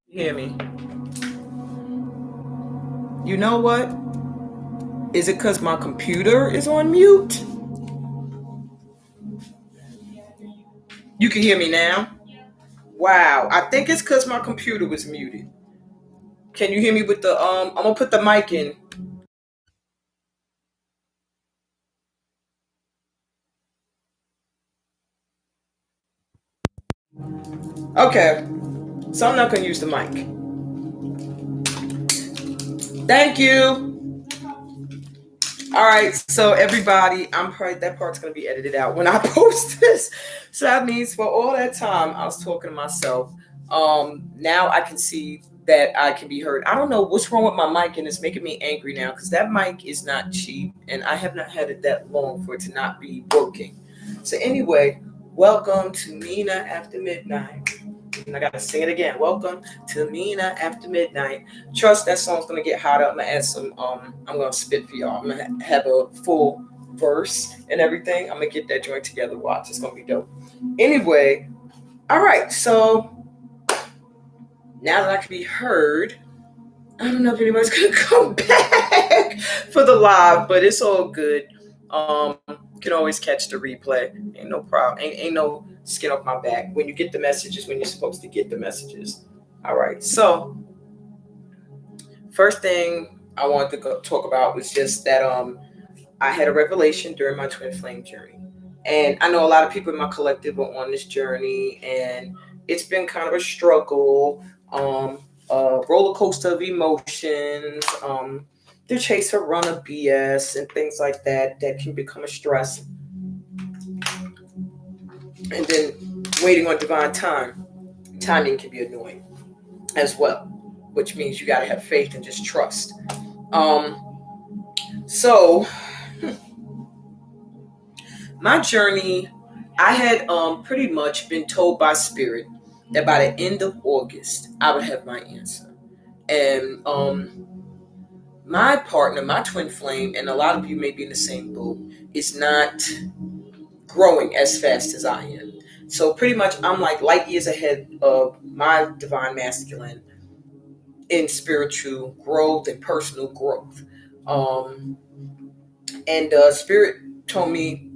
Hear me? You know what? Is it because my computer is on mute? You can hear me now? Wow. I think it's because my computer was muted. Can you hear me with the I'm gonna put the mic in. Okay. So I'm not gonna use the mic. Thank you. All right, so everybody, I'm probably that part's gonna be edited out when I post this. So that means for all that time I was talking to myself. Now I can see that I can be heard. I don't know what's wrong with my mic, and it's making me angry now because that mic is not cheap, and I have not had it that long for it to not be working. So anyway, welcome to Mina After Midnight. And I gotta sing it again. Welcome to Mina After Midnight. Trust that song's gonna get hotter. I'm gonna add some. I'm gonna spit for y'all. I'm gonna have a full verse and everything. I'm gonna get that joint together. Watch, it's gonna be dope. Anyway, all right. So now that I can be heard, I don't know if anybody's gonna come back for the live, but it's all good. You can always catch the replay. Ain't no problem. Ain't no skin off my back. When you get the messages, when you're supposed to get the messages. All right. So first thing I wanted to talk about was just that I had a revelation during my twin flame journey, and I know a lot of people in my collective are on this journey, and it's been kind of a struggle, a roller coaster of emotions, the chase or run of BS and things like that that can become a stress, and then waiting on divine timing can be annoying as well, which means you got to have faith and just trust. Um, so my journey, I had pretty much been told by spirit that by the end of August I would have my answer. And my partner, my twin flame, and a lot of you may be in the same boat, is not growing as fast as I am. So pretty much I'm like light years ahead of my divine masculine in spiritual growth and personal growth. Um, and spirit told me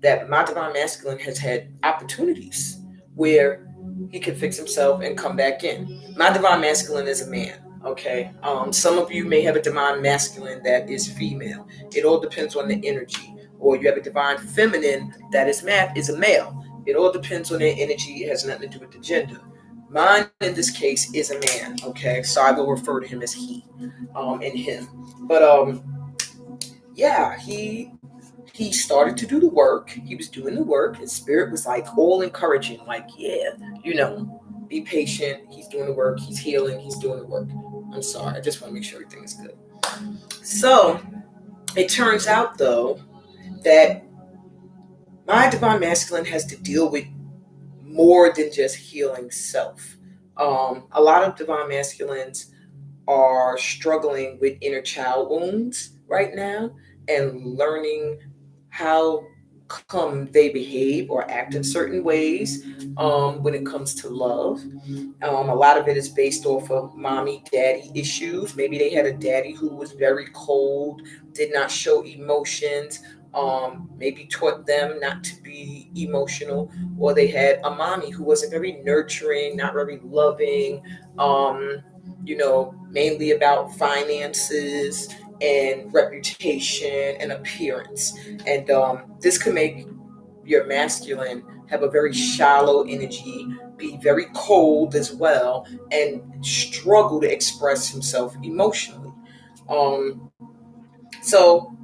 that my divine masculine has had opportunities where he can fix himself and come back in. My divine masculine is a man. Okay. Some of you may have a divine masculine that is female. It all depends on the energy. Or you have a divine feminine that is a male. It all depends on their energy. It has nothing to do with the gender. Mine in this case is a man. Okay. So I will refer to him as he, and him. But yeah, he started to do the work. He was doing the work, and spirit was like all encouraging, like, yeah, be patient. He's doing the work. He's healing. He's doing the work. I'm sorry. I just want to make sure everything is good. So it turns out, though, that my divine masculine has to deal with more than just healing self. A lot of divine masculines are struggling with inner child wounds right now and learning how come they behave or act in certain ways when it comes to love. A lot of it is based off of mommy daddy issues. Maybe they had a daddy who was very cold, did not show emotions, maybe taught them not to be emotional, or they had a mommy who wasn't very nurturing, not very loving, mainly about finances and reputation and appearance. And this can make your masculine have a very shallow energy, be very cold as well, and struggle to express himself emotionally. Um, so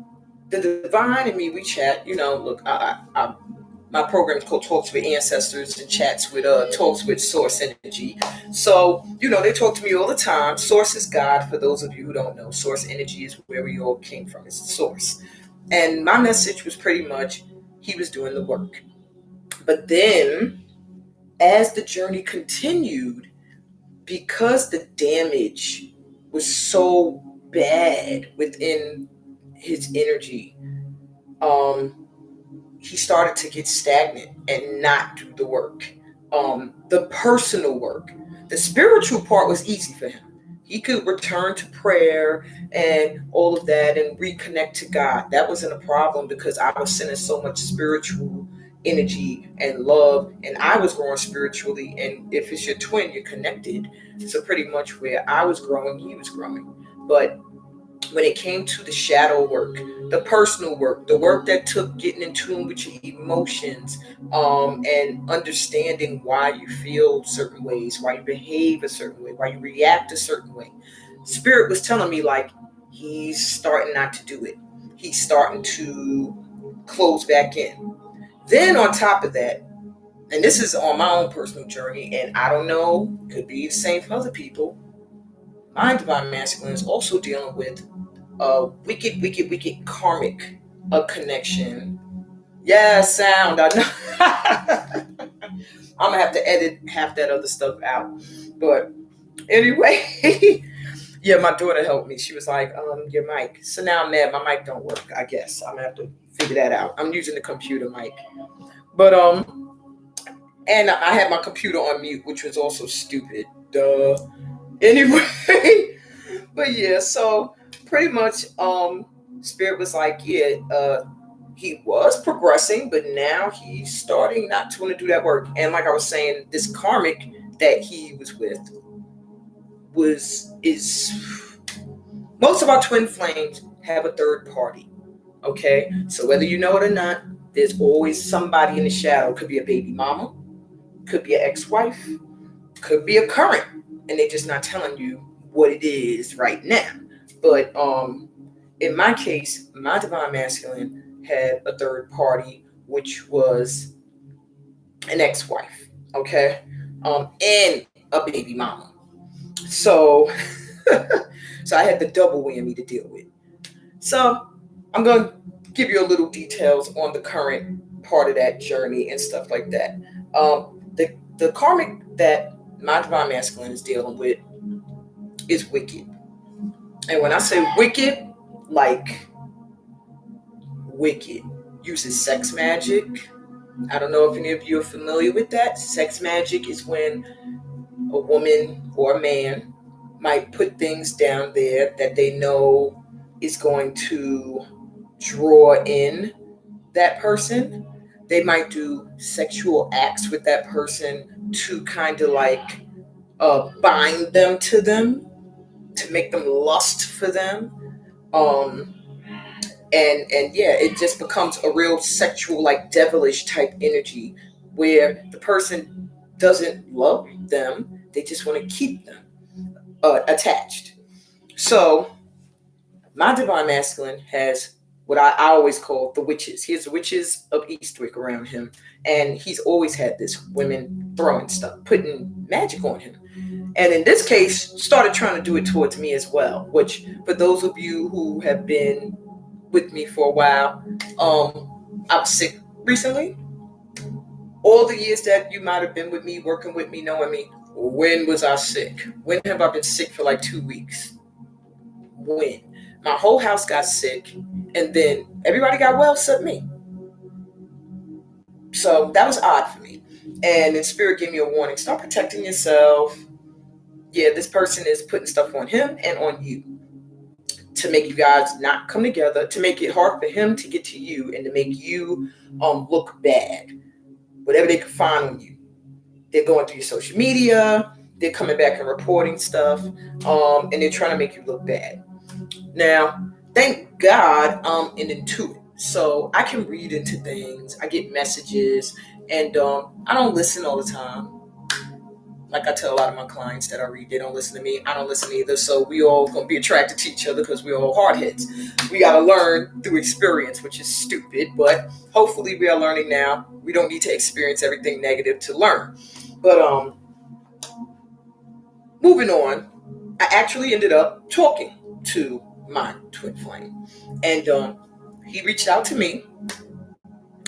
the divine and me, we chat. Look, my program is called Talks with Ancestors and chats with talks with Source Energy. So they talk to me all the time. Source is God. For those of you who don't know, Source Energy is where we all came from. It's the source. And my message was pretty much he was doing the work. But then, as the journey continued, because the damage was so bad within his energy, he started to get stagnant and not do the work, the personal work, The spiritual part was easy for him. He could return to prayer and all of that and reconnect to God. That wasn't a problem because I was sending so much spiritual energy and love, and I was growing spiritually. And if it's your twin, you're connected. So pretty much where I was growing, he was growing. But when it came to the shadow work, the personal work, the work that took getting in tune with your emotions, and understanding why you feel certain ways, why you behave a certain way, why you react a certain way. Spirit was telling me like he's starting not to do it. He's starting to close back in. Then on top of that, and this is on my own personal journey, and I don't know, could be the same for other people. My divine masculine is also dealing with a wicked karmic connection. Yeah, sound. I know. I'm gonna have to edit half that other stuff out. But anyway, yeah, my daughter helped me. She was like, your mic. So now I'm mad. My mic don't work. I guess I'm gonna have to figure that out. I'm using the computer mic, but and I had my computer on mute, which was also stupid. Duh. Anyway, but yeah, so pretty much Spirit was like, yeah, he was progressing, but now he's starting not to want to do that work. And like I was saying, this karmic that he was with is most of our twin flames have a third party. Okay, so whether you know it or not, there's always somebody in the shadow. Could be a baby mama, could be an ex-wife, could be a current, and they're just not telling you what it is right now. But in my case, my divine masculine had a third party, which was an ex-wife, okay, and a baby mama. So, so I had the double whammy to deal with. So I'm gonna give you a little details on the current part of that journey and stuff like that. The karmic that my divine masculine is dealing with is wicked. And when I say wicked, like wicked, uses sex magic. I don't know if any of you are familiar with that. Sex magic is when a woman or a man might put things down there that they know is going to draw in that person. They might do sexual acts with that person to kind of like bind them, to make them lust for them. Um, and yeah, it just becomes a real sexual, like devilish type energy where the person doesn't love them, they just want to keep them attached. So my divine masculine has what I always call the witches. He has the witches of Eastwick around him, and he's always had this women throwing stuff, putting magic on him. And in this case, started trying to do it towards me as well, which for those of you who have been with me for a while, I was sick recently. All the years that you might have been with me, working with me, knowing me, when was I sick? When have I been sick for like 2 weeks? When? My whole house got sick, and then everybody got well except me. So that was odd for me. And then Spirit gave me a warning: start protecting yourself. Yeah, this person is putting stuff on him and on you to make you guys not come together, to make it hard for him to get to you, and to make you look bad. Whatever they can find on you. They're going through your social media, they're coming back and reporting stuff, and they're trying to make you look bad. Now, thank God I'm an intuitive. So I can read into things, I get messages, and I don't listen all the time. Like I tell a lot of my clients that I read, they don't listen to me. I don't listen either. So we all gonna be attracted to each other because we're all hardheads. We gotta learn through experience, which is stupid, but hopefully we are learning now. We don't need to experience everything negative to learn. But moving on, I actually ended up talking to my twin flame, and he reached out to me.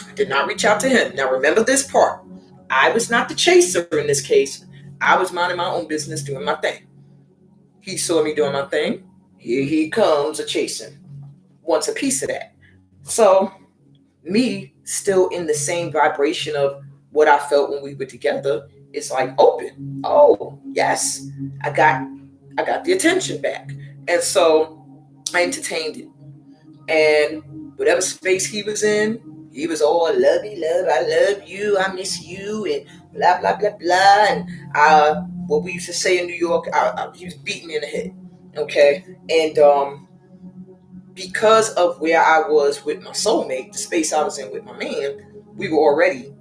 I did not reach out to him. Now remember this part: I was not the chaser in this case. I was minding my own business, doing my thing. He saw me doing my thing. Here he comes a chasing. Wants a piece of that. So me still in the same vibration of what I felt when we were together. is like open. Oh, yes. I got the attention back. And so I entertained it. And whatever space he was in, he was all love you, love, I love you, I miss you, and blah blah blah blah. And what we used to say in New York, he was beating me in the head. Okay. And because of where I was with my soulmate, the space I was in with my man, we were already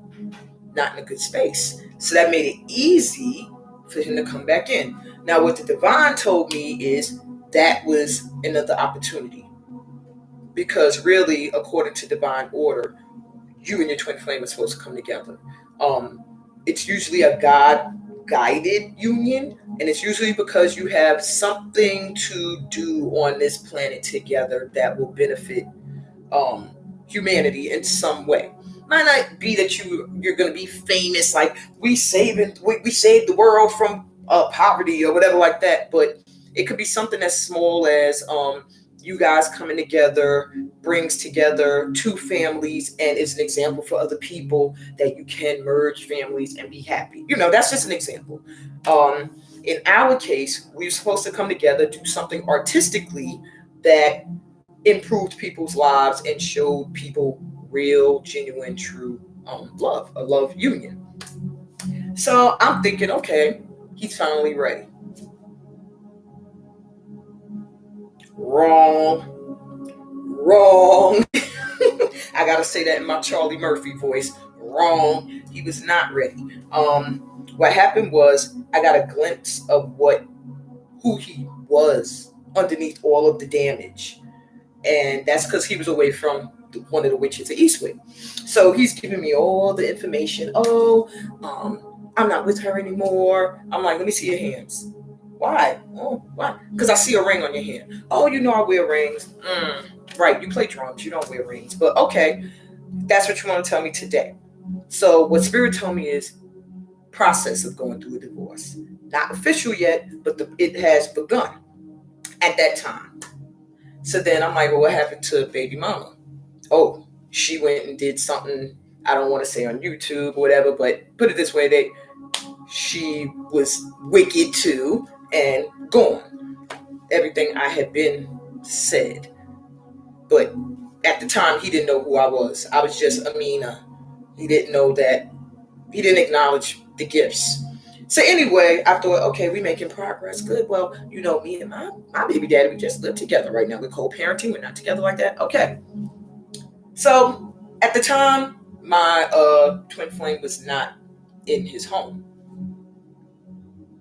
not in a good space. So that made it easy for him to come back in. Now, what the divine told me is that was another opportunity. Because really, according to divine order, you and your twin flame are supposed to come together. Um, it's usually a God guided union, and it's usually because you have something to do on this planet together that will benefit um, humanity in some way. Might not be that you're going to be famous, like we saved the world from poverty or whatever like that, but it could be something as small as you guys coming together brings together two families and is an example for other people that you can merge families and be happy. That's just an example. In our case, we were supposed to come together, do something artistically that improved people's lives and showed people real, genuine, true love, a love union. So I'm thinking, okay, he's finally ready. Wrong. I gotta say that in my Charlie Murphy voice. Wrong. He was not ready. What happened was I got a glimpse of who he was underneath all of the damage. And that's because he was away from one of the witches of Eastwick. So he's giving me all the information. Oh, I'm not with her anymore. I'm like, let me see your hands. Why? Oh, why? Because I see a ring on your hand. Oh, I wear rings. Right, you play drums. You don't wear rings. But okay, that's what you want to tell me today. So what Spirit told me is process of going through a divorce. Not official yet, but it has begun at that time. So then I'm like, well, what happened to baby mama? Oh, she went and did something I don't want to say on YouTube or whatever, but put it this way, she was wicked too and gone. Everything I had been said. But at the time, he didn't know who I was. I was just Amina. He didn't know that. He didn't acknowledge the gifts. So anyway, I thought, okay, we're making progress. Good. Well, me and my baby daddy, we just live together right now. We're co-parenting. We're not together like that. Okay. So at the time, my twin flame was not in his home.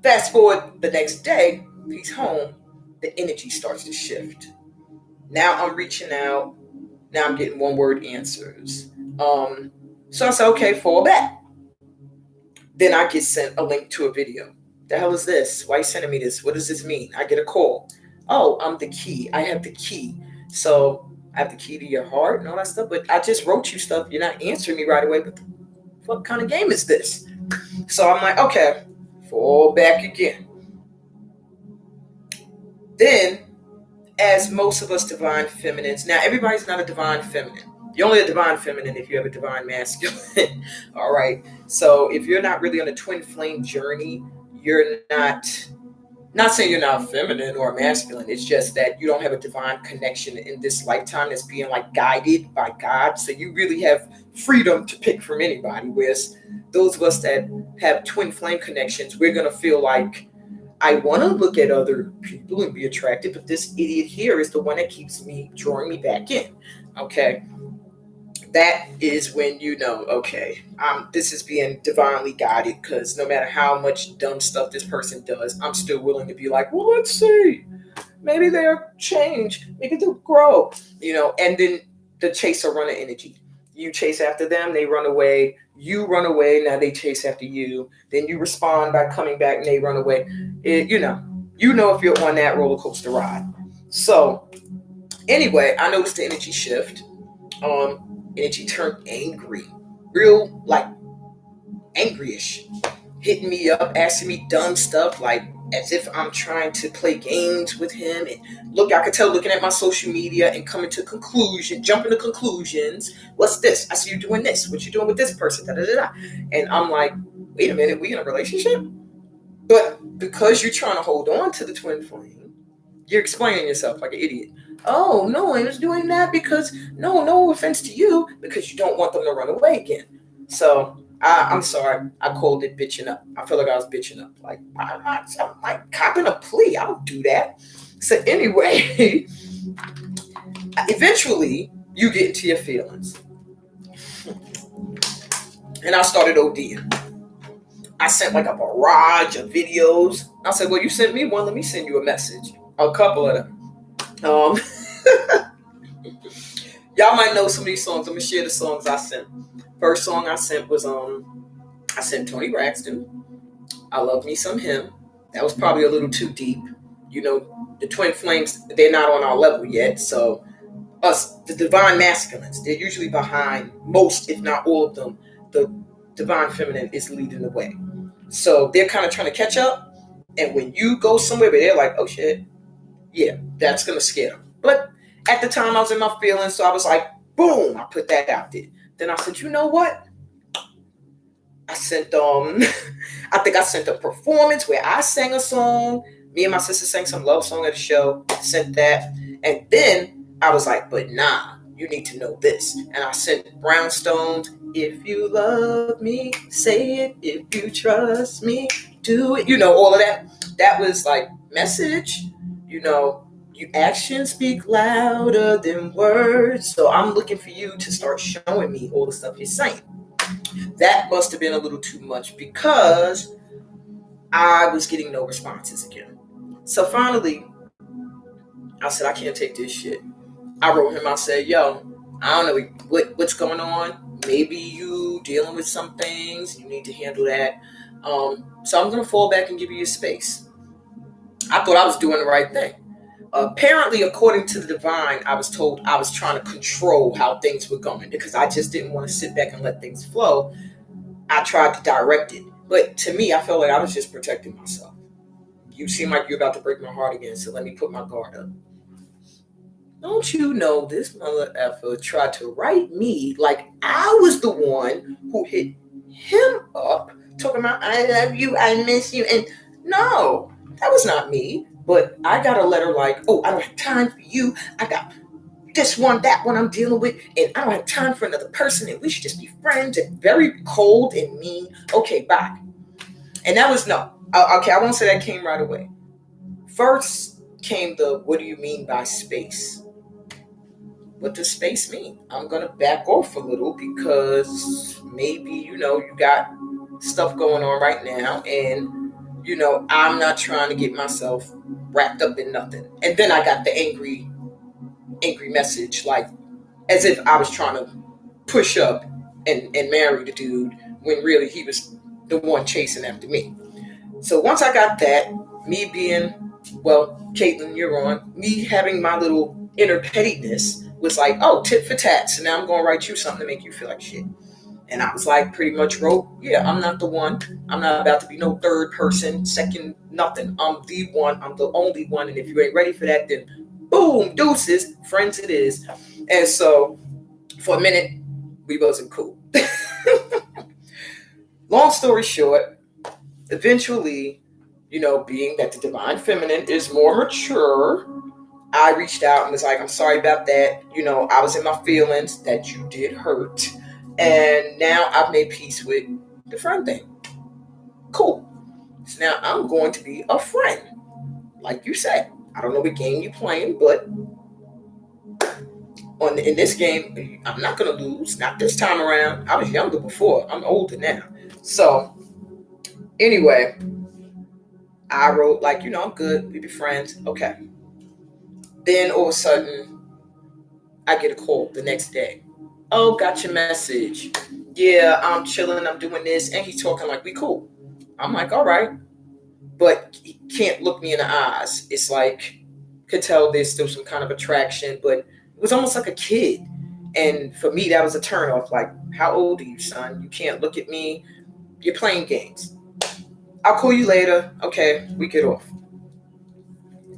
Fast forward the next day, he's home. The energy starts to shift. Now I'm reaching out. Now I'm getting one-word answers. So I said, okay, fall back. Then I get sent a link to a video. The hell is this? Why are you sending me this? What does this mean? I get a call. Oh, I'm the key. I have the key. So I have the key to your heart and all that stuff. But I just wrote you stuff. You're not answering me right away. But what kind of game is this? So I'm like, okay, fall back again. Then, as most of us divine feminines, now everybody's not a divine feminine. You're only a divine feminine if you have a divine masculine. All right. So if you're not really on a twin flame journey, you're not saying you're not feminine or masculine. It's just that you don't have a divine connection in this lifetime that's being like guided by God. So you really have freedom to pick from anybody. Whereas those of us that have twin flame connections, we're going to feel like, I want to look at other people and be attracted, but this idiot here is the one that keeps me drawing me back in. Okay. That is when okay, this is being divinely guided, because no matter how much dumb stuff this person does, I'm still willing to be like, well, let's see. Maybe they'll change. Maybe they'll grow. And then the chase or runner energy. You chase after them, they run away. You run away, now they chase after you. Then you respond by coming back and they run away. If you're on that roller coaster ride. So anyway, I noticed the energy shift. Energy turned angry, real like angryish, hitting me up, asking me dumb stuff, like as if I'm trying to play games with him. And look, I could tell looking at my social media and coming to jumping to conclusions. What's this? I see you doing this. What you doing with this person? Da, da, da, da. And I'm like, wait a minute, we in a relationship? But because you're trying to hold on to the twin flame, you're explaining yourself like an idiot. Oh no, I was doing that because no offense to you, because you don't want them to run away again. So I'm sorry, I called it bitching up. I feel like I was bitching up. Like I'm like copping a plea. I don't do that. So anyway, eventually you get into your feelings, and I started ODing. I sent like a barrage of videos. I said, well, you sent me one. Let me send you a message. A couple of them. Um, y'all might know some of these songs. I'm gonna share the songs I sent. First song I sent was I sent Tony Braxton. I love me some him. That was probably a little too deep. You know, the twin flames, they're not on our level yet. So us, the divine masculines, they're usually behind most, if not all of them. The divine feminine is leading the way. So they're kind of trying to catch up. And when you go somewhere where they're like, oh shit, yeah, that's gonna scare them. But at the time I was in my feelings, so I was like, boom, I put that out there. Then I said, you know what? I sent I think I sent a performance where I sang a song. Me and my sister sang some love song at the show, sent that. And then I was like, but nah, you need to know this. And I sent Brownstones, if you love me, say it. If you trust me, do it. You know, all of that. That was like message, you know, you actions speak louder than words. So I'm looking for you to start showing me all the stuff you're saying. That must have been a little too much because I was getting no responses again. So finally, I said, I can't take this shit. I wrote him, I said, yo, I don't know what's going on. Maybe you dealing with some things. You need to handle that. So I'm going to fall back and give you your space. I thought I was doing the right thing. Apparently, according to the divine, I was told I was trying to control how things were going because I just didn't want to sit back and let things flow. I tried to direct it. But to me, I felt like I was just protecting myself. You seem like you're about to break my heart again, so let me put my guard up. Don't you know this mother effer tried to write me like I was the one who hit him up, talking about, I love you, I miss you. And no, that was not me. But I got a letter like, oh, I don't have time for you. I got this one, that one I'm dealing with, and I don't have time for another person, and we should just be friends, and very cold and mean. Okay, bye. And that was no. Okay, I won't say that came right away. First came the, what do you mean by space? What does space mean? I'm going to back off a little because maybe, you know, you got stuff going on right now, and, you know, I'm not trying to get myself wrapped up in nothing. And then I got the angry message, like as if I was trying to push up and marry the dude when really he was the one chasing after me. So once I got that, me being, well, Caitlin, you're on, me having my little inner pettiness was like, oh, tit for tat. So now I'm going to write you something to make you feel like shit. And I was like, pretty much wrote, yeah, I'm not the one. I'm not about to be no third person, second, nothing. I'm the one. I'm the only one. And if you ain't ready for that, then boom, deuces, friends it is. And so for a minute, we wasn't cool. Long story short, eventually, you know, being that the divine feminine is more mature, I reached out and was like, I'm sorry about that. You know, I was in my feelings that you did hurt. And now I've made peace with the friend thing. Cool. So now I'm going to be a friend. Like you said, I don't know what game you're playing, but in this game, I'm not going to lose. Not this time around. I was younger before. I'm older now. So anyway, I wrote like, you know, I'm good. We be friends. Okay. Then all of a sudden, I get a call the next day. Oh, got your message. Yeah, I'm chilling. I'm doing this. And he's talking like, we cool. I'm like, all right. But he can't look me in the eyes. It's like, could tell there's still some kind of attraction, but it was almost like a kid. And for me, that was a turnoff. Like, how old are you, son? You can't look at me. You're playing games. I'll call you later. Okay, we get off.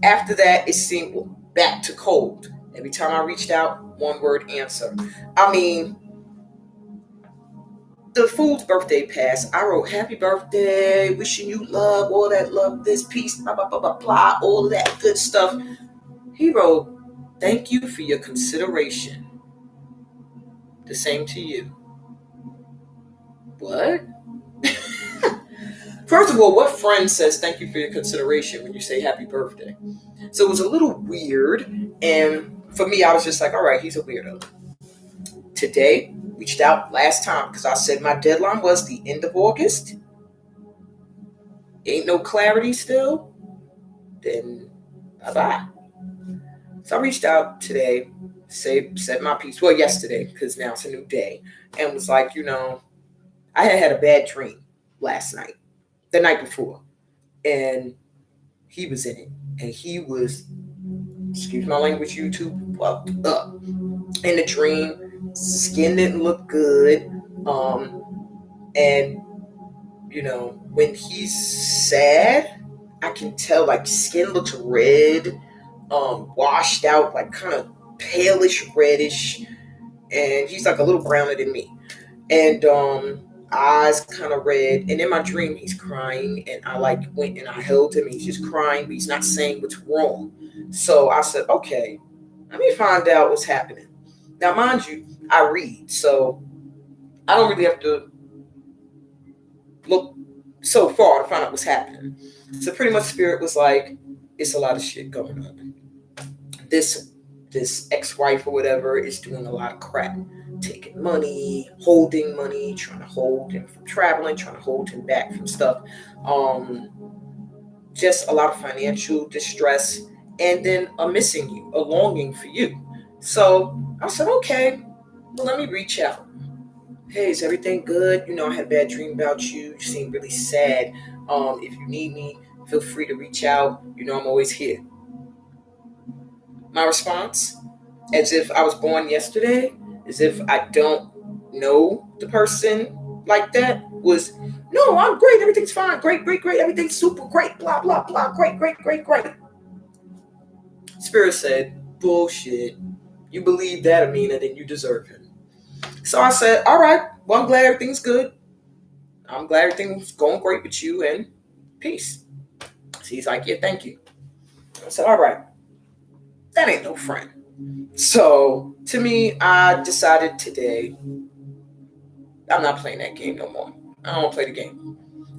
After that, it seemed back to cold. Every time I reached out, one word answer. I mean, the fool's birthday passed. I wrote happy birthday, wishing you love, all that love, this peace, blah, blah, blah, blah, blah, all of that good stuff. He wrote, thank you for your consideration. The same to you. What? First of all, what friend says thank you for your consideration when you say happy birthday? So it was a little weird. And for me, I was just like, all right, he's a weirdo. Today, reached out last time because I said my deadline was the end of August. Ain't no clarity still. Then bye-bye. So I reached out today, said my piece. Well, yesterday, because now it's a new day. And was like, I had a bad dream last night, the night before. And he was in it. And he was, excuse my language, YouTube, fucked up. In the dream, skin didn't look good. And, when he's sad, I can tell, like, skin looks red, washed out, like kind of palish reddish. And he's like a little browner than me. And eyes kind of red. And in my dream, he's crying. And I went and I held him. He's just crying, but he's not saying what's wrong. So I said, okay, let me find out what's happening. Now, mind you, I read, so I don't really have to look so far to find out what's happening. So pretty much Spirit was like, it's a lot of shit going on. This ex-wife or whatever is doing a lot of crap. Taking money, holding money, trying to hold him from traveling, trying to hold him back from stuff. Just a lot of financial distress. And then a missing you, a longing for you. So I said, okay, well, let me reach out. Hey, is everything good? I had a bad dream about you. You seem really sad. If you need me, feel free to reach out. I'm always here. My response, as if I was born yesterday, as if I don't know the person like that, was, no, I'm great. Everything's fine. Great, great, great. Everything's super great. Blah, blah, blah. Great, great, great, great. Spirit said, bullshit. You believe that, Amina, then you deserve him. So I said, all right, well, I'm glad everything's good. I'm glad everything's going great with you, and peace. So he's like, yeah, thank you. I said, all right, that ain't no friend. So to me, I decided today, I'm not playing that game no more. I don't want to play the game.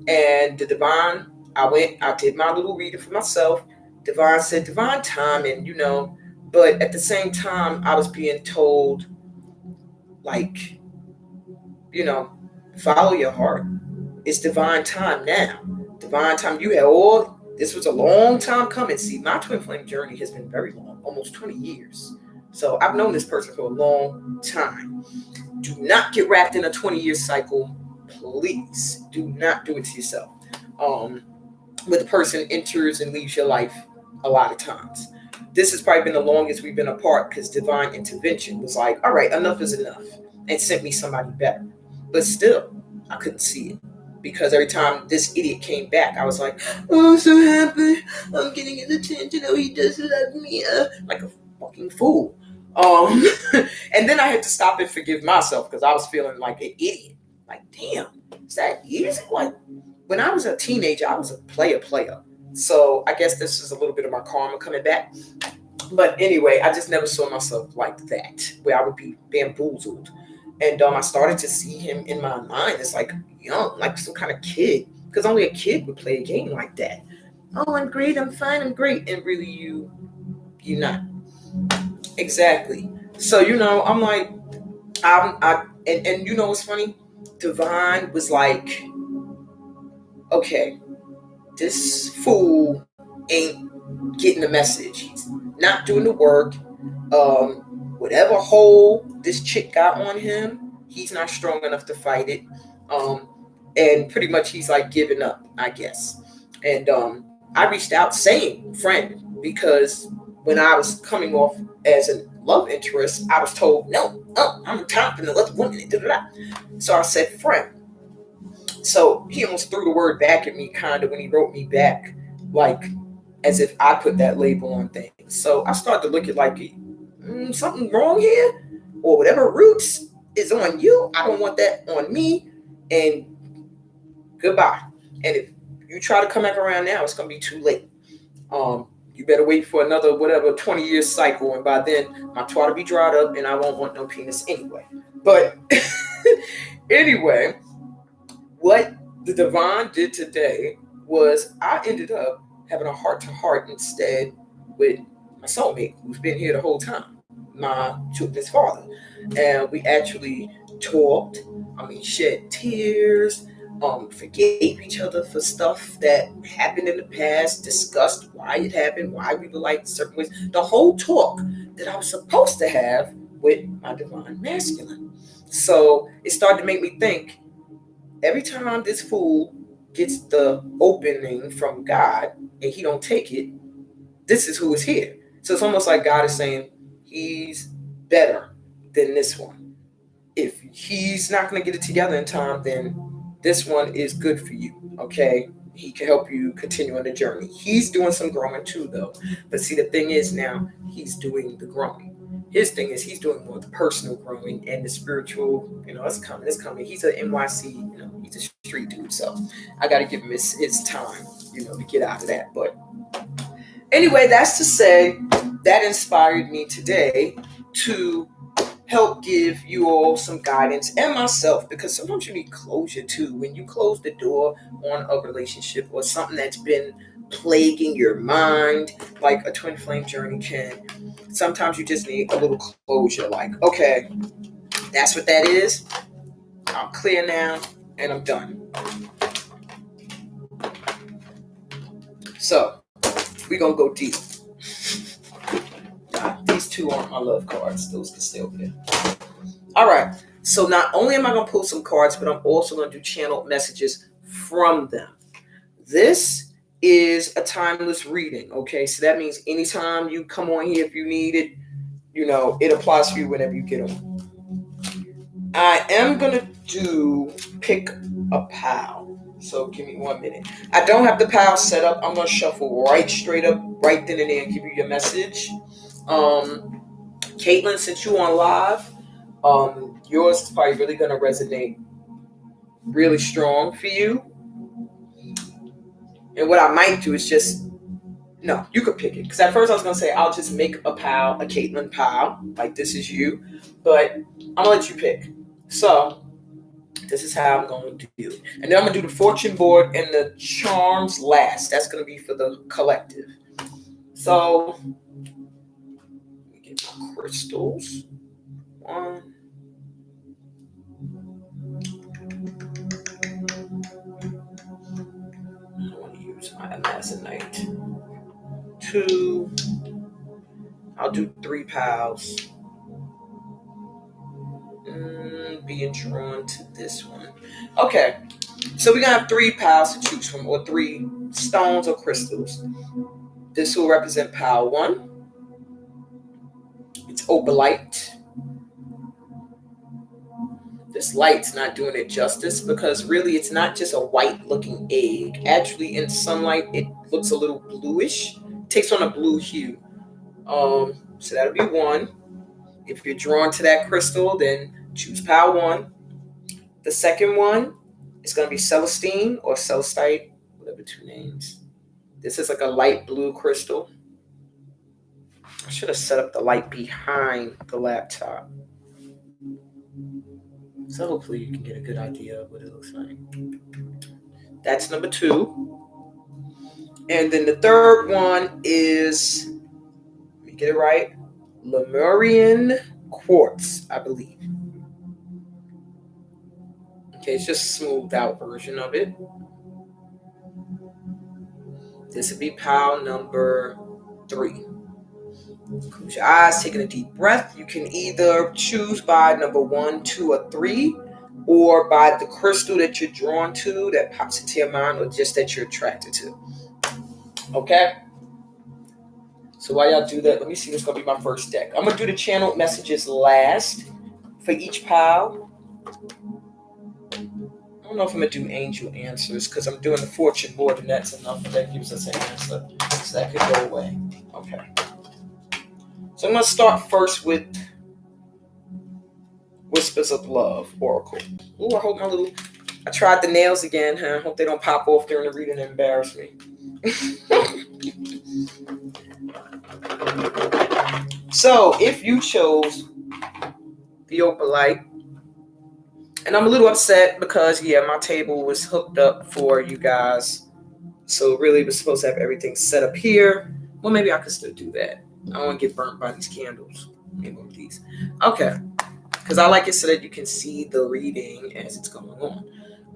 And the divine, I did my little reading for myself. Divine said, divine timing, but at the same time, I was being told, like, follow your heart. It's divine time now. Divine time. You had this was a long time coming. See, my twin flame journey has been very long, almost 20 years. So I've known this person for a long time. Do not get wrapped in a 20-year cycle. Please do not do it to yourself. Where the person enters and leaves your life a lot of times. This has probably been the longest we've been apart because divine intervention was like, all right, enough is enough, and sent me somebody better. But still, I couldn't see it. Because every time this idiot came back, I was like, oh, I'm so happy. I'm getting his attention. Oh, he does love me. Like a fucking fool. And then I had to stop and forgive myself because I was feeling like an idiot. Like, damn, is that easy? Like, when I was a teenager, I was a player. So I guess this is a little bit of my karma coming back. But anyway, I just never saw myself like that, where I would be bamboozled. And I started to see him in my mind as like young, like some kind of kid. Because only a kid would play a game like that. Oh, I'm great, I'm fine, I'm great. And really you're not. Exactly. So, I'm like, and what's funny? Divine was like, okay, this fool ain't getting the message. He's not doing the work. Whatever hole this chick got on him, he's not strong enough to fight it. And pretty much he's like giving up, I guess. And I reached out saying friend, because when I was coming off as a love interest, I was told, no, I'm top and the other woman. So I said friend. So he almost threw the word back at me kind of when he wrote me back, like as if I put that label on things. So I started to look at like, something wrong here, or whatever roots is on you. I don't want that on me. and goodbye. And if you try to come back around now, it's going to be too late. You better wait for another whatever 20-year cycle, and by then my twat will be dried up, and I won't want no penis anyway. But anyway, what the divine did today was I ended up having a heart to heart instead with my soulmate who's been here the whole time, my children's father. And we actually talked, shed tears, forgave each other for stuff that happened in the past, discussed why it happened, why we were like certain ways. The whole talk that I was supposed to have with my divine masculine. So it started to make me think, every time this fool gets the opening from God and he don't take it, this is who is here. So it's almost like God is saying he's better than this one. If he's not going to get it together in time, then this one is good for you. Okay, he can help you continue on the journey. He's doing some growing too, though. But see, the thing is, now he's doing the growing. His thing is he's doing more the personal growing and the spiritual. It's coming. He's a NYC. He's a street dude. So I got to give him his time. To get out of that. But anyway, that's to say that inspired me today to help give you all some guidance and myself, because sometimes you need closure too. When you close the door on a relationship or something that's been plaguing your mind, like a twin flame journey can, sometimes you just need a little closure. Like, okay, that's what that is. I'm clear now and I'm done. So we're going to go deep. These two aren't my love cards. Those can stay over there. All right. So not only am I going to pull some cards, but I'm also going to do channeled messages from them. This is a timeless reading. Okay. So that means anytime you come on here, if you need it, it applies for you whenever you get on. I am going to pick a pal. So give me 1 minute. I don't have the pal set up. I'm going to shuffle right straight up, right then and there, and give you your message. Caitlin, since you on live, yours is probably really going to resonate really strong for you. And what I might do is no, you could pick it. Because at first I was going to say, I'll just make a pal, a Caitlin pal, like this is you. But I'm going to let you pick. So this is how I'm going to do it. And then I'm going to do the fortune board and the charms last. That's going to be for the collective. So let me get my crystals. One. I want to use my Amazonite. 2. I'll do 3 pals. Being drawn to this one. Okay, so we're gonna have 3 pals to choose from, or 3 stones or crystals. This will represent pal 1. It's opalite. This light's not doing it justice, because really it's not just a white looking egg. Actually, in sunlight it looks a little bluish. It takes on a blue hue. So that'll be 1. If you're drawn to that crystal, then choose pal 1. The second one is going to be Celestine or Celestite, whatever 2 names. This is like a light blue crystal. I should have set up the light behind the laptop. So hopefully you can get a good idea of what it looks like. That's number 2. And then the third one is, let me get it right, Lemurian quartz, I believe. Okay, it's just a smoothed out version of it. This would be pile number 3. Close your eyes, taking a deep breath. You can either choose by number 1, 2, or 3, or by the crystal that you're drawn to, that pops into your mind, or just that you're attracted to. Okay? So while y'all do that, let me see what's going to be my first deck. I'm going to do the channeled messages last for each pile. I don't know if I'm going to do angel answers, because I'm doing the fortune board, and that's enough. That gives us an answer. So that could go away. Okay. So I'm going to start first with Whispers of Love, Oracle. Ooh, I hope my little I tried the nails again, huh? Hope they don't pop off during the reading and embarrass me. So, if you chose the opalite, and I'm a little upset because, my table was hooked up for you guys. So, really, was supposed to have everything set up here. Well, maybe I could still do that. I don't want to get burnt by these candles. Maybe one of these. Okay. Because I like it so that you can see the reading as it's going on.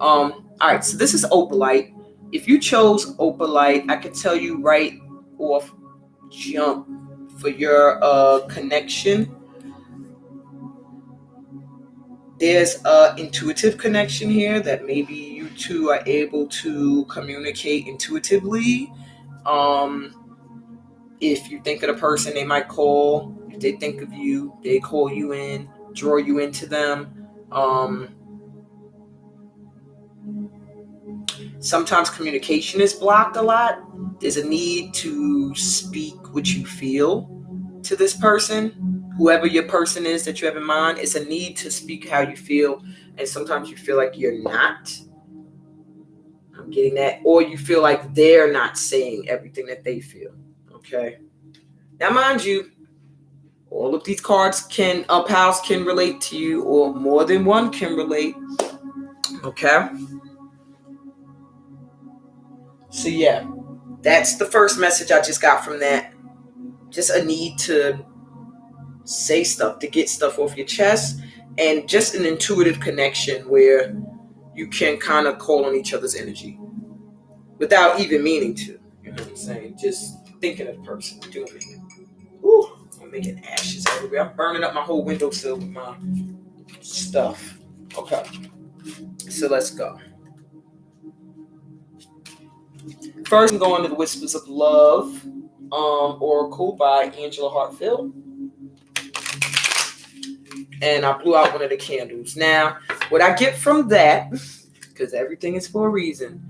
All right, so this is opalite. If you chose opalite, I can tell you right off jump for your connection. There's a intuitive connection here that maybe you two are able to communicate intuitively. If you think of the person, they might call. If they think of you, they call you in, draw you into them. Sometimes communication is blocked a lot. There's a need to speak what you feel to this person, whoever your person is that you have in mind. It's a need to speak how you feel, and sometimes you feel like you're not. I'm getting that. Or you feel like they're not saying everything that they feel. Okay. Now, mind you, all of these cards pals can relate to you, or more than one can relate. Okay. So yeah, that's the first message I just got from that. Just a need to say stuff, to get stuff off your chest, and just an intuitive connection where you can kind of call on each other's energy without even meaning to. You know what I'm saying? Just thinking of the person doing it. Ooh, I'm making ashes everywhere. I'm burning up my whole windowsill with my stuff. Okay, so let's go. First, I'm going to the Whispers of Love Oracle by Angela Hartfield. And I blew out one of the candles. Now, what I get from that, because everything is for a reason,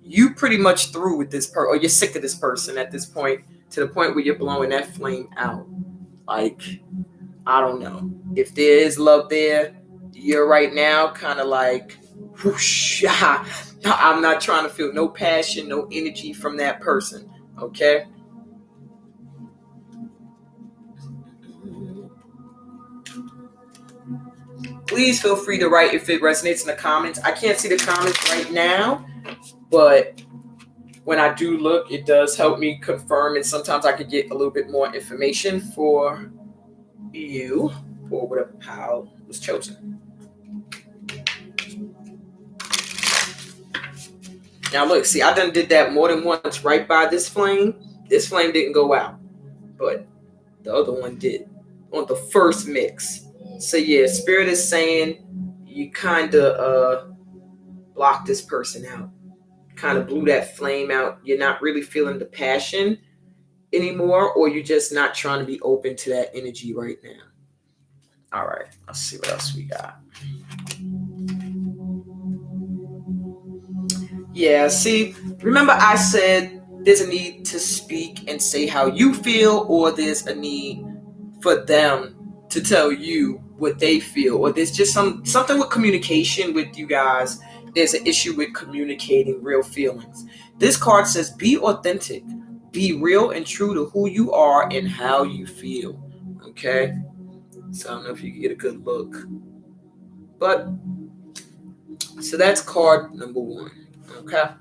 you pretty much through with this person, or you're sick of this person at this point, to the point where you're blowing that flame out. Like, I don't know. If there is love there, you're right now kind of like, whoosh, I'm not trying to feel no passion, no energy from that person. Okay? Please feel free to write if it resonates in the comments. I can't see the comments right now, but when I do look, it does help me confirm, and sometimes I could get a little bit more information for you or whatever pile was chosen. Now look, see, I done did that more than once right by this flame. This flame didn't go out, but the other one did on the first mix. So yeah, Spirit is saying you kind of blocked this person out, kind of blew that flame out. You're not really feeling the passion anymore, or you're just not trying to be open to that energy right now. All right, let's see what else we got. Yeah, see, remember I said there's a need to speak and say how you feel, or there's a need for them to tell you what they feel, or there's just something with communication with you guys. There's an issue with communicating real feelings. This card says be authentic, be real and true to who you are and how you feel. Okay, so I don't know if you can get a good look, but so that's card number one. Okay, I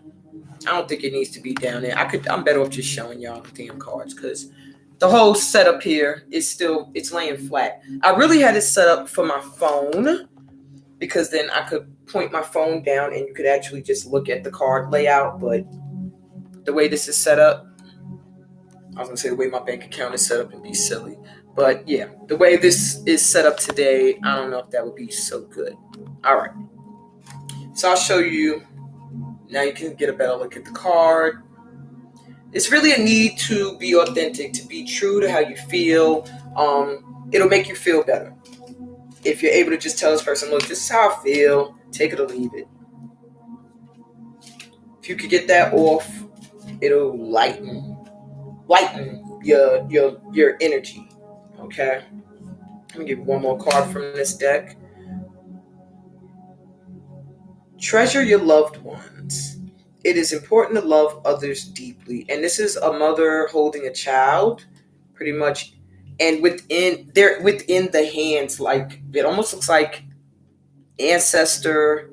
don't think it needs to be down there. I'm better off just showing y'all the damn cards, because the whole setup here is it's laying flat. I really had it set up for my phone, because then I could point my phone down and you could actually just look at the card layout. But the way this is set up, I was gonna say the way my bank account is set up and be silly, but yeah, the way this is set up today, I don't know if that would be so good. All right, so I'll show you. Now you can get a better look at the card. It's really a need to be authentic, to be true to how you feel. It'll make you feel better if you're able to just tell this person, look, this is how I feel, take it or leave it. If you could get that off, it'll lighten your energy. Okay, let me give you one more card from this deck. Treasure your loved ones. It is important to love others deeply. And this is a mother holding a child, pretty much. And they're within the hands, like it almost looks like ancestor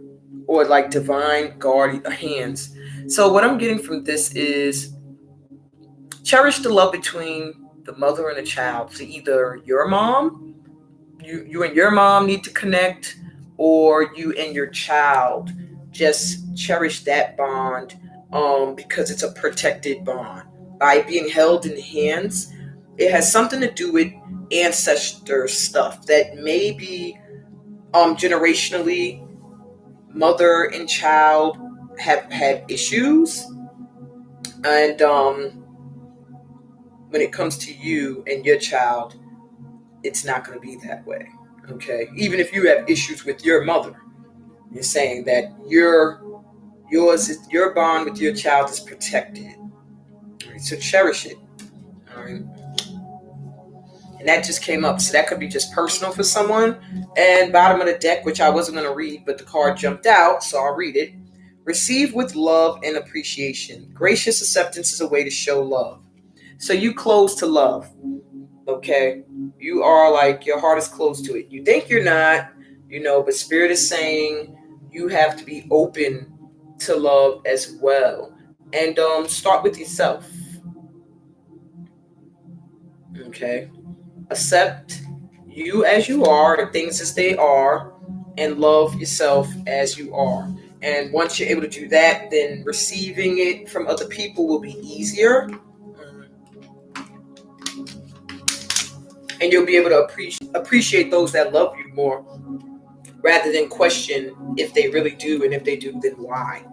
or like divine guardian hands. So what I'm getting from this is cherish the love between the mother and the child. So either your mom, you and your mom need to connect, or you and your child just cherish that bond, because it's a protected bond by being held in hands. It has something to do with ancestor stuff that maybe generationally mother and child have had issues, and when it comes to you and your child, it's not going to be that way. Okay, even if you have issues with your mother, you're saying that your bond with your child is protected. All right, so cherish it. All right, and that just came up. So that could be just personal for someone. And bottom of the deck, which I wasn't going to read, but the card jumped out, so I'll read it. Receive with love and appreciation. Gracious acceptance is a way to show love. So you close to love. Okay, you are like, your heart is closed to it. You think you're not, but spirit is saying you have to be open to love as well. And start with yourself. Okay, accept you as you are and things as they are, and love yourself as you are. And once you're able to do that, then receiving it from other people will be easier. And you'll be able to appreciate those that love you more, rather than question if they really do, and if they do, then why.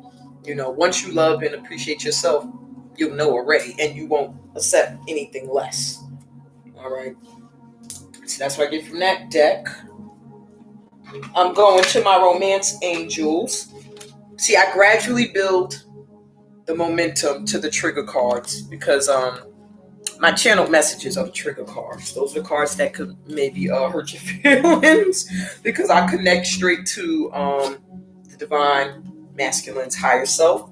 Once you love and appreciate yourself, you'll know already, and you won't accept anything less. All right. So that's what I get from that deck. I'm going to my romance angels. See, I gradually build the momentum to the trigger cards, because my channel messages are the trigger cards. Those are the cards that could maybe hurt your feelings, because I connect straight to the divine masculine's higher self,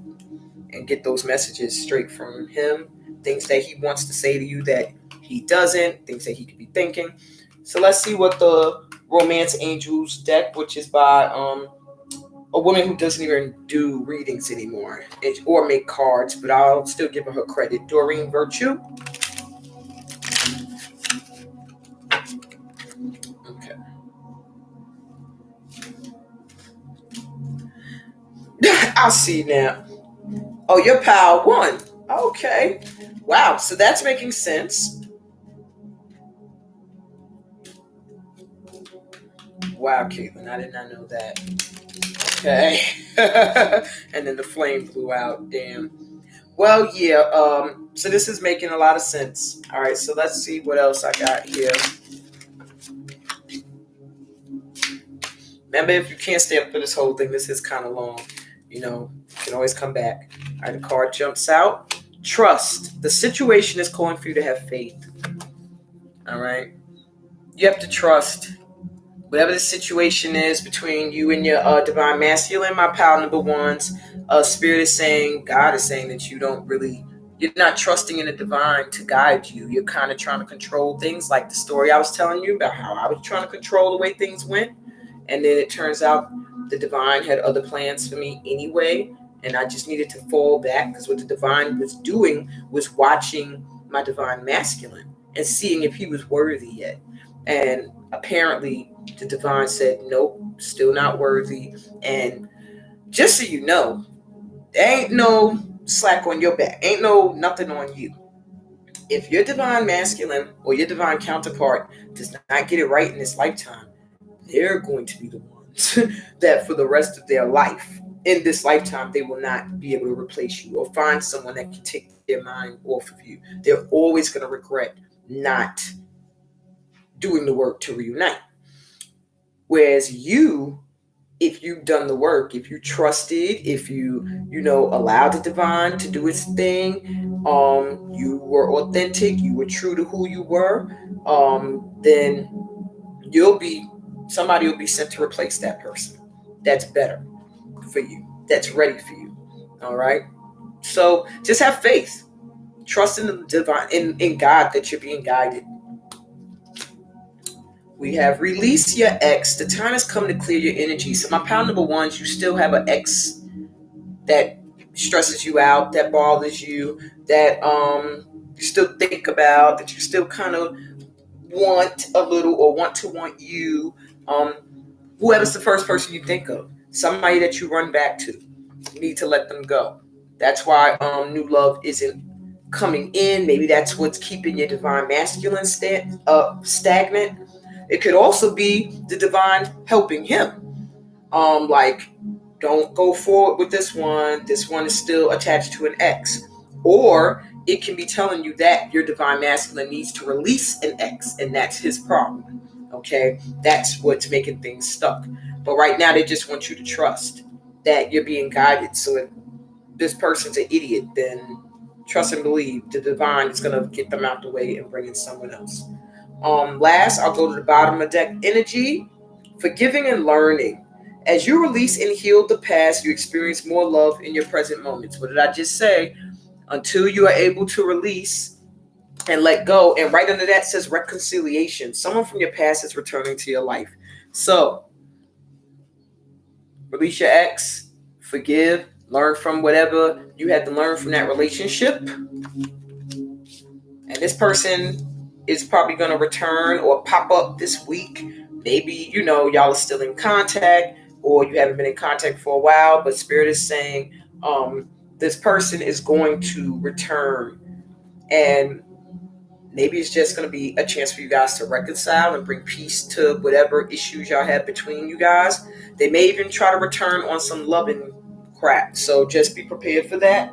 and get those messages straight from him. Things that he wants to say to you that he doesn't, things that he could be thinking. So let's see what the Romance Angels deck, which is by a woman who doesn't even do readings anymore, or make cards, but I'll still give her credit. Doreen Virtue. Okay. I see now. Oh, your pile won. Okay. Wow. So that's making sense. Wow, Caitlin, I did not know that. Okay. And then the flame blew out. Damn. Well, yeah. So this is making a lot of sense. All right. So let's see what else I got here. Remember, if you can't stay up for this whole thing, this is kind of long. You can always come back. All right. The card jumps out. Trust. The situation is calling for you to have faith. All right. You have to trust. Whatever the situation is between you and your divine masculine, my pal number ones, spirit is saying, God is saying that you're not trusting in the divine to guide you. You're kind of trying to control things, like the story I was telling you about how I was trying to control the way things went. And then it turns out the divine had other plans for me anyway. And I just needed to fall back, because what the divine was doing was watching my divine masculine and seeing if he was worthy yet. And apparently the divine said, nope, still not worthy. And just so you know, there ain't no slack on your back. Ain't no nothing on you. If your divine masculine or your divine counterpart does not get it right in this lifetime, they're going to be the ones that for the rest of their life, in this lifetime, they will not be able to replace you or find someone that can take their mind off of you. They're always going to regret not doing the work to reunite. Whereas you, if you've done the work, if you trusted, if you allowed the divine to do its thing, you were authentic, you were true to who you were, then somebody will be sent to replace that person. That's better. for you, that's ready for you. All right. So just have faith. Trust in the divine, in God, that you're being guided. We have release your ex. The time has come to clear your energy. So my pile number ones, you still have an ex that stresses you out, that bothers you, that you still think about, that you still kind of want a little, or want you. Um, Whoever's the first person you think of, somebody that you run back to, you need to let them go. That's why new love isn't coming in. Maybe that's what's keeping your divine masculine stagnant. It could also be the divine helping him. Like, don't go forward with this one. This one is still attached to an ex. Or it can be telling you that your divine masculine needs to release an ex, and that's his problem. Okay? That's what's making things stuck. But right now, they just want you to trust that you're being guided. So if this person's an idiot, then trust and believe the divine is going to get them out the way and bring in someone else. Last, I'll go to the bottom of deck energy. Forgiving and learning. As you release and heal the past, you experience more love in your present moments. What did I just say? Until you are able to release and let go. And right under that says reconciliation. Someone from your past is returning to your life. So, release your ex, forgive, learn from whatever you had to learn from that relationship. And this person is probably going to return or pop up this week. Maybe, y'all are still in contact, or you haven't been in contact for a while, but Spirit is saying this person is going to return. And maybe it's just going to be a chance for you guys to reconcile and bring peace to whatever issues y'all have between you guys. They may even try to return on some loving crap. So just be prepared for that.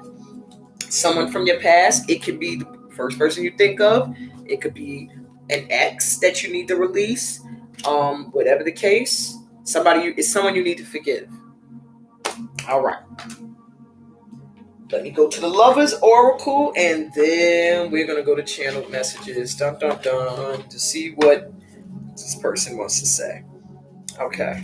Someone from your past, it could be the first person you think of. It could be an ex that you need to release. Whatever the case, it's someone you need to forgive. All right. Let me go to the Lovers Oracle, and then we're going to go to channeled messages, dun, dun, dun, to see what this person wants to say. Okay.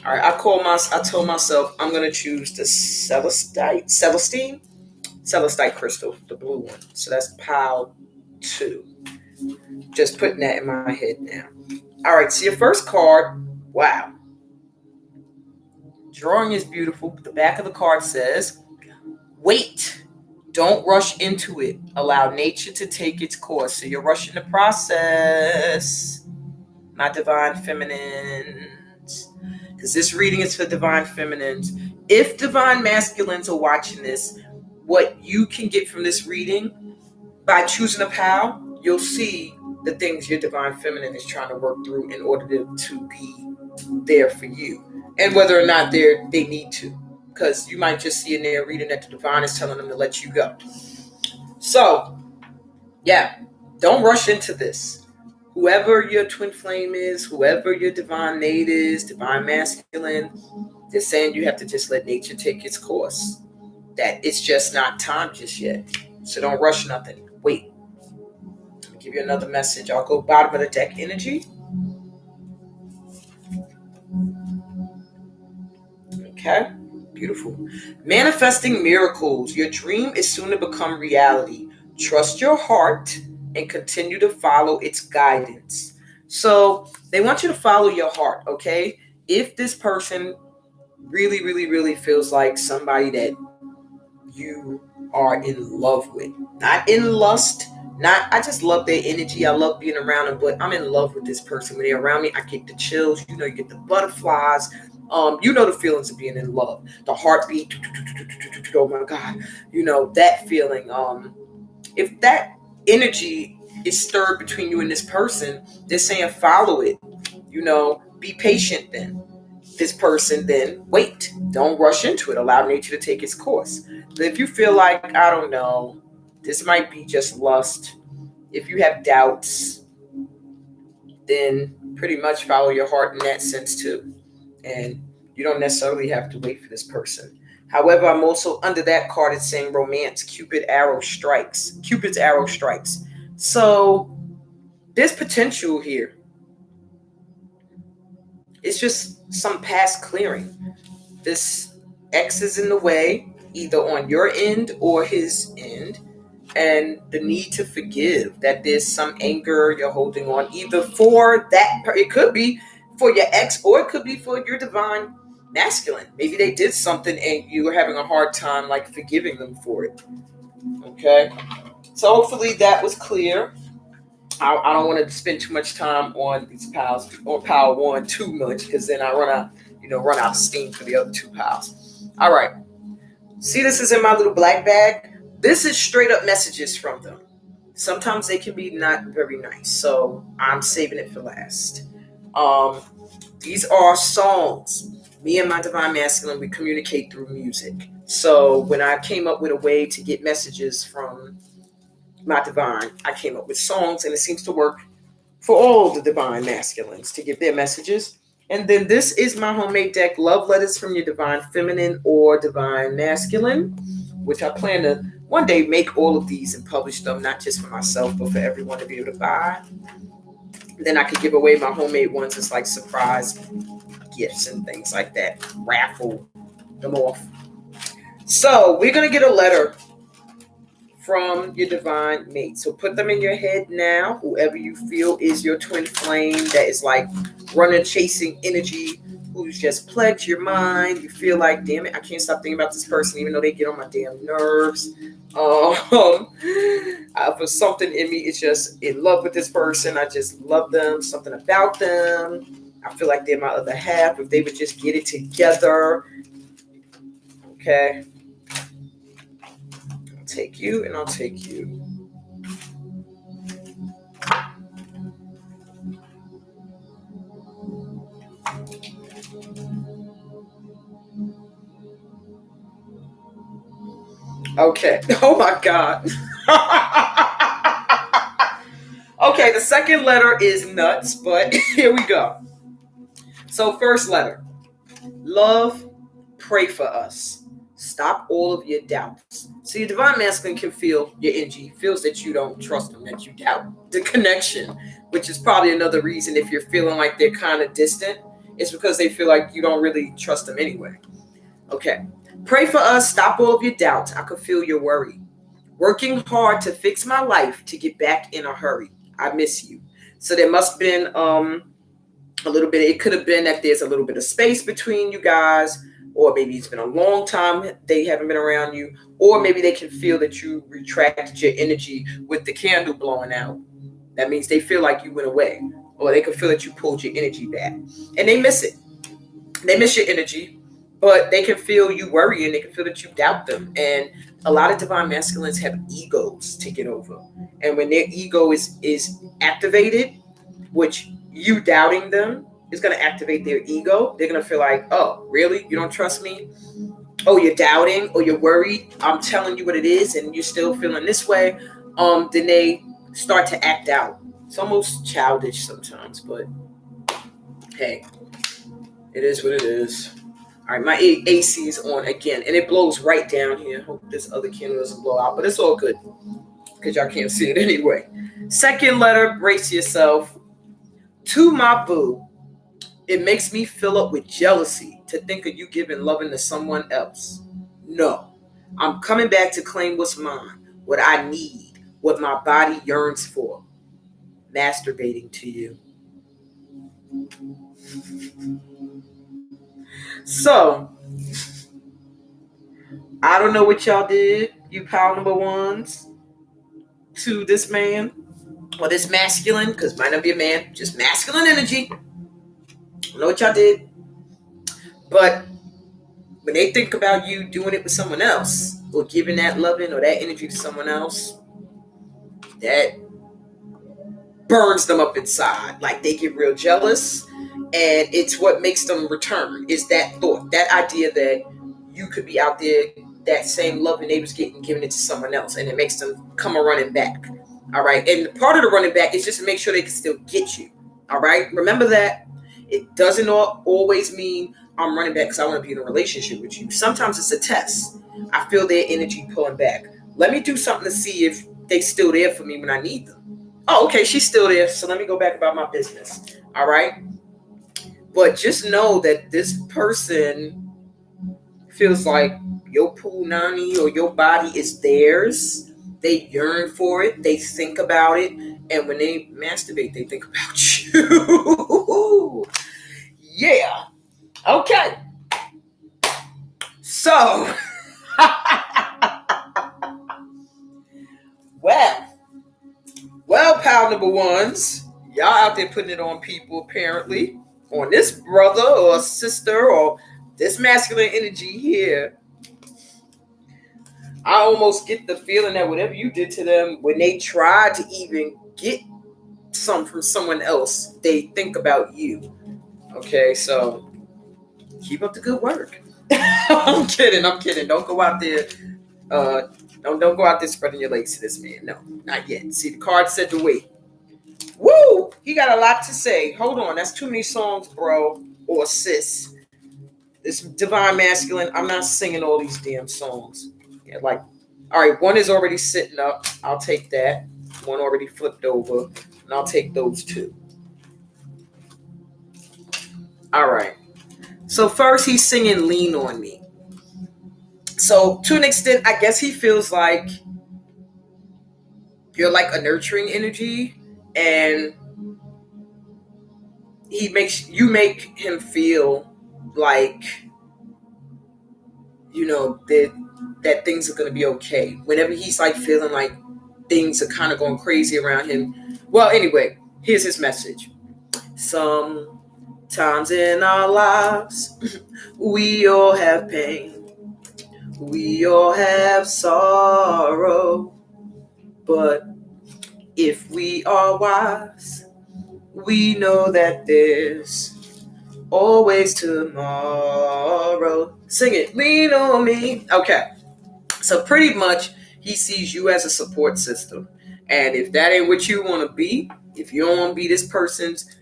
All right. I told myself I'm going to choose the Celestine crystal, the blue one. So that's pile 2. Just putting that in my head now. All right. So your first card, wow. Drawing is beautiful. The back of the card says, wait. Don't rush into it. Allow nature to take its course. So you're rushing the process, my divine feminines. Because this reading is for divine feminines. If divine masculines are watching this, what you can get from this reading by choosing a pal, you'll see the things your divine feminine is trying to work through in order to be there for you. And whether or not they need to. Because you might just see in their reading that the divine is telling them to let you go. So, yeah, don't rush into this. Whoever your twin flame is, whoever your divine mate is, divine masculine, they're saying you have to just let nature take its course. That it's just not time just yet. So don't rush nothing. Wait. Let me give you another message. I'll go bottom of the deck energy. Okay. Beautiful. Manifesting miracles. Your dream is soon to become reality. Trust your heart and continue to follow its guidance. So they want you to follow your heart, okay? If this person really, really, really feels like somebody that you are in love with, not in lust, I just love their energy. I love being around them, but I'm in love with this person. When they're around me, I get the chills. You get the butterflies. The feelings of being in love. The heartbeat. Oh my God. That feeling. If that energy is stirred between you and this person, they're saying follow it. Be patient then. This person, then wait. Don't rush into it. Allow nature to take its course. But if you feel like, I don't know, this might be just lust. If you have doubts, then pretty much follow your heart in that sense too. And you don't necessarily have to wait for this person. However, I'm also under that card, it's saying romance, Cupid's arrow strikes. So there's potential here. It's just some past clearing. This X is in the way, either on your end or his end, and the need to forgive. That there's some anger you're holding on, either for that, it could be for your ex, or it could be for your divine masculine. Maybe they did something and you were having a hard time like forgiving them for it. Okay, so hopefully that was clear. I don't want to spend too much time on these piles or pile one too much, because then I run out of steam for the other two piles. All right. See, this is in my little black bag. This is straight up messages from them. Sometimes they can be not very nice, so I'm saving it for last. Um, these are songs. Me and my divine masculine, we communicate through music. So when I came up with a way to get messages from my divine, I came up with songs, and it seems to work for all the divine masculines to get their messages. And then this is my homemade deck, Love Letters from Your Divine Feminine or Divine Masculine, which I plan to one day make all of these and publish them, not just for myself, but for everyone to be able to buy. Then I could give away my homemade ones as like surprise gifts and things like that. Raffle them off. So we're going to get a letter from your divine mate. So put them in your head now, whoever you feel is your twin flame that is like running, chasing energy, who's just plagued your mind. You feel like, damn it, I can't stop thinking about this person, even though they get on my damn nerves. For something in me, it's just in love with this person. I just love them, something about them. I feel like they're my other half. If they would just get it together. Okay. Take you and I'll take you. Okay. Oh my God. Okay, the second letter is nuts, but here we go. So first letter. Love, pray for us. Stop all of your doubts. See, your divine masculine can feel your energy, feels that you don't trust them, that you doubt the connection, which is probably another reason if you're feeling like they're kind of distant, it's because they feel like you don't really trust them anyway. Okay. Pray for us. Stop all of your doubts. I could feel your worry. Working hard to fix my life to get back in a hurry. I miss you. So there must have been a little bit. It could have been that there's a little bit of space between you guys, or maybe it's been a long time they haven't been around you, or maybe they can feel that you retracted your energy with the candle blowing out. That means they feel like you went away, or they can feel that you pulled your energy back, and they miss it. They miss your energy, but they can feel you worrying. They can feel that you doubt them, and a lot of divine masculines have egos to get over, and when their ego is activated, which you doubting them is going to activate their ego. They're going to feel like, oh, really? You don't trust me? Oh, you're doubting, or you're worried. I'm telling you what it is, and you're still feeling this way. Then they start to act out. It's almost childish sometimes, but hey, it is what it is. All right, my AC is on again, and it blows right down here. Hope this other candle doesn't blow out, but it's all good because y'all can't see it anyway. Second letter, brace yourself. To my boo, it makes me fill up with jealousy to think of you giving loving to someone else. No, I'm coming back to claim what's mine, what I need, what my body yearns for. Masturbating to you. So, I don't know what y'all did, you pile number ones, to this man or this masculine, because might not be a man, just masculine energy. I don't know what y'all did, but when they think about you doing it with someone else or giving that loving or that energy to someone else, that burns them up inside. Like they get real jealous, and it's what makes them return is that thought, that idea that you could be out there, that same love and they was giving it to someone else, and it makes them come a running back. All right, and part of the running back is just to make sure they can still get you. All right, remember that it doesn't always mean I'm running back because I want to be in a relationship with you. Sometimes it's a test. I feel their energy pulling back. Let me do something to see if they still there for me when I need them. Oh, okay, she's still there, so let me go back about my business. All right. But just know that this person feels like your punani or your body is theirs. They yearn for it. They think about it. And when they masturbate, they think about you. Yeah. Okay. So, well, pal number ones, y'all out there putting it on people apparently, on this brother or sister or this masculine energy here. I almost get the feeling that whatever you did to them, when they try to even get some from someone else, they think about you. Okay, so keep up the good work. I'm kidding. Don't go out there. Uh, don't go out there spreading your legs to this man. No, not yet. See, the card said to wait. Woo! He got a lot to say. Hold on, that's too many songs, bro, or sis. This divine masculine. I'm not singing all these damn songs. Yeah, like, all right, one is already sitting up. I'll take that. One already flipped over, and I'll take those two. All right. So first, he's singing "Lean on Me." So to an extent, I guess he feels like you're like a nurturing energy, and you make him feel like, that things are going to be okay whenever he's like feeling like things are kind of going crazy around him. Well, anyway, here's his message. Sometimes in our lives we all have pain, we all have sorrow, but if we are wise, we know that there's always tomorrow. Sing it. Lean on me. Okay. So pretty much he sees you as a support system. And if that ain't what you want to be, if you don't want to be this person's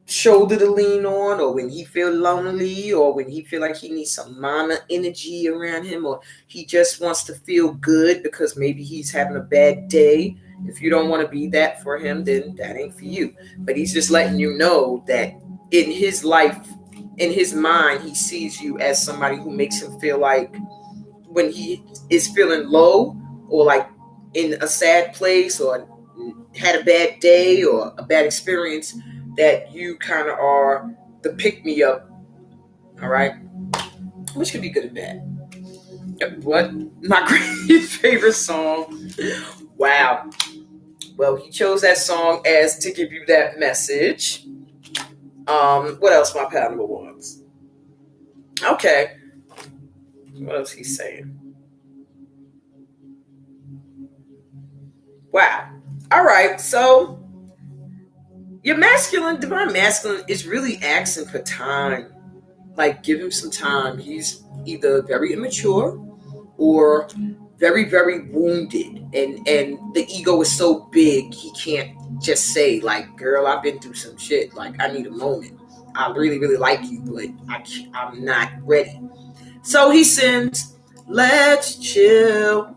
shoulder to lean on, or when he feel lonely, or when he feel like he needs some mama energy around him, or he just wants to feel good because maybe he's having a bad day, if you don't want to be that for him, then that ain't for you. But he's just letting you know that in his life, in his mind, he sees you as somebody who makes him feel like when he is feeling low, or like in a sad place, or had a bad day or a bad experience, that you kind of are the pick-me-up. All right, which could be good and bad. What? My great favorite song. Wow. Well, he chose that song as to give you that message. What else my pal number wants? Okay. What else he's saying? Wow. All right. So your divine masculine is really asking for time. Like, give him some time. He's either very immature or very, very wounded. And the ego is so big, he can't just say, like, girl, I've been through some shit. Like, I need a moment. I really, really like you, but I'm not ready. So he sends, let's chill.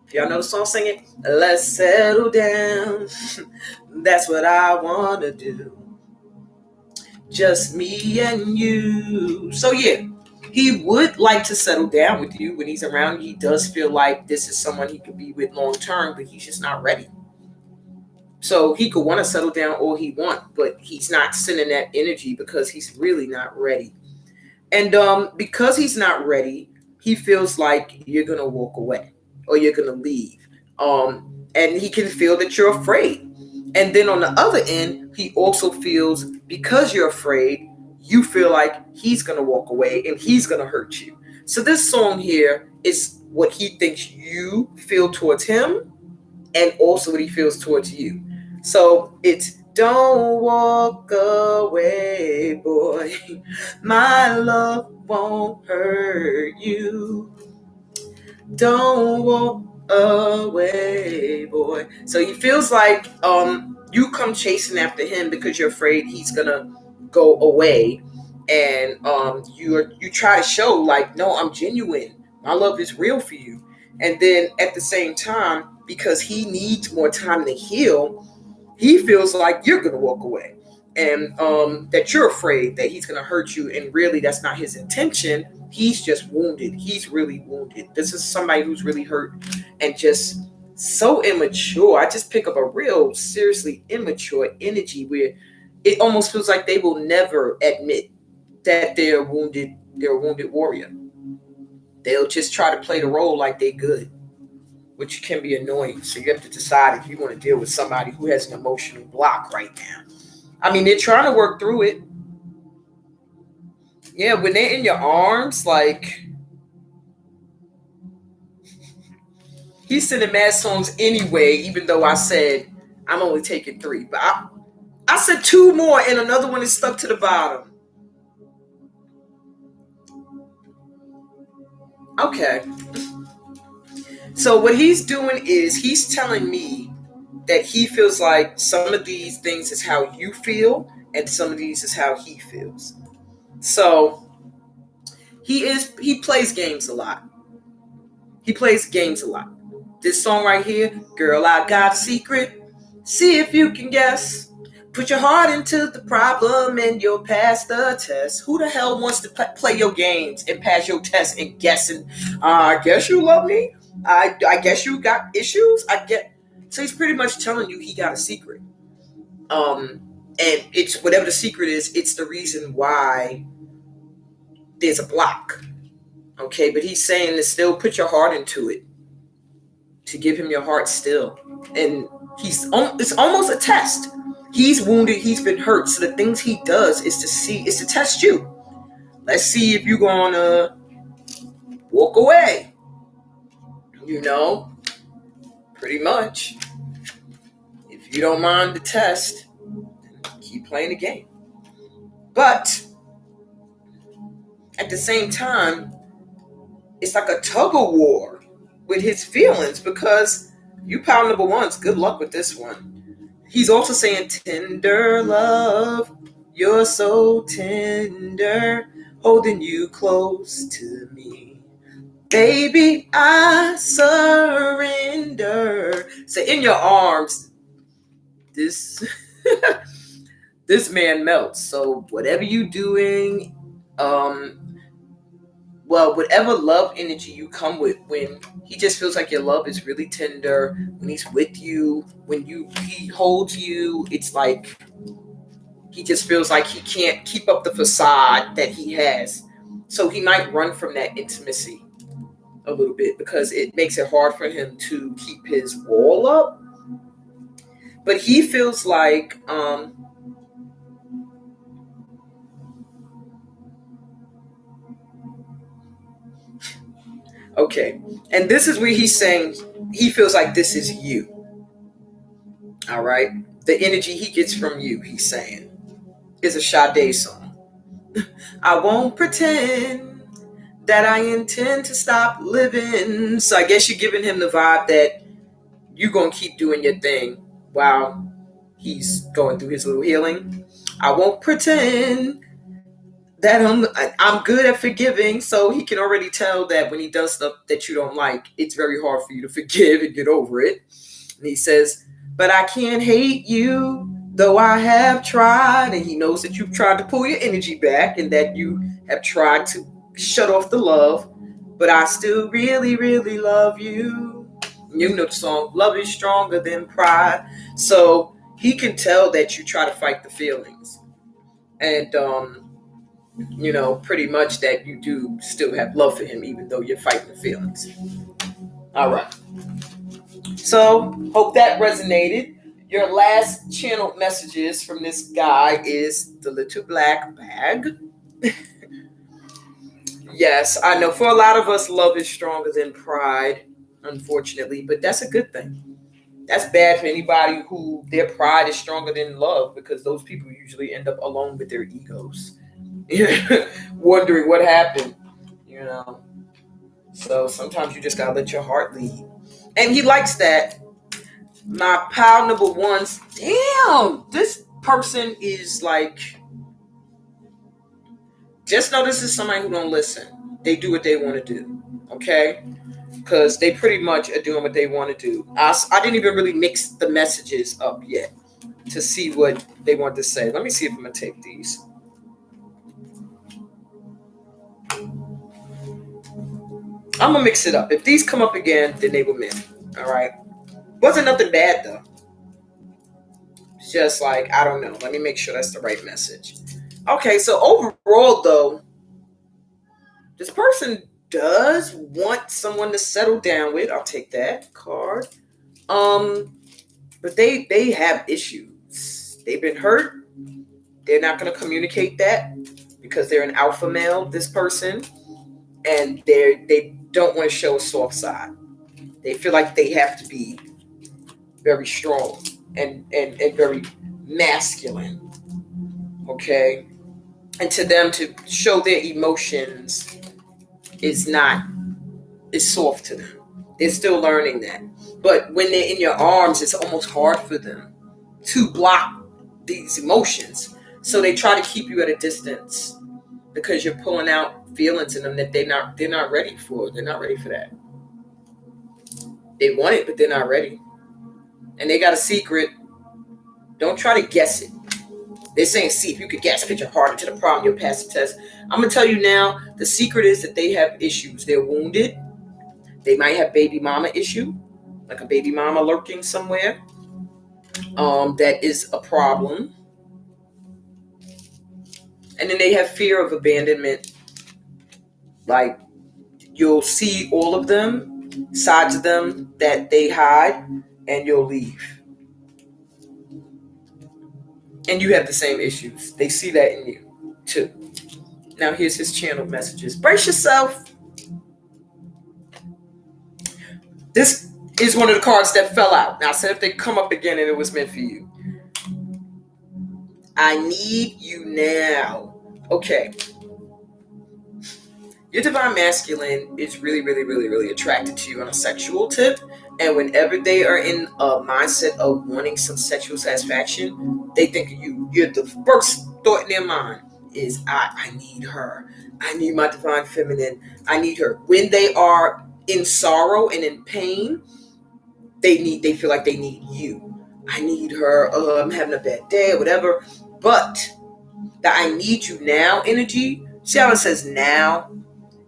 If y'all know the song, sing it. Let's settle down. That's what I want to do. Just me and you. So yeah, he would like to settle down with you when he's around. He does feel like this is someone he could be with long term, but he's just not ready. So he could want to settle down all he want, but he's not sending that energy because he's really not ready. And because he's not ready, he feels like you're gonna walk away or you're gonna leave. And he can feel that you're afraid. And then on the other end, he also feels because you're afraid, you feel like he's gonna walk away and he's gonna hurt you. So this song here is what he thinks you feel towards him, and also what he feels towards you. So it's don't walk away, boy. My love won't hurt you. Don't walk away, boy. So he feels like you come chasing after him because you're afraid he's gonna go away, and you try to show like, no, I'm genuine. My love is real for you. And then at the same time, because he needs more time to heal, he feels like you're gonna walk away. and that you're afraid that he's going to hurt you, and really that's not his intention. He's just wounded. He's really wounded. This is somebody who's really hurt and just so immature. I just pick up a real seriously immature energy where it almost feels like they will never admit that they're a wounded warrior. They'll just try to play the role like they're good, which can be annoying. So you have to decide if you want to deal with somebody who has an emotional block right now. I mean, they're trying to work through it. Yeah, when they're in your arms, like, he's sending mad songs anyway, even though I said I'm only taking 3. But I said 2 more, and another one is stuck to the bottom. Okay. So what he's doing is he's telling me that he feels like some of these things is how you feel, and some of these is how he feels. So he plays games a lot. He plays games a lot. This song right here, Girl, I Got a Secret. See if you can guess. Put your heart into the problem and you'll pass the test. Who the hell wants to play your games and pass your test and guessing? I guess you love me. I guess you got issues. So he's pretty much telling you he got a secret. And it's whatever the secret is, it's the reason why there's a block. Okay, but he's saying to still put your heart into it. To give him your heart still. And it's almost a test. He's wounded, he's been hurt. So the things he does is to test you. Let's see if you're gonna walk away. Pretty much. If you don't mind the test, keep playing the game. But at the same time, it's like a tug of war with his feelings, because you pile number 1s, good luck with this one. He's also saying, tender love, you're so tender, holding you close to me. Baby, I surrender. So in your arms, this this man melts. So whatever you doing, whatever love energy you come with, when he just feels like your love is really tender, when he's with you, when he holds you, it's like he just feels like he can't keep up the facade that he has. So he might run from that intimacy a little bit because it makes it hard for him to keep his wall up. But he feels like okay. And this is where he's saying he feels like this is you. All right. The energy he gets from you, he's saying, is a Sade song. I won't pretend that I intend to stop living. So I guess you're giving him the vibe that you're going to keep doing your thing while he's going through his little healing. I won't pretend that I'm good at forgiving, so he can already tell that when he does stuff that you don't like, it's very hard for you to forgive and get over it. And he says, but I can't hate you, though I have tried. And he knows that you've tried to pull your energy back and that you have tried to shut off the love, but I still really, really love you. You know the song, Love is Stronger Than Pride. So he can tell that you try to fight the feelings. And, pretty much that you do still have love for him, even though you're fighting the feelings. All right. So, hope that resonated. Your last channeled messages from this guy is the little black bag. Yes, I know for a lot of us, love is stronger than pride, unfortunately, but that's a good thing. That's bad for anybody who their pride is stronger than love, because those people usually end up alone with their egos. Wondering what happened, So sometimes you just gotta let your heart lead. And he likes that. My pile number 1s, damn, this person is like, just know this is somebody who don't listen. They do what they want to do, okay? Because they pretty much are doing what they want to do. I didn't even really mix the messages up yet. to see what they want to say. Let me see if I'm going to take these. I'm going to mix it up. If these come up again, then they were men. All right. Wasn't nothing bad, though. It's just like, I don't know. Let me make sure that's the right message. Okay, so overall, though, this person does want someone to settle down with. I'll take that card. But they have issues. They've been hurt. They're not going to communicate that because they're an alpha male, this person, and they don't want to show a soft side. They feel like they have to be very strong and very masculine. Okay? And to them, to show their emotions is soft to them. They're still learning that. But when they're in your arms, it's almost hard for them to block these emotions. So they try to keep you at a distance because you're pulling out feelings in them that they're not ready for. They're not ready for that. They want it, but they're not ready. And they got a secret. Don't try to guess it. They're saying, see, if you could guess, put your heart into the problem, you'll pass the test. I'm going to tell you now, the secret is that they have issues. They're wounded. They might have baby mama issue, like a baby mama lurking somewhere. That is a problem. And then they have fear of abandonment. Like, you'll see all of them, sides of them that they hide, and you'll leave. And you have the same issues. They see that in you, too. Now, here's his channeled messages. Brace yourself. This is one of the cards that fell out. Now, I said if they come up again and it was meant for you. I need you now. Okay. Your divine masculine is really, really, really, really attracted to you on a sexual tip. And whenever they are in a mindset of wanting some sexual satisfaction, they think of you. You're the first thought in their mind is, I need her. I need my divine feminine. I need her. When they are in sorrow and in pain, they feel like they need you. I need her. I'm having a bad day or whatever. But the I need you now energy, see how it says now,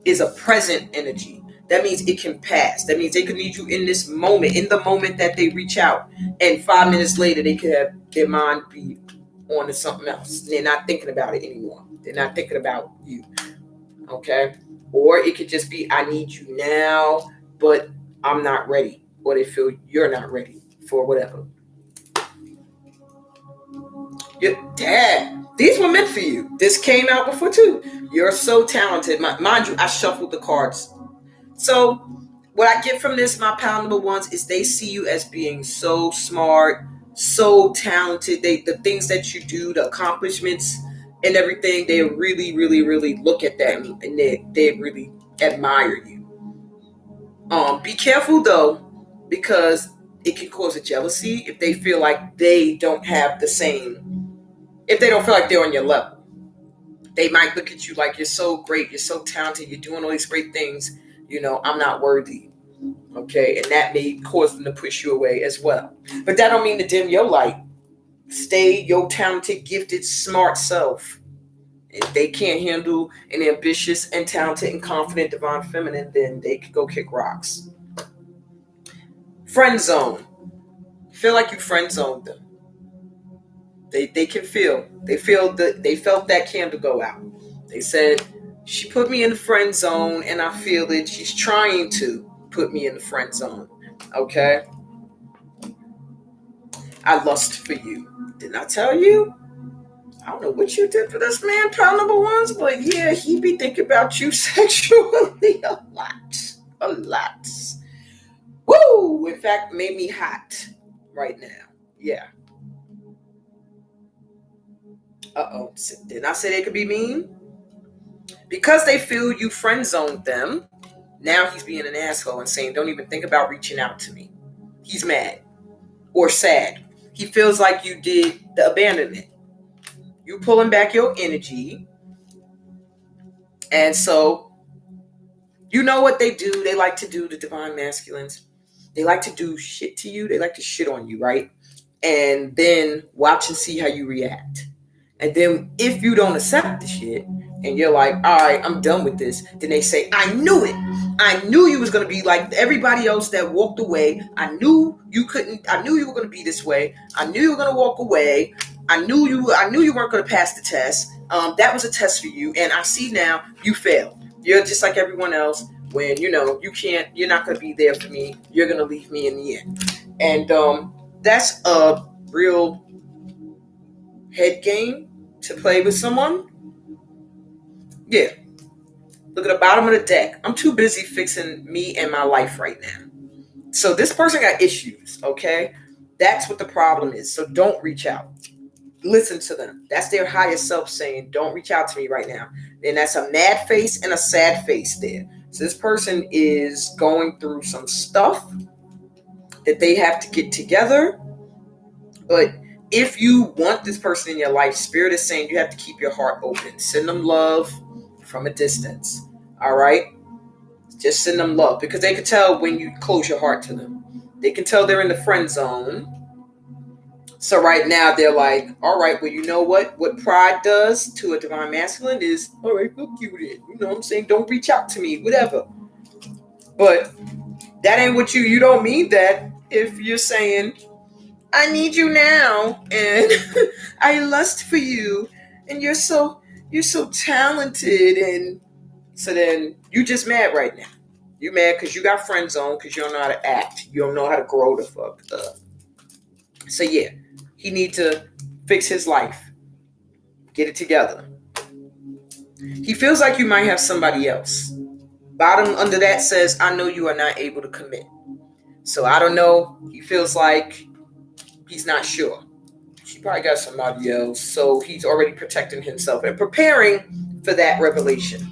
is a present energy. That means it can pass. That means they could need you in this moment, in the moment that they reach out. And 5 minutes later, they could have their mind be on to something else. They're not thinking about it anymore. They're not thinking about you. Okay? Or it could just be, I need you now, but I'm not ready. Or they feel you're not ready for whatever. Dad, these were meant for you. This came out before too. You're so talented. Mind you, I shuffled the cards. So what I get from this, my pal number ones, is they see you as being so smart, so talented. The things that you do, the accomplishments and everything, they really, really, really look at that and they really admire you. Be careful though, because it can cause a jealousy if they feel like they don't have the same, if they don't feel like they're on your level. They might look at you like, you're so great, you're so talented, you're doing all these great things, I'm not worthy. Okay, and that may cause them to push you away as well. But that don't mean to dim your light. Stay your talented, gifted, smart self. If they can't handle an ambitious and talented and confident divine feminine, then they could go kick rocks. Friend zone. Feel like you friend zoned them. They can feel. They felt that candle go out. They said, she put me in the friend zone and I feel that she's trying to put me in the friend zone. Okay? I lust for you. Didn't I tell you? I don't know what you did for this man, pal number ones, but yeah, he be thinking about you sexually a lot. A lot. Woo! In fact, made me hot right now. Yeah. Uh-oh. Didn't I say they could be mean? Because they feel you friend zoned them, now he's being an asshole and saying, don't even think about reaching out to me. He's mad or sad. He feels like you did the abandonment. You pulling back your energy. And so, you know what they do? They like to do, the divine masculines. They like to do shit to you. They like to shit on you, right? and then watch and see how you react. And then if you don't accept the shit and you're like, all right, I'm done with this, then they say, I knew it. I knew you was gonna be like everybody else that walked away. I knew you couldn't, I knew you were gonna be this way. I knew you were gonna walk away. I knew you weren't gonna pass the test. That was a test for you, and I see now you failed. You're just like everyone else. When you're not gonna be there for me. You're gonna leave me in the end. And that's a real head game to play with someone. Yeah. Look at the bottom of the deck. I'm too busy fixing me and my life right now. So this person got issues, okay? That's what the problem is. So don't reach out. Listen to them. That's their higher self saying, don't reach out to me right now. And that's a mad face and a sad face there. So this person is going through some stuff that they have to get together. But if you want this person in your life, Spirit is saying you have to keep your heart open. Send them love from a distance. All right? Just send them love, because they can tell when you close your heart to them. They can tell they're in the friend zone. So right now they're like, all right, well, you know what? What pride does to a divine masculine is, all right, fuck you then. You know what I'm saying? Don't reach out to me, whatever. But that ain't what you don't mean that if you're saying, I need you now and I lust for you and you're so talented, and so then you just mad right now. You mad because you got friend zone because you don't know how to act. You don't know how to grow the fuck up. So yeah, he need to fix his life. Get it together. He feels like you might have somebody else. Bottom under that says, I know you are not able to commit. So I don't know. He feels like he's not sure. She probably got somebody else. So he's already protecting himself and preparing for that revelation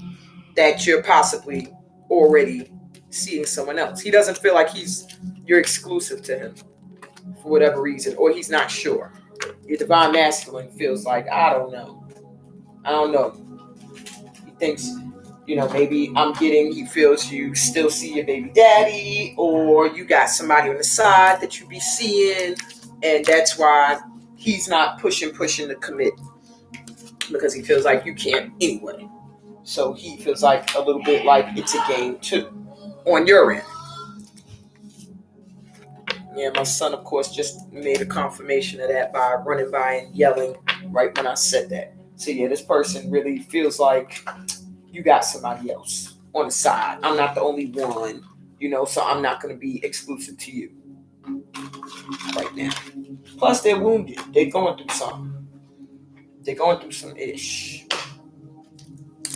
that you're possibly already seeing someone else. He doesn't feel like you're exclusive to him for whatever reason, or he's not sure. Your divine masculine feels like, I don't know. He thinks, maybe he feels you still see your baby daddy, or you got somebody on the side that you be seeing, and that's why he's not pushing to commit, because he feels like you can't anyway. So he feels like a little bit like it's a game too on your end. Yeah, my son, of course, just made a confirmation of that by running by and yelling right when I said that. So yeah, this person really feels like you got somebody else on the side. I'm not the only one, so I'm not going to be exclusive to you right now. Plus, they're wounded. They're going through something. They're going through some ish.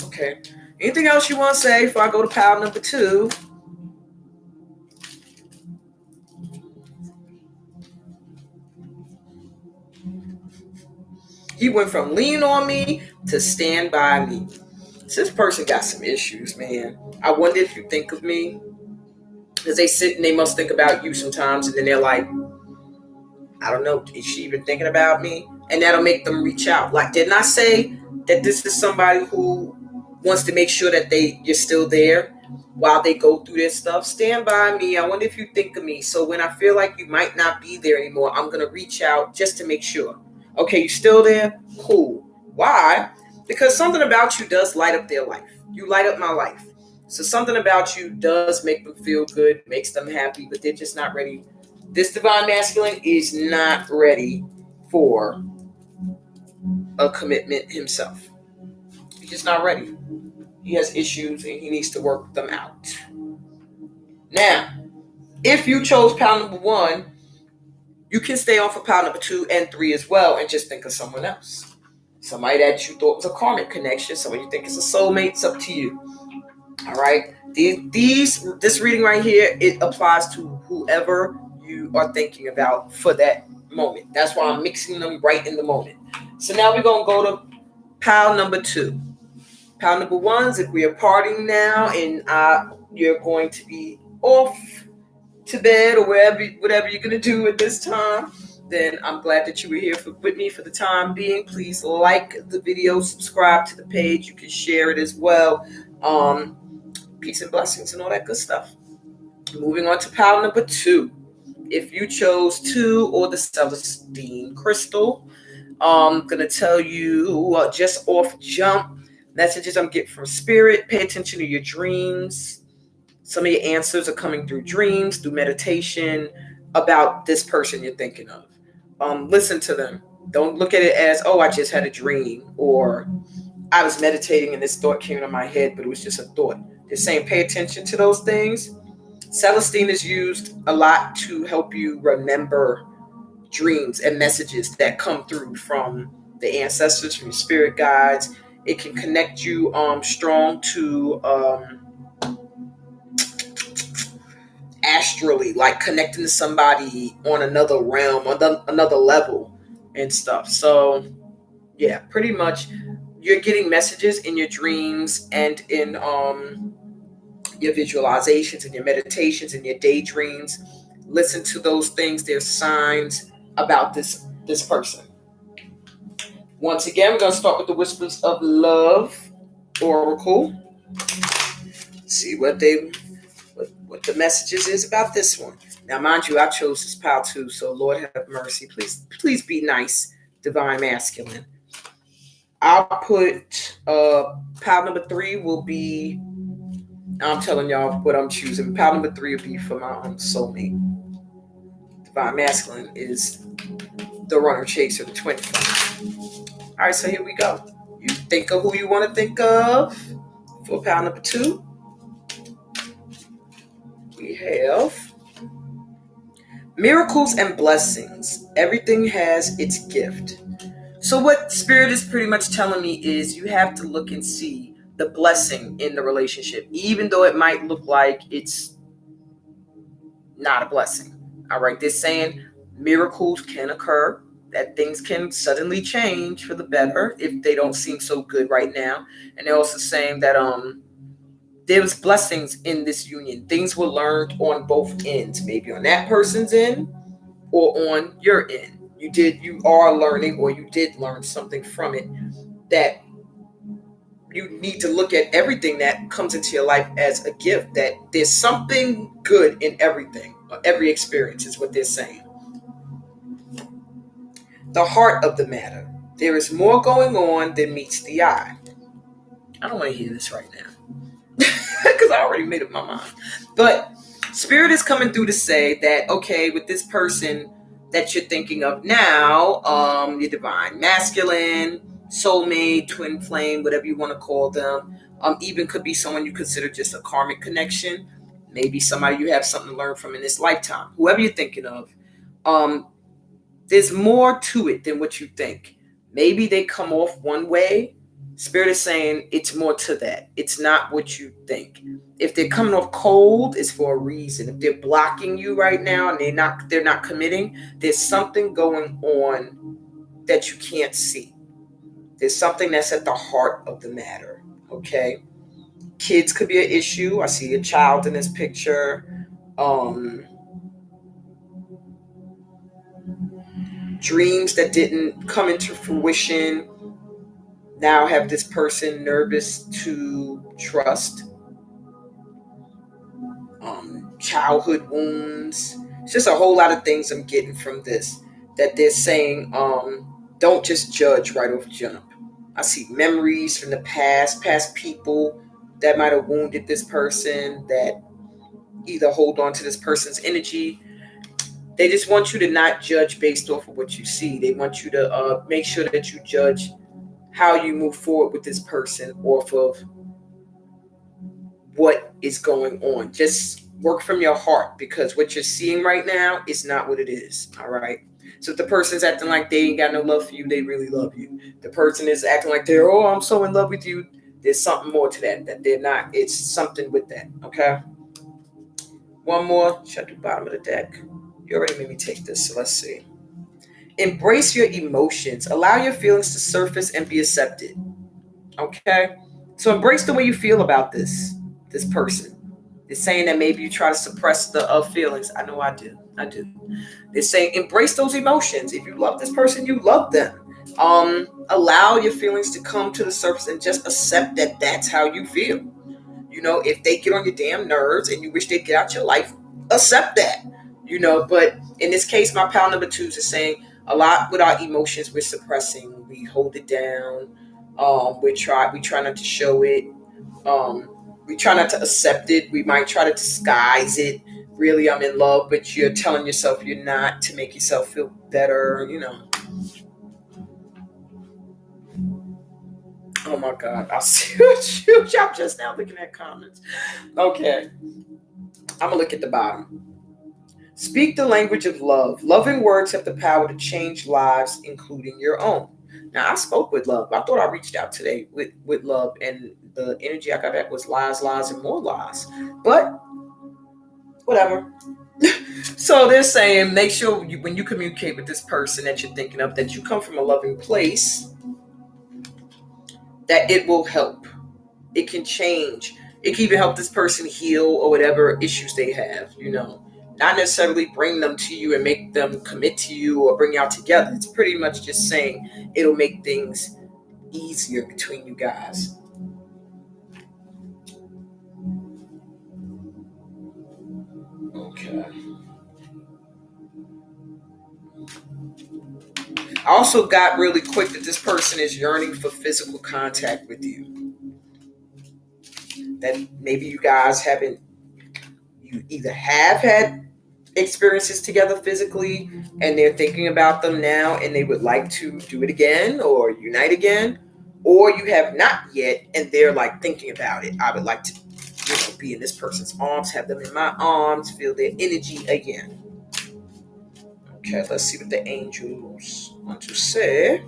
Okay. Anything else you want to say before I go to pile number 2? He went from lean on me to stand by me. So this person got some issues, man. I wonder if you think of me. Because they sit and they must think about you sometimes, and then they're like, I don't know, is she even thinking about me? And that'll make them reach out. Like, didn't I say that this is somebody who wants to make sure that you're still there while they go through their stuff? Stand by me. I wonder if you think of me. So when I feel like you might not be there anymore, I'm going to reach out just to make sure. Okay, you still there? Cool. Why? Because something about you does light up their life. You light up my life. So something about you does make them feel good, makes them happy, but they're just not ready. This divine masculine is not ready for a commitment himself. He's just not ready. He has issues and he needs to work them out. Now, if you chose pile number 1, you can stay on for pile number 2 and 3 as well and just think of someone else. Somebody that you thought was a karmic connection, somebody you think is a soulmate, it's up to you. All right? This reading right here, it applies to whoever you are thinking about for that moment. That's why I'm mixing them right in the moment. So now we're going to go to pile number 2. Pile number 1 is if we are partying now and you're going to be off to bed or whatever you're going to do at this time, then I'm glad that you were here with me for the time being. Please like the video, subscribe to the page. You can share it as well. Peace and blessings and all that good stuff. Moving on to pile number 2. If you chose 2 or the Celestine crystal, I'm going to tell you just off jump messages I'm getting from spirit. Pay attention to your dreams. Some of your answers are coming through dreams, through meditation about this person you're thinking of. Listen to them. Don't look at it as, oh, I just had a dream, or I was meditating and this thought came into my head, but it was just a thought. They're saying pay attention to those things. Celestine is used a lot to help you remember dreams and messages that come through from the ancestors, from your spirit guides. It can connect you strong to astrally, like connecting to somebody on another realm, on another level and stuff. So yeah, pretty much you're getting messages in your dreams and in your visualizations and your meditations and your daydreams. Listen to those things. There's signs about this person. Once again, we're going to start with the Whispers of Love Oracle. See what the messages is about this one. Now, mind you, I chose this pile too, so Lord have mercy. Please be nice, Divine Masculine. I'll put pile number 3 will be, I'm telling y'all what I'm choosing. Pile number 3 will be for my soulmate. Divine Masculine is the runner chaser, the twin flame. All right, so here we go. You think of who you want to think of for pile number 2. We have miracles and blessings. Everything has its gift. So what Spirit is pretty much telling me is you have to look and see the blessing in the relationship, even though it might look like it's not a blessing. All right, they're saying miracles can occur, that things can suddenly change for the better if they don't seem so good right now. And they're also saying that there was blessings in this union. Things were learned on both ends, maybe on that person's end or on your end. You are learning, or you did learn something from it, that you need to look at everything that comes into your life as a gift, that there's something good in everything, or every experience is what they're saying. The heart of the matter. There is more going on than meets the eye. I don't want to hear this right now because I already made up my mind. But Spirit is coming through to say that, okay, with this person that you're thinking of now, your Divine Masculine, soulmate, twin flame, whatever you want to call them, even could be someone you consider just a karmic connection, maybe somebody you have something to learn from in this lifetime, whoever you're thinking of. There's more to it than what you think. Maybe they come off one way. Spirit is saying it's more to that. It's not what you think. If they're coming off cold, it's for a reason. If they're blocking you right now and they're not committing, there's something going on that you can't see. There's something that's at the heart of the matter. Okay? Kids could be an issue. I see a child in this picture. Dreams that didn't come into fruition now have this person nervous to trust. Childhood wounds. It's just a whole lot of things I'm getting from this, that they're saying don't just judge right off jump. I see memories from the past people that might have wounded this person, that either hold on to this person's energy. They just want you to not judge based off of what you see. They want you to make sure that you judge how you move forward with this person off of what is going on. Just work from your heart, because what you're seeing right now is not what it is. All right. So if the person's acting like they ain't got no love for you, they really love you. The person is acting like they're, oh, I'm so in love with you. There's something more to that they're not. It's something with that. Okay. One more. Shut the bottom of the deck. You already made me take this, so let's see. Embrace your emotions. Allow your feelings to surface and be accepted. Okay? So embrace the way you feel about this person. They're saying that maybe you try to suppress the feelings. I know I do. They're saying embrace those emotions. If you love this person, you love them. Allow your feelings to come to the surface and just accept that that's how you feel. You know, if they get on your damn nerves and you wish they'd get out your life, accept that. But in this case, my pal number two is saying a lot with our emotions we're suppressing. We hold it down. We try not to show it. Um, we try not to accept it. We might try to disguise it. Really, I'm in love, but you're telling yourself you're not to make yourself feel better. Oh my God, I see what you. I'm just now looking at comments. Okay, I'm gonna look at the bottom. Speak the language of love. Loving words have the power to change lives, including your own. Now, I spoke with love. I thought I reached out today with love, and the energy I got back was lies, lies, and more lies. But whatever. So they're saying make sure when you communicate with this person that you're thinking of, that you come from a loving place, that it will help. It can change. It can even help this person heal or whatever issues they have. Not necessarily bring them to you and make them commit to you or bring y'all together. It's pretty much just saying it'll make things easier between you guys. Okay. I also got really quick that this person is yearning for physical contact with you. That maybe you either have had experiences together physically and they're thinking about them now and they would like to do it again or unite again, or you have not yet and they're like thinking about it. I would like to be in this person's arms, have them in my arms, feel their energy again. Okay, let's see what the angels want to say.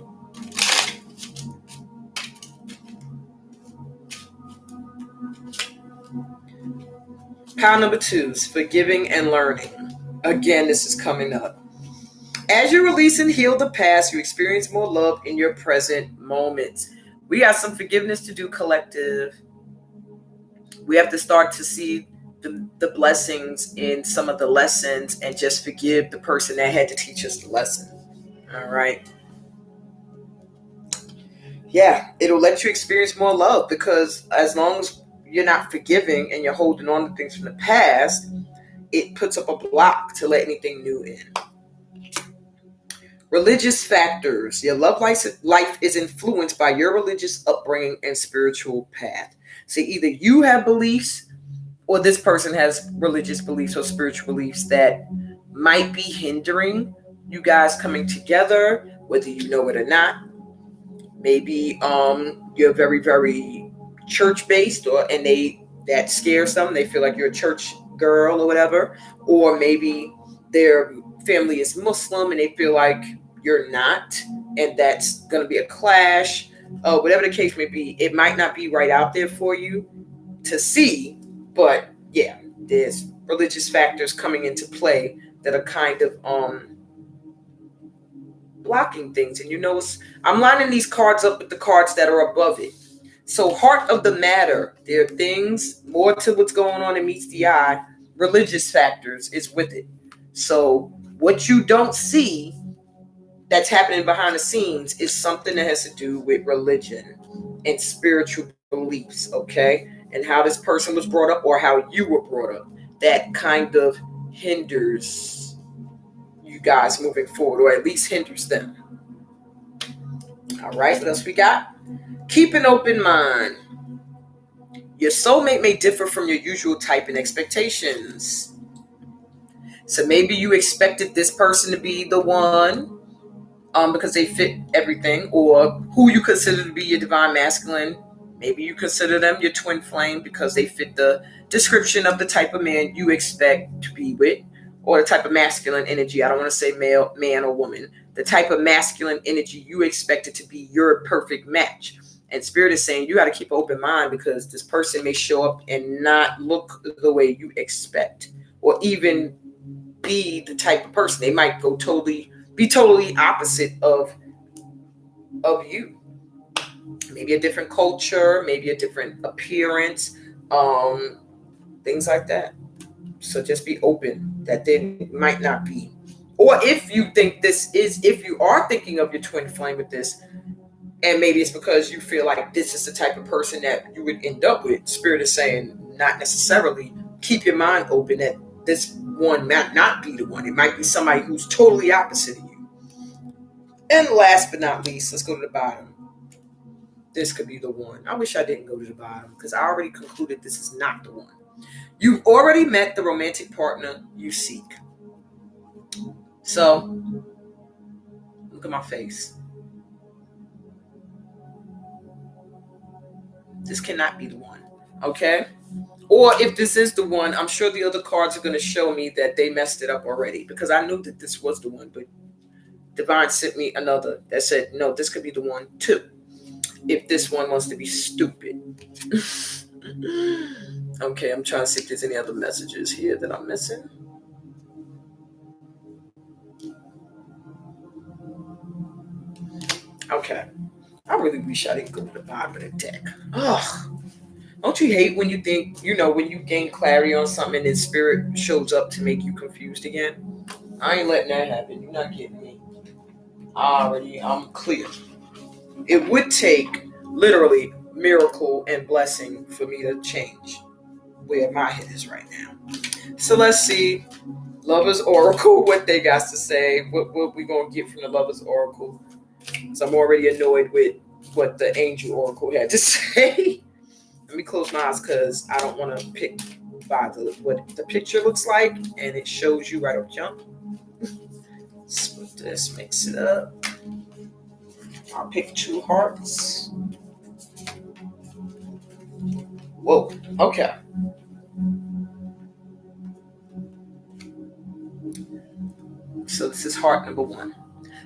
Pile number two is forgiving and learning. Again, this is coming up. As you release and heal the past, you experience more love in your present moments. We got some forgiveness to do, collective. We have to start to see the blessings in some of the lessons and just forgive the person that had to teach us the lesson. All right. Yeah, it'll let you experience more love, because as long as you're not forgiving and you're holding on to things from the past, it puts up a block to let anything new in. Religious factors. Your love life is influenced by your religious upbringing and spiritual path. So either you have beliefs or this person has religious beliefs or spiritual beliefs that might be hindering you guys coming together, whether you know it or not. Maybe you're very, very church based, and that scares them. They feel like you're a church girl or whatever. Or maybe their family is Muslim and they feel like you're not, and that's going to be a clash. Whatever the case may be, it might not be right out there for you to see, but yeah, there's religious factors coming into play that are kind of blocking things. And I'm lining these cards up with the cards that are above it. So heart of the matter, there are things more to what's going on and meets the eye. Religious factors is with it. So what you don't see that's happening behind the scenes is something that has to do with religion and spiritual beliefs, okay? And how this person was brought up or how you were brought up. That kind of hinders you guys moving forward, or at least hinders them. All right, what else we got? Keep an open mind. Your soulmate may differ from your usual type and expectations. So maybe you expected this person to be the one because they fit everything, or who you consider to be your divine masculine. Maybe you consider them your twin flame because they fit the description of the type of man you expect to be with, or the type of masculine energy. I don't want to say male, man, or woman. The type of masculine energy you expect it to be your perfect match. And Spirit is saying you got to keep an open mind, because this person may show up and not look the way you expect, or even be the type of person. They might be totally opposite of you. Maybe a different culture, maybe a different appearance, things like that. So just be open that they might not be. Or if you are thinking of your twin flame with this, and maybe it's because you feel like this is the type of person that you would end up with, Spirit is saying not necessarily. Keep your mind open that this one might not be the one. It might be somebody who's totally opposite of you. And last but not least, let's go to the bottom. This could be the one. I wish I didn't go to the bottom because I already concluded this is not the one. You've already met the romantic partner you seek. So, look at my face. This cannot be the one. Okay? Or if this is the one, I'm sure the other cards are going to show me that they messed it up already because I knew that this was the one, but Divine sent me another that said, no, this could be the one too. If this one wants to be stupid. Okay, I'm trying to see if there's any other messages here that I'm missing. Okay. I really wish I didn't go to the bottom of the deck. Ugh. Don't you hate when you think, when you gain clarity on something and then spirit shows up to make you confused again? I ain't letting that happen. You're not getting me. I'm clear. It would take literally miracle and blessing for me to change where my head is right now. So let's see. Lover's Oracle, what they got to say. What we going to get from the Lover's Oracle? Because I'm already annoyed with what the Angel Oracle had to say. Let me close my eyes because I don't want to pick by what the picture looks like, and it shows you right up jump. Split this, mix it up. I'll pick 2 hearts. Whoa, okay. So this is heart number 1.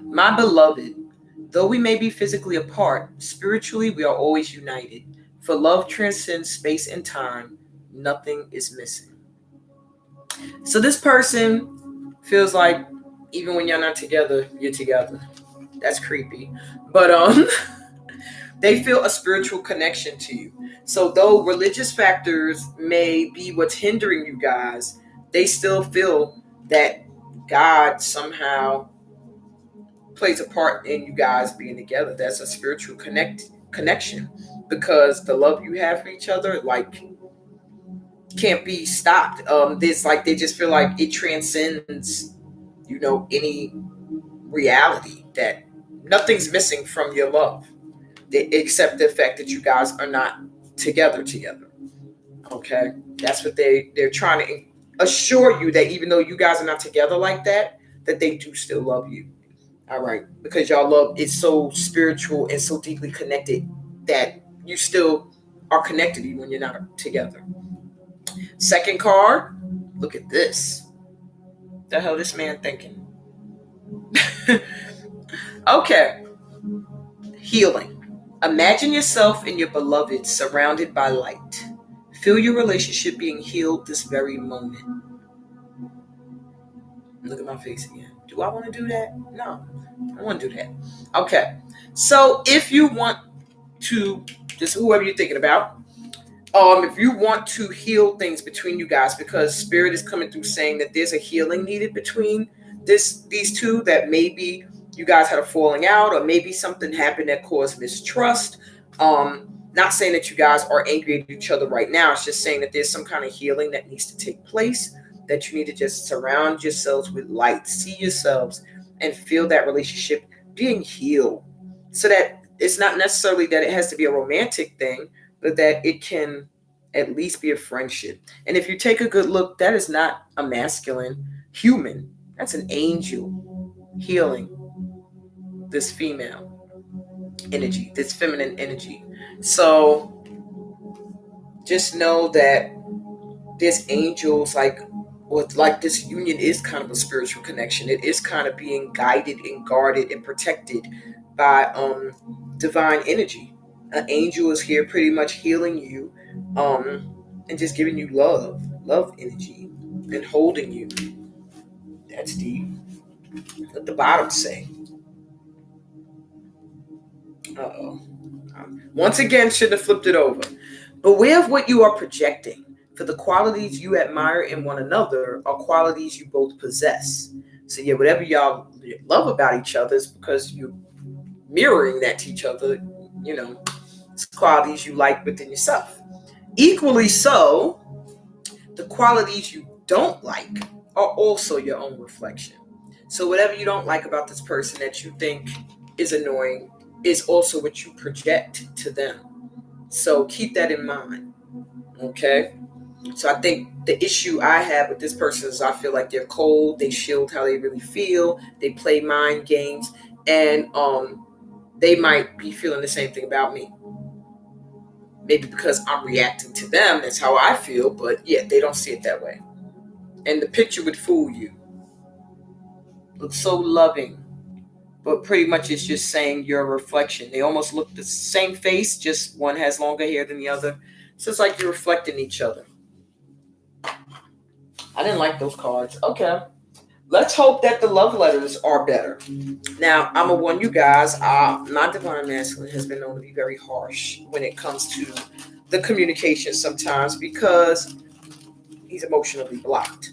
My beloved, though we may be physically apart, spiritually we are always united. For love transcends space and time. Nothing is missing. So this person feels like even when you're not together, you're together. That's creepy. But they feel a spiritual connection to you. So though religious factors may be what's hindering you guys, they still feel that God somehow plays a part in you guys being together. That's a spiritual connection because the love you have for each other can't be stopped. This they just feel like it transcends any reality, that nothing's missing from your love except the fact that you guys are not together. Okay, that's what they're trying to assure you, that even though you guys are not together like that they do still love you. All right, because y'all love is so spiritual and so deeply connected that you still are connected even when you're not together. Second card, look at this. The hell this man thinking? Okay. Healing. Imagine yourself and your beloved surrounded by light. Feel your relationship being healed this very moment. Look at my face again. Do I want to do that? No, I don't want to do that. Okay. So if you want to, just whoever you're thinking about, if you want to heal things between you guys, because spirit is coming through saying that there's a healing needed between these two, that maybe you guys had a falling out, or maybe something happened that caused mistrust. Not saying that you guys are angry at each other right now. It's just saying that there's some kind of healing that needs to take place, that you need to just surround yourselves with light, see yourselves, and feel that relationship being healed, so that it's not necessarily that it has to be a romantic thing, but that it can at least be a friendship. And if you take a good look, that is not a masculine human. That's an angel healing this female energy, this feminine energy. So just know that there's angels, like this union is kind of a spiritual connection. It is kind of being guided and guarded and protected by divine energy. An angel is here pretty much healing you, and just giving you love energy, and holding you. That's deep. What the bottom say? Once again, shouldn't have flipped it over. Beware of what you are projecting, for the qualities you admire in one another are qualities you both possess. So yeah, whatever y'all love about each other is because you're mirroring that to each other. It's qualities you like within yourself. Equally so, the qualities you don't like are also your own reflection. So whatever you don't like about this person that you think is annoying is also what you project to them. So keep that in mind. Okay? So I think the issue I have with this person is I feel like they're cold, they shield how they really feel, they play mind games, and they might be feeling the same thing about me. Maybe because I'm reacting to them, that's how I feel, but yeah, they don't see it that way. And the picture would fool you. Looks so loving, but pretty much it's just saying you're a reflection. They almost look the same face, just one has longer hair than the other. So it's like you're reflecting each other. I didn't like those cards. Okay. Let's hope that the love letters are better. Now, I'm going to warn you guys, my divine masculine has been known to be very harsh when it comes to the communication sometimes because he's emotionally blocked.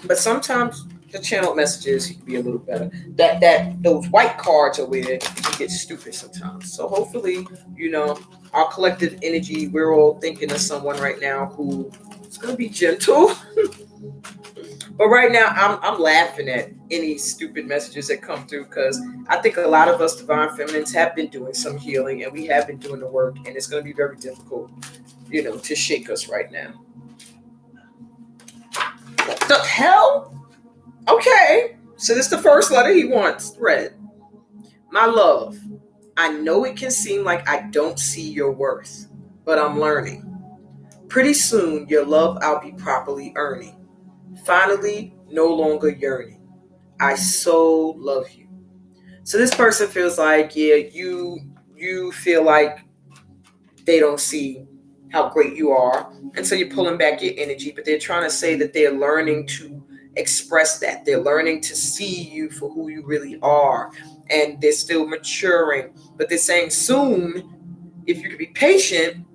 But sometimes the channeled messages he can be a little better. That those white cards are where it can get stupid sometimes. So hopefully, our collective energy, we're all thinking of someone right now who is going to be gentle. But right now, I'm laughing at any stupid messages that come through because I think a lot of us divine feminines have been doing some healing and we have been doing the work, and it's going to be very difficult, to shake us right now. What the hell? Okay, so this is the first letter he wants read. My love, I know it can seem like I don't see your worth, but I'm learning. Pretty soon, your love I'll be properly earning. Finally, no longer yearning. I so love you. So this person feels like, yeah, you feel like they don't see how great you are, and so you're pulling back your energy. But they're trying to say that they're learning to express that. They're learning to see you for who you really are, and they're still maturing. But they're saying soon, if you could be patient,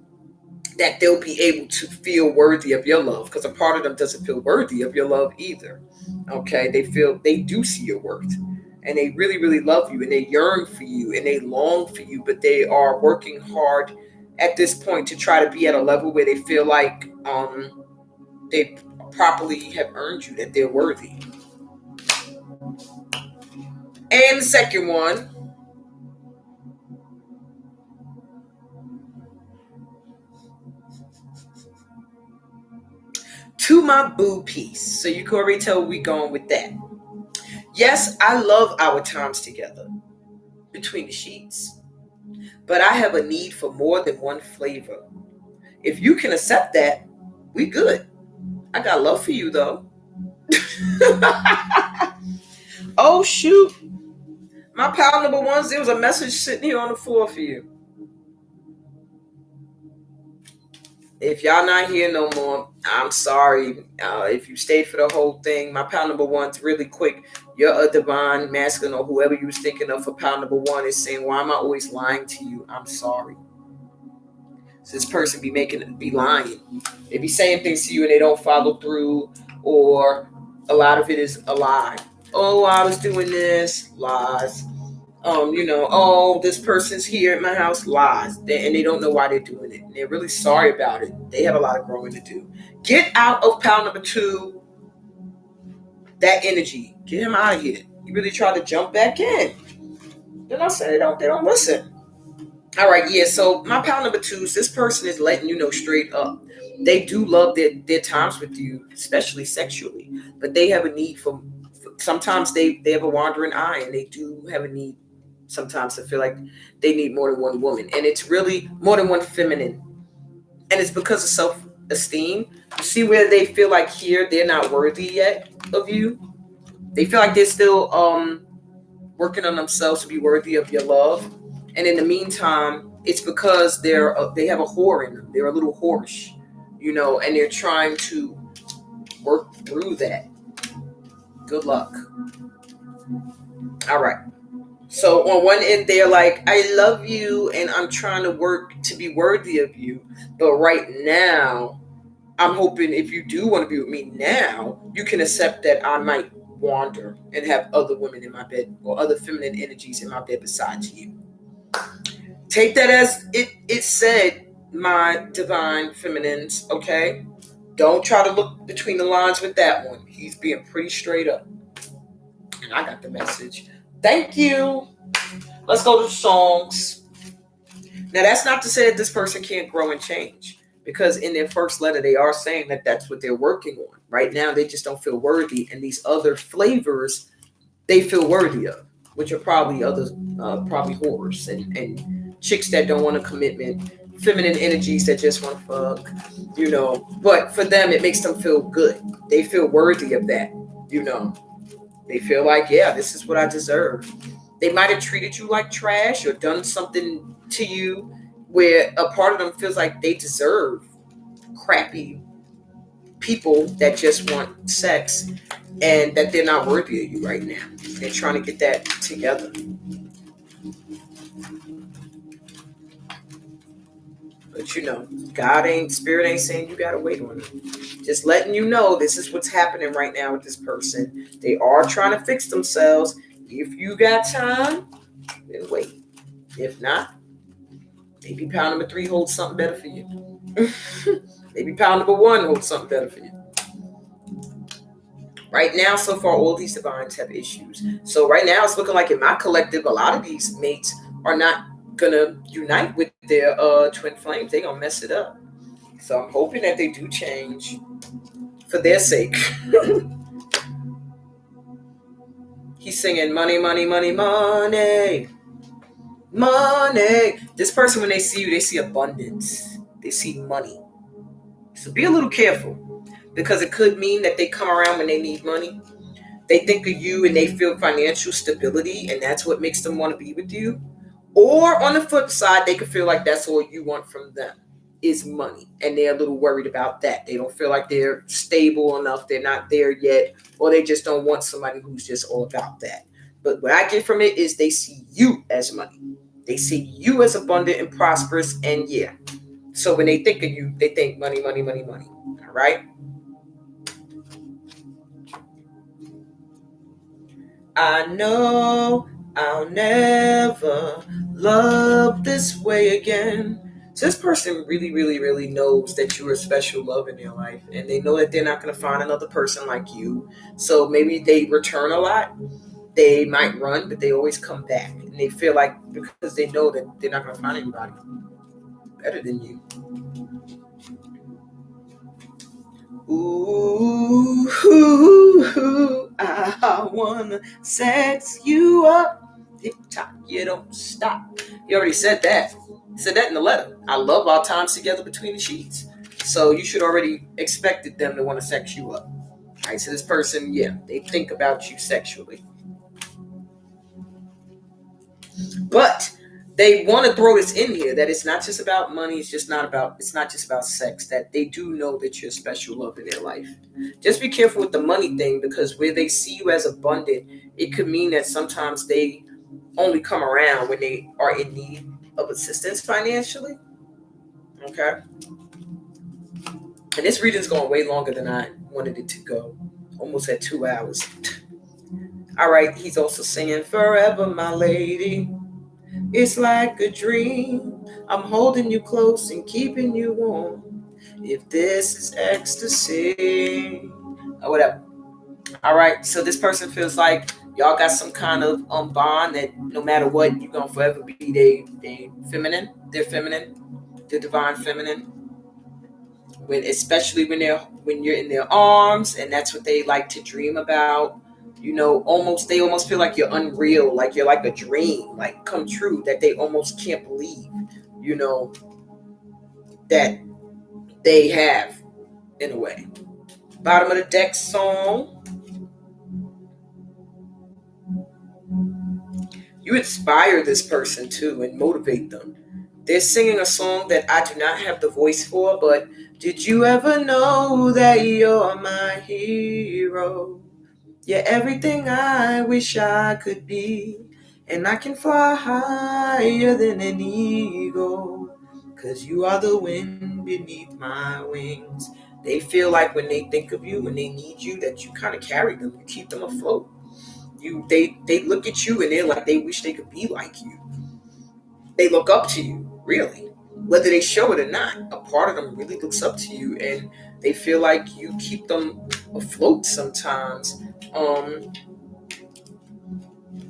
that they'll be able to feel worthy of your love, because a part of them doesn't feel worthy of your love either. Okay, they do see your worth, and they really, really love you, and they yearn for you, and they long for you, but they are working hard at this point to try to be at a level where they feel like they properly have earned you, that they're worthy. And the second one, to my boo piece. So you can already tell where we're going with that. Yes, I love our times together between the sheets, but I have a need for more than one flavor. If you can accept that, we good. I got love for you though. Oh shoot. My pile number ones, there was a message sitting here on the floor for you. If y'all not here no more, I'm sorry. If you stayed for the whole thing, my pile number one's really quick. You're a divine masculine, or whoever you was thinking of for pile number one is saying, why am I always lying to you? I'm sorry. So this person be lying. They be saying things to you and they don't follow through, or a lot of it is a lie. Oh, I was doing this, lies. Oh, this person's here at my house, lies. And they don't know why they're doing it. And they're really sorry about it. They have a lot of growing to do. Get out of pile number two, that energy. Get him out of here. He really tried to jump back in. Then I said they don't listen. All right, yeah. So my pal number two is this person is letting you know straight up. They do love their times with you, especially sexually, but they have a need for sometimes they have a wandering eye, and they do have a need sometimes to feel like they need more than one woman, and it's really more than one feminine, and it's because of self-esteem. You see where they feel like here they're not worthy yet of you. They feel like they're still working on themselves to be worthy of your love. And in the meantime, it's because they have a whore in them. They're a little whorish, and they're trying to work through that. Good luck. All right. So on one end, they're like, I love you and I'm trying to work to be worthy of you. But right now, I'm hoping if you do want to be with me now, you can accept that I might wander and have other women in my bed, or other feminine energies in my bed besides you. Take that as it said, my divine feminines, okay? Don't try to look between the lines with that one. He's being pretty straight up. And I got the message. Thank you. Let's go to songs. Now, that's not to say that this person can't grow and change, because in their first letter, they are saying that that's what they're working on. Right now, they just don't feel worthy. And these other flavors, they feel worthy of, which are probably other, probably whores and chicks that don't want a commitment, feminine energies that just want to fuck, But for them, it makes them feel good. They feel worthy of that, you know. They feel like, yeah, this is what I deserve. They might have treated you like trash or done something to you where a part of them feels like they deserve crappy people that just want sex and that they're not worthy of you right now. They're trying to get that together. But Spirit ain't saying you gotta wait on them. Just letting you know this is what's happening right now with this person. They are trying to fix themselves. If you got time, then wait. If not, maybe pound number 3 holds something better for you. Maybe pound number 1 holds something better for you. Right now, so far, all these divines have issues. So right now, it's looking like in my collective, a lot of these mates are not gonna unite with their twin flames. They're gonna mess it up. So I'm hoping that they do change for their sake. He's singing money, money, money, money, money. This person, when they see you, they see abundance. They see money. So be a little careful, because it could mean that they come around when they need money. They think of you and they feel financial stability, and that's what makes them want to be with you. Or on the flip side, they could feel like that's all you want from them is money, and they're a little worried about that. They don't feel like they're stable enough. They're not there yet, or they just don't want somebody who's just all about that. But what I get from it is they see you as money. They see you as abundant and prosperous, and yeah. So when they think of you, they think money, money, money, money. All right? I know I'll never love this way again. So this person really, really, really knows that you're a special love in their life, and they know that they're not going to find another person like you. So maybe they return a lot. They might run, but they always come back, and they feel like, because they know that they're not going to find anybody better than you. Ooh, I wanna sex you up. Tick tock, you don't stop. He already said that. He said that in the letter. I love our times together between the sheets. So you should already expected them to want to sex you up. All right, so this person, yeah, they think about you sexually. But they want to throw this in here, that it's not just about money, it's not just about sex, that they do know that you're special love in their life. Just be careful with the money thing, because where they see you as abundant, it could mean that sometimes they only come around when they are in need of assistance financially. Okay. And this reading's going way longer than I wanted it to go. Almost at 2 hours. All right, he's also singing Forever My Lady. It's like a dream. I'm holding you close and keeping you warm. If this is ecstasy. Or whatever. All right. So this person feels like y'all got some kind of bond that no matter what, you're going to forever be they feminine. They're feminine. They're divine feminine. Especially when you're in their arms, and that's what they like to dream about. They almost feel like you're unreal, like you're like a dream, like come true, that they almost can't believe, that they have, in a way. Bottom of the deck song. You inspire this person too and motivate them. They're singing a song that I do not have the voice for, but did you ever know that you're my hero? You're everything I wish I could be. And I can fly higher than an eagle, 'cause you are the wind beneath my wings. They feel like when they think of you, when they need you, that you kind of carry them. You keep them afloat. They look at you and they're like, they wish they could be like you. They look up to you, really. Whether they show it or not, a part of them really looks up to you, and They feel like you keep them afloat sometimes.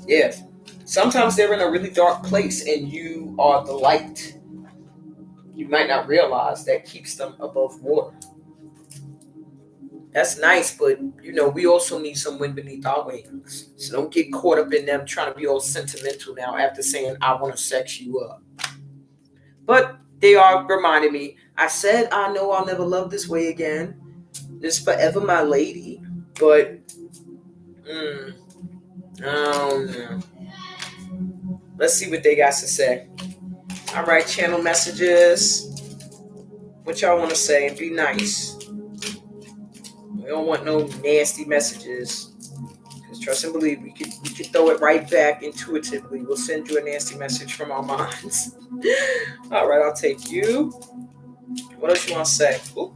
Yeah. Sometimes they're in a really dark place and you are the light. You might not realize that keeps them above water. That's nice, but we also need some wind beneath our wings. So don't get caught up in them trying to be all sentimental now after saying I want to sex you up. But they are reminding me. I said I know I'll never love this way again. This forever my lady. But I don't know. Let's see what they got to say. All right, channel messages. What y'all want to say? Be nice. We don't want no nasty messages. Because trust and believe, we could throw it right back intuitively. We'll send you a nasty message from our minds. All right, I'll take you. What else you want to say? Ooh.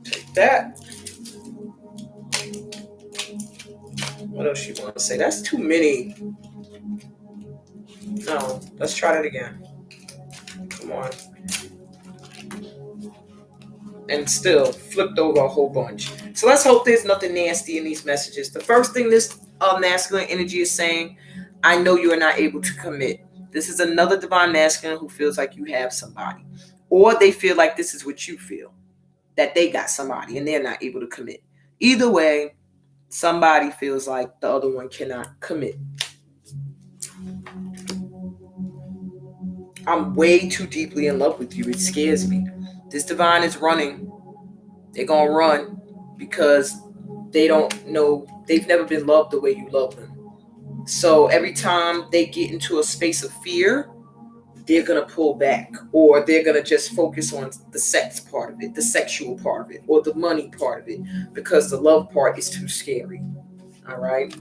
Take that. What else you want to say? That's too many. No, let's try that again. Come on. And still flipped over a whole bunch. So let's hope there's nothing nasty in these messages. The first thing this masculine energy is saying, I know you are not able to commit. This is another divine masculine who feels like you have somebody. Or they feel like this is what you feel, that they got somebody and they're not able to commit. Either way, somebody feels like the other one cannot commit. I'm way too deeply in love with you. It scares me. This divine is running. They're going to run because they don't know. They've never been loved the way you love them. So every time they get into a space of fear, they're going to pull back, or they're going to just focus on the sex part of it, the sexual part of it, or the money part of it, because the love part is too scary. All right?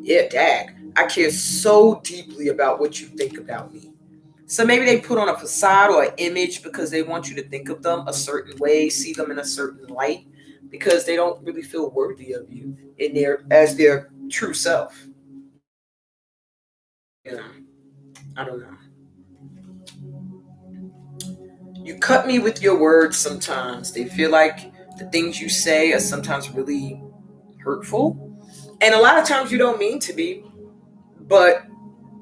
Yeah, Dad, I care so deeply about what you think about me. So maybe they put on a facade or an image because they want you to think of them a certain way, see them in a certain light, because they don't really feel worthy of you as their true self. I don't know. You cut me with your words sometimes. They feel like the things you say are sometimes really hurtful. And a lot of times you don't mean to be, but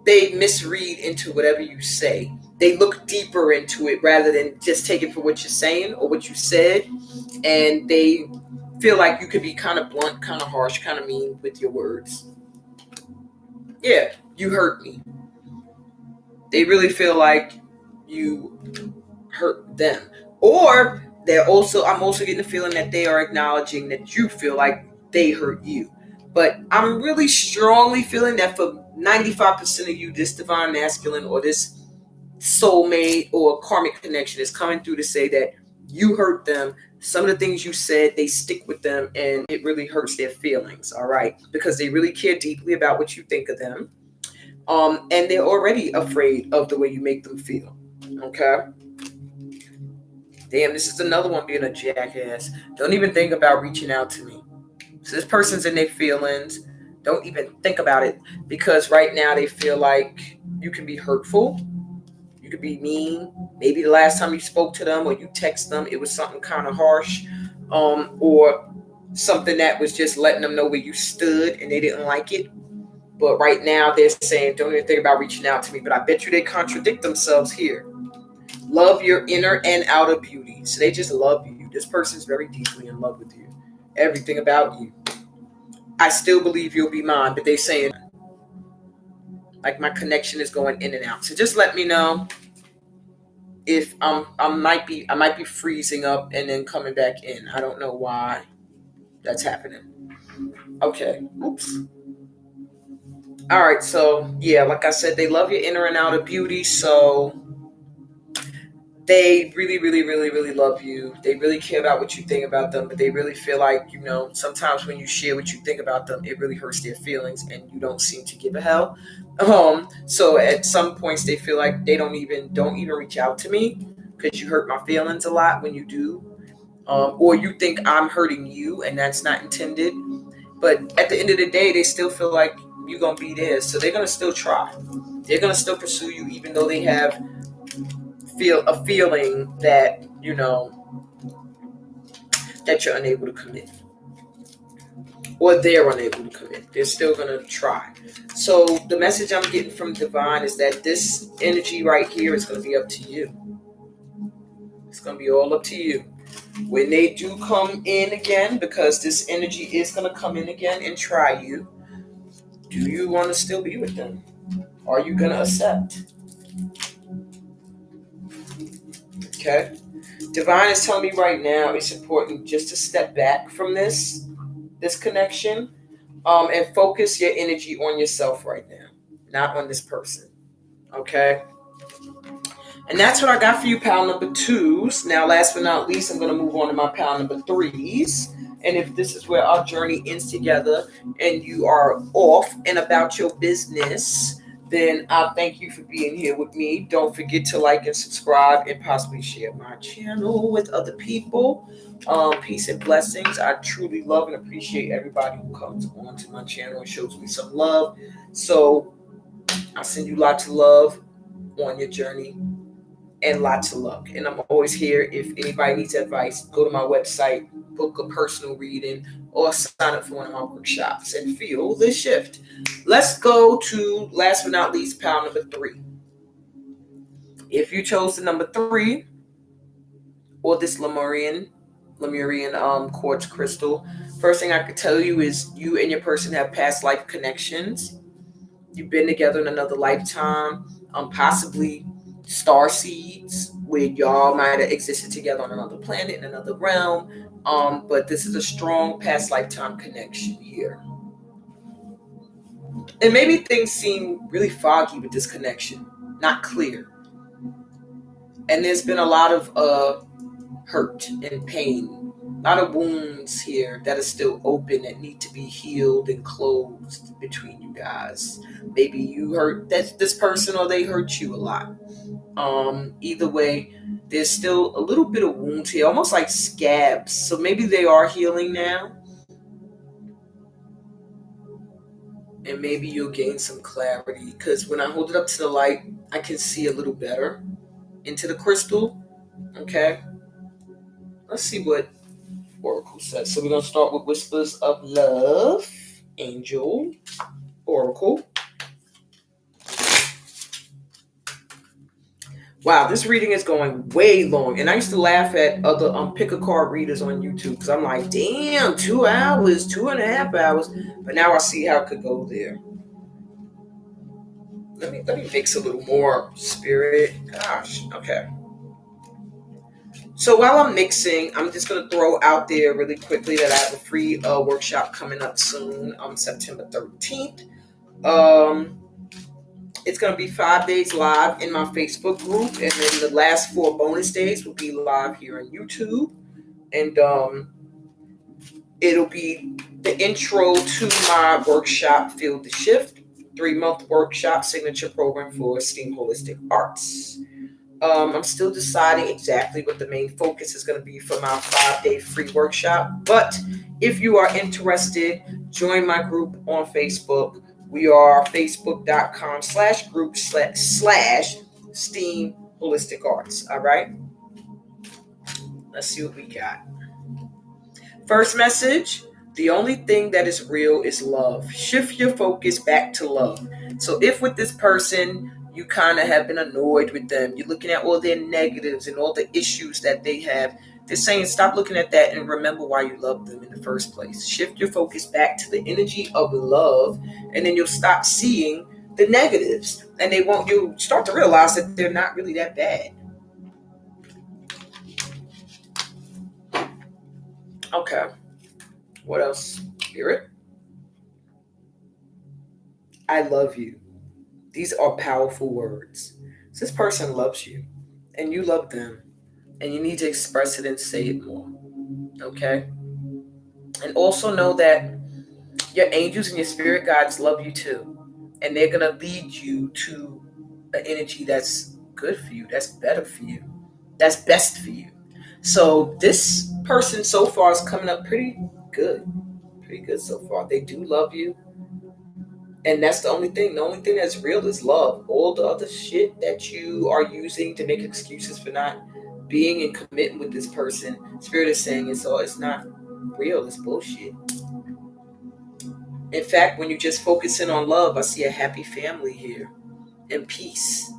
they misread into whatever you say. They look deeper into it rather than just take it for what you're saying or what you said. And they feel like you could be kind of blunt, kind of harsh, kind of mean with your words. Yeah, you hurt me. They really feel like you hurt them. Or I'm also getting the feeling that they are acknowledging that you feel like they hurt you. But I'm really strongly feeling that for 95% of you, this divine masculine or this soulmate or karmic connection is coming through to say that you hurt them. Some of the things you said, they stick with them and it really hurts their feelings, all right? Because they really care deeply about what you think of them. And they're already afraid of the way you make them feel, okay? Damn, this is another one being a jackass. Don't even think about reaching out to me. So this person's in their feelings. Don't even think about it because right now they feel like you can be hurtful. You could be mean. Maybe the last time you spoke to them or you text them, it was something kind of harsh, or something that was just letting them know where you stood and they didn't like it. But right now they're saying, don't even think about reaching out to me. But I bet you they contradict themselves here. Love your inner and outer beauty. So they just love you. This person's very deeply in love with you. Everything about you. I still believe you'll be mine, but they saying like my connection is going in and out. So just let me know if I might be freezing up and then coming back in. I don't know why that's happening. Okay. Oops. All right. So yeah, like I said, they love your inner and outer beauty. So they really, really, really, really love you. They really care about what you think about them, but they really feel like, sometimes when you share what you think about them, it really hurts their feelings and you don't seem to give a hell. So at some points they feel like they don't even reach out to me because you hurt my feelings a lot when you do. Or you think I'm hurting you and that's not intended. But at the end of the day, they still feel like you're going to be there. So they're going to still try. They're going to still pursue you even though they have feel a feeling that that you're unable to commit, or they're unable to commit. They're still gonna try. So the message I'm getting from divine is that this energy right here is gonna be up to you. It's gonna be all up to you. When they do come in again, because this energy is gonna come in again and try you, do you want to still be with them? Are you gonna accept? Okay. Divine is telling me right now it's important just to step back from this connection, and focus your energy on yourself right now, not on this person. Okay. And that's what I got for you, pal number twos. Now, last but not least, I'm going to move on to my pal number threes. And if this is where our journey ends together and you are off and about your business, then I thank you for being here with me. Don't forget to like and subscribe and possibly share my channel with other people. Peace and blessings. I truly love and appreciate everybody who comes onto my channel and shows me some love. So I send you lots of love on your journey and lots of luck. And I'm always here. If anybody needs advice, go to my website, book a personal reading, or sign up for one of my workshops and feel the shift. Let's go to, last but not least, pal number three. If you chose the number three, or this Lemurian quartz crystal, first thing I could tell you is you and your person have past life connections. You've been together in another lifetime, possibly star seeds where y'all might have existed together on another planet, in another realm. But this is a strong past lifetime connection here. And maybe things seem really foggy with this connection, not clear. And there's been a lot of hurt and pain, a lot of wounds here that are still open that need to be healed and closed between you guys. Maybe you hurt this person or they hurt you a lot. Either way, there's still a little bit of wounds here, almost like scabs. So maybe they are healing now. And maybe you'll gain some clarity, because when I hold it up to the light, I can see a little better into the crystal. Okay. Let's see what Oracle says. So we're going to start with Whispers of Love, Angel, Oracle. Wow, this reading is going way long. And I used to laugh at other pick a card readers on YouTube, because I'm like, damn, 2 hours, 2.5 hours. But now I see how it could go there. Let me mix a little more, Spirit. Gosh, okay. So while I'm mixing, I'm just going to throw out there really quickly that I have a free workshop coming up soon on September 13th. It's going to be 5 days live in my Facebook group, and then the last 4 bonus days will be live here on YouTube. And it'll be the intro to my workshop, Feel the Shift, 3-month workshop signature program for STEAM Holistic Arts. I'm still deciding exactly what the main focus is going to be for my 5-day free workshop. But if you are interested, join my group on Facebook. We are facebook.com/group/STEAM Holistic Arts. All right. Let's see what we got. First message. The only thing that is real is love. Shift your focus back to love. So if with this person, you kind of have been annoyed with them, you're looking at all their negatives and all the issues that they have, they're saying stop looking at that and remember why you love them in the first place. Shift your focus back to the energy of love, and then you'll stop seeing the negatives, and you'll start to realize that they're not really that bad. Okay. What else? Spirit? I love you. These are powerful words. So this person loves you, and you love them, and you need to express it and say it more. Okay? And also know that your angels and your spirit guides love you too. And they're going to lead you to an energy that's good for you, that's better for you, that's best for you. So this person so far is coming up pretty good so far. They do love you, And that's the only thing. The only thing that's real is love. All the other shit that you are using to make excuses for not being and committing with this person, Spirit is saying it's not real. It's bullshit. In fact, when you just focus in on love, I see a happy family here and peace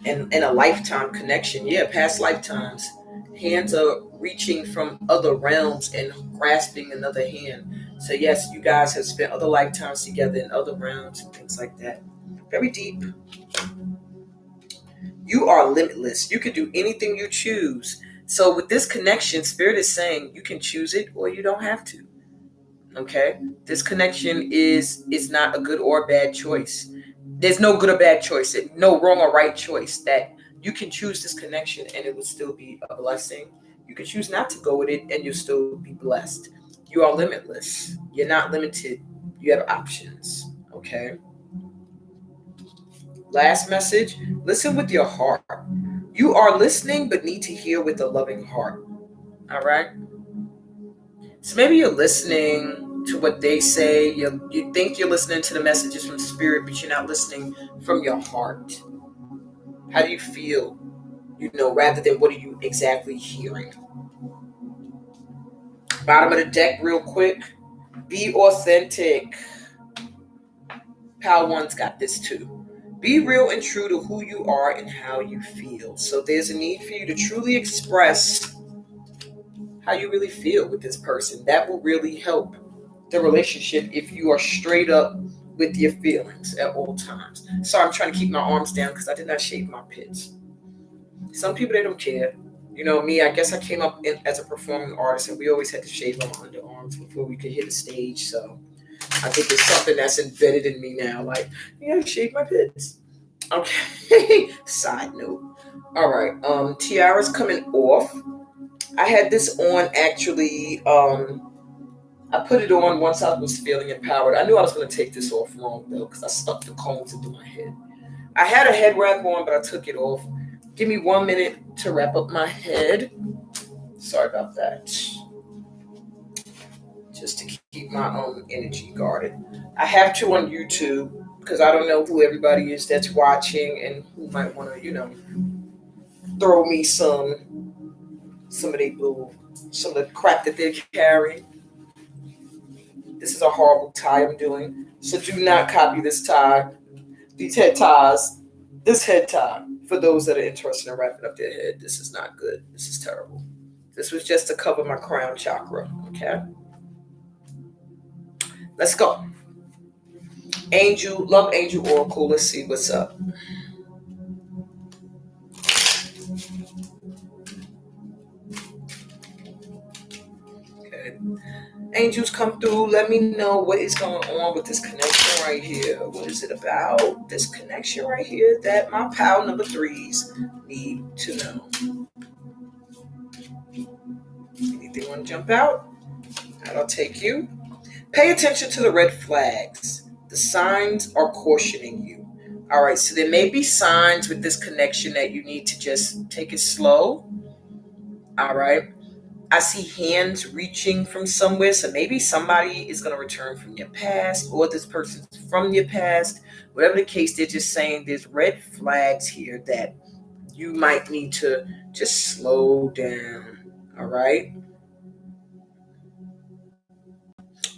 and a lifetime connection. Yeah, past lifetimes. Hands are reaching from other realms and grasping another hand. So yes, you guys have spent other lifetimes together in other realms and things like that. Very deep. You are limitless. You can do anything you choose. So with this connection, Spirit is saying you can choose it or you don't have to. Okay? This connection is not a good or bad choice. There's no good or bad choice. No wrong or right choice. That you can choose this connection and it will still be a blessing. You can choose not to go with it and you'll still be blessed. You are limitless. You're not limited. You have options. Okay? Last message, listen with your heart. You are listening but need to hear with a loving heart. All right? So maybe you're listening to what they say. You think you're listening to the messages from spirit, but you're not listening from your heart. How do you feel? Rather than what are you exactly hearing? Bottom of the deck, real quick. Be authentic. Pal One's got this too. Be real and true to who you are and how you feel. So there's a need for you to truly express how you really feel with this person. That will really help the relationship if you are straight up with your feelings at all times. So I'm trying to keep my arms down because I did not shave my pits. Some people, they don't care. Me, I guess I came up as a performing artist and we always had to shave our underarms before we could hit a stage. So I think it's something that's embedded in me now. Like, shave my pits. Okay. Side note. All right. Tiara's coming off. I had this on actually. I put it on once I was feeling empowered. I knew I was going to take this off wrong though because I stuck the combs into my head. I had a head wrap on, but I took it off. Give me 1 minute to wrap up my head. Sorry about that. Just to keep my own energy guarded. I have to on YouTube because I don't know who everybody is that's watching and who might want to, throw me some of some of the crap that they're carrying. This is a horrible tie I'm doing. So do not copy this tie. These head ties. This head tie. For those that are interested in wrapping up their head, this is not good. This is terrible. This was just to cover my crown chakra. Okay? Let's go. Love Angel Oracle. Let's see what's up. Okay. Angels, come through. Let me know what is going on with this connection right here. What is it about? This connection right here that my pal number threes need to know. Anything want to jump out? That'll take you. Pay attention to the red flags. The signs are cautioning you. All right, so there may be signs with this connection that you need to just take it slow. All right. I see hands reaching from somewhere. So maybe somebody is going to return from your past or this person's from your past. Whatever the case, they're just saying there's red flags here that you might need to just slow down. All right.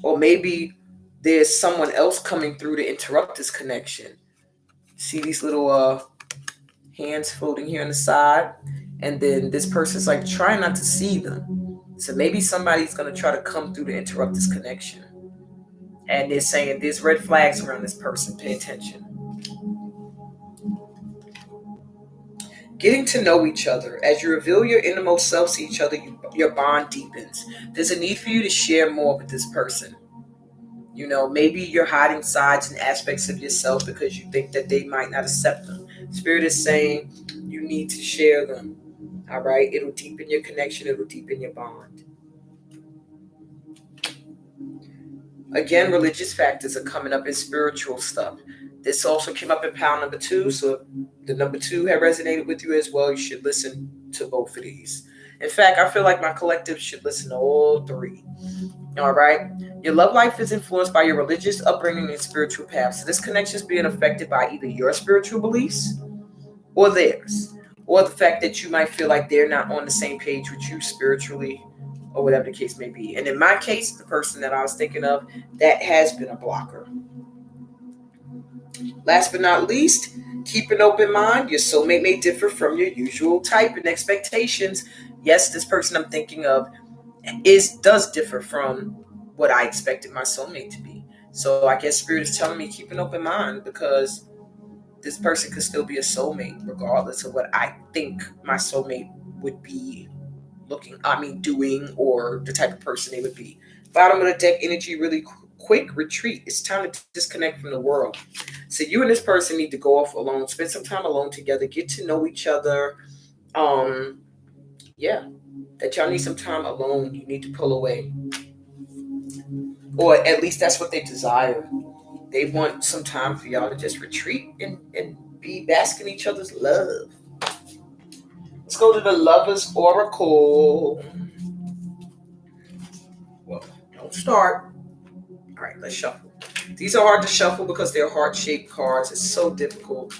Or maybe there's someone else coming through to interrupt this connection. See these little hands floating here on the side? And then this person's like trying not to see them. So maybe somebody's going to try to come through to interrupt this connection. And they're saying there's red flags around this person. Pay attention. Getting to know each other. As you reveal your innermost selves to each other, your bond deepens. There's a need for you to share more with this person. Maybe you're hiding sides and aspects of yourself because you think that they might not accept them. Spirit is saying you need to share them. All right? It'll deepen your connection. It'll deepen your bond. Again, religious factors are coming up in spiritual stuff. This also came up in pile number 2. So if the number 2 had resonated with you as well, you should listen to both of these. In fact, I feel like my collective should listen to all 3. All right. Your love life is influenced by your religious upbringing and spiritual path. So this connection is being affected by either your spiritual beliefs or theirs, or the fact that you might feel like they're not on the same page with you spiritually, or whatever the case may be. And in my case, the person that I was thinking of, that has been a blocker. Last but not least, keep an open mind. Your soulmate may differ from your usual type and expectations. Yes, this person I'm thinking of does differ from what I expected my soulmate to be. So I guess Spirit is telling me keep an open mind, because this person could still be a soulmate regardless of what I think my soulmate would be doing, or the type of person they would be. Bottom of the deck energy, really quick retreat. It's time to disconnect from the world. So you and this person need to go off alone, spend some time alone together, get to know each other. Yeah, that y'all need some time alone. You need to pull away, or at least that's what they desire. They want some time for y'all to just retreat and be basking each other's love. Let's go to the Lover's Oracle. Well, don't start. All right, let's shuffle. These are hard to shuffle because they're heart-shaped cards. It's so difficult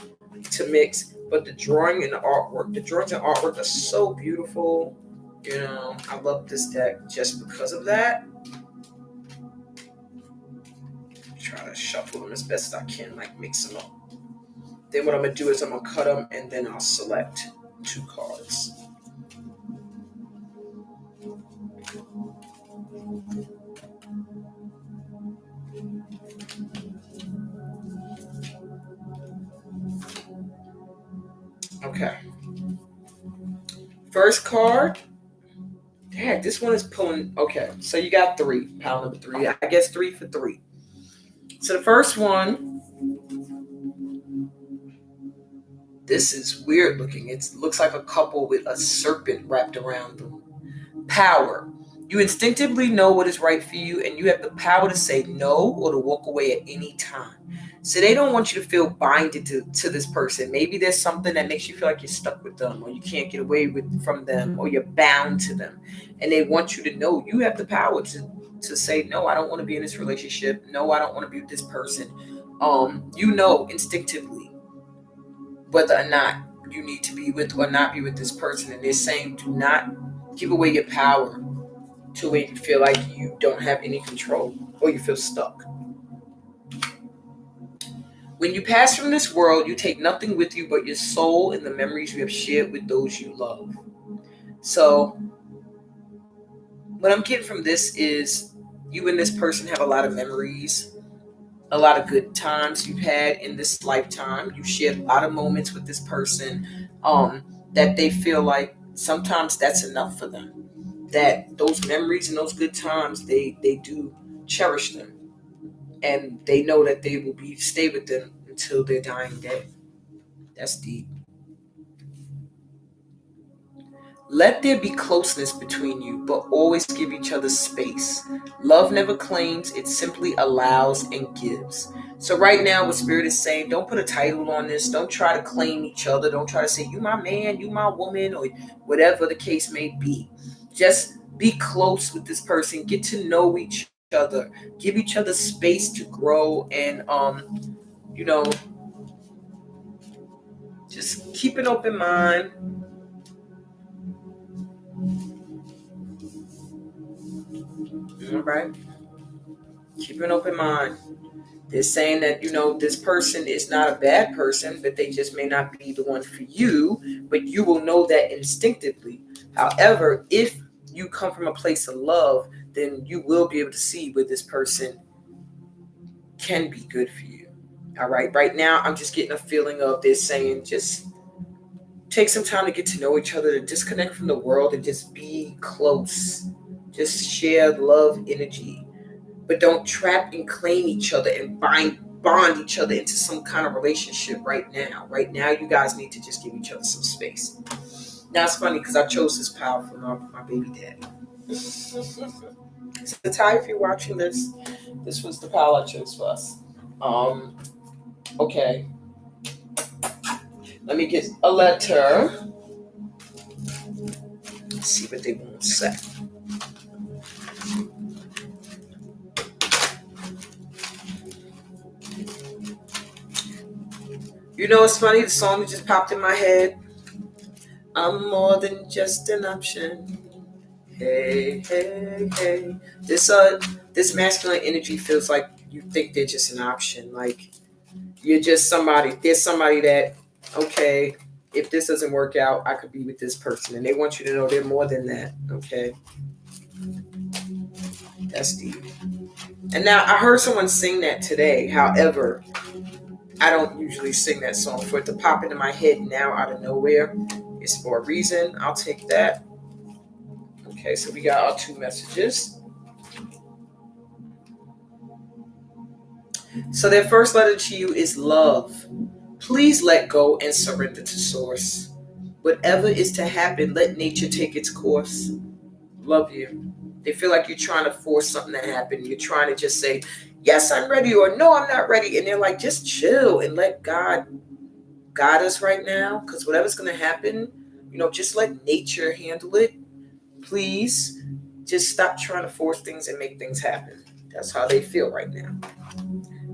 to mix. But the drawings and artwork are so beautiful. You know, I love this deck just because of that. Try to shuffle them as best as I can, like mix them up. Then what I'm going to do is I'm going to cut them, and then I'll select 2 cards. Okay. First card. Dang, this one is pulling. Okay, so you got 3. Pile number 3. I guess 3 for 3. So the first one, this is weird looking. It looks like a couple with a serpent wrapped around them. Power. You instinctively know what is right for you, and you have the power to say no or to walk away at any time. So they don't want you to feel binded to this person. Maybe there's something that makes you feel like you're stuck with them, or you can't get away from them, or you're bound to them. And they want you to know you have the power to say, no, I don't want to be in this relationship. No, I don't want to be with this person. You know instinctively whether or not you need to be with or not be with this person. And they're saying, do not give away your power to where you feel like you don't have any control or you feel stuck. When you pass from this world, you take nothing with you but your soul and the memories you have shared with those you love. So what I'm getting from this is you and this person have a lot of memories, a lot of good times you've had in this lifetime. You shared a lot of moments with this person that they feel like sometimes that's enough for them. That those memories and those good times, they do cherish them. And they know that they will stay with them until their dying day. That's deep. Let there be closeness between you, but always give each other space. Love never claims, it simply allows and gives. So right now, what Spirit is saying, don't put a title on this. Don't try to claim each other. Don't try to say, you my man, you my woman, or whatever the case may be. Just be close with this person. Get to know each other. Give each other space to grow, and just keep an open mind. All right. Keep an open mind. They're saying that, this person is not a bad person, but they just may not be the one for you, but you will know that instinctively. However, if you come from a place of love, then you will be able to see where this person can be good for you. All right. Right now, I'm just getting a feeling of they're saying just take some time to get to know each other, to disconnect from the world and just be close. Just share love energy. But don't trap and claim each other and bond each other into some kind of relationship right now. Right now, you guys need to just give each other some space. Now, it's funny because I chose this pile for my baby daddy. So, Ty, if you're watching this was the pile I chose for us. Okay. Let me get a letter. Let's see what they want to say. You know, it's funny. The song that just popped in my head. I'm more than just an option. Hey, hey, hey. This masculine energy feels like you think they're just an option. Like you're just somebody. There's somebody that, okay, if this doesn't work out, I could be with this person, and they want you to know they're more than that. Okay, that's deep. And now I heard someone sing that today. However, I don't usually sing that song. For it to pop into my head now out of nowhere, it's for a reason. I'll take that. Okay, so we got our two messages. So their first letter to you is love. Please let go and surrender to source. Whatever is to happen, let nature take its course. Love you. They feel like you're trying to force something to happen. You're trying to just say, yes, I'm ready, or no, I'm not ready. And they're like, just chill and let God guide us right now. Because whatever's going to happen, just let nature handle it. Please just stop trying to force things and make things happen. That's how they feel right now.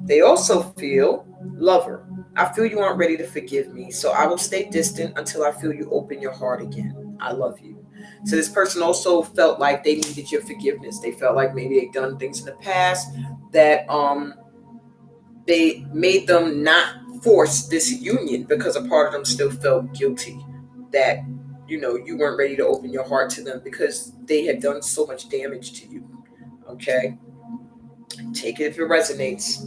They also feel lover. I feel you aren't ready to forgive me, so I will stay distant until I feel you open your heart again. I love you. So this person also felt like they needed your forgiveness. They felt like maybe they'd done things in the past that they made them not force this union because a part of them still felt guilty that you weren't ready to open your heart to them because they had done so much damage to you. Okay, take it if it resonates.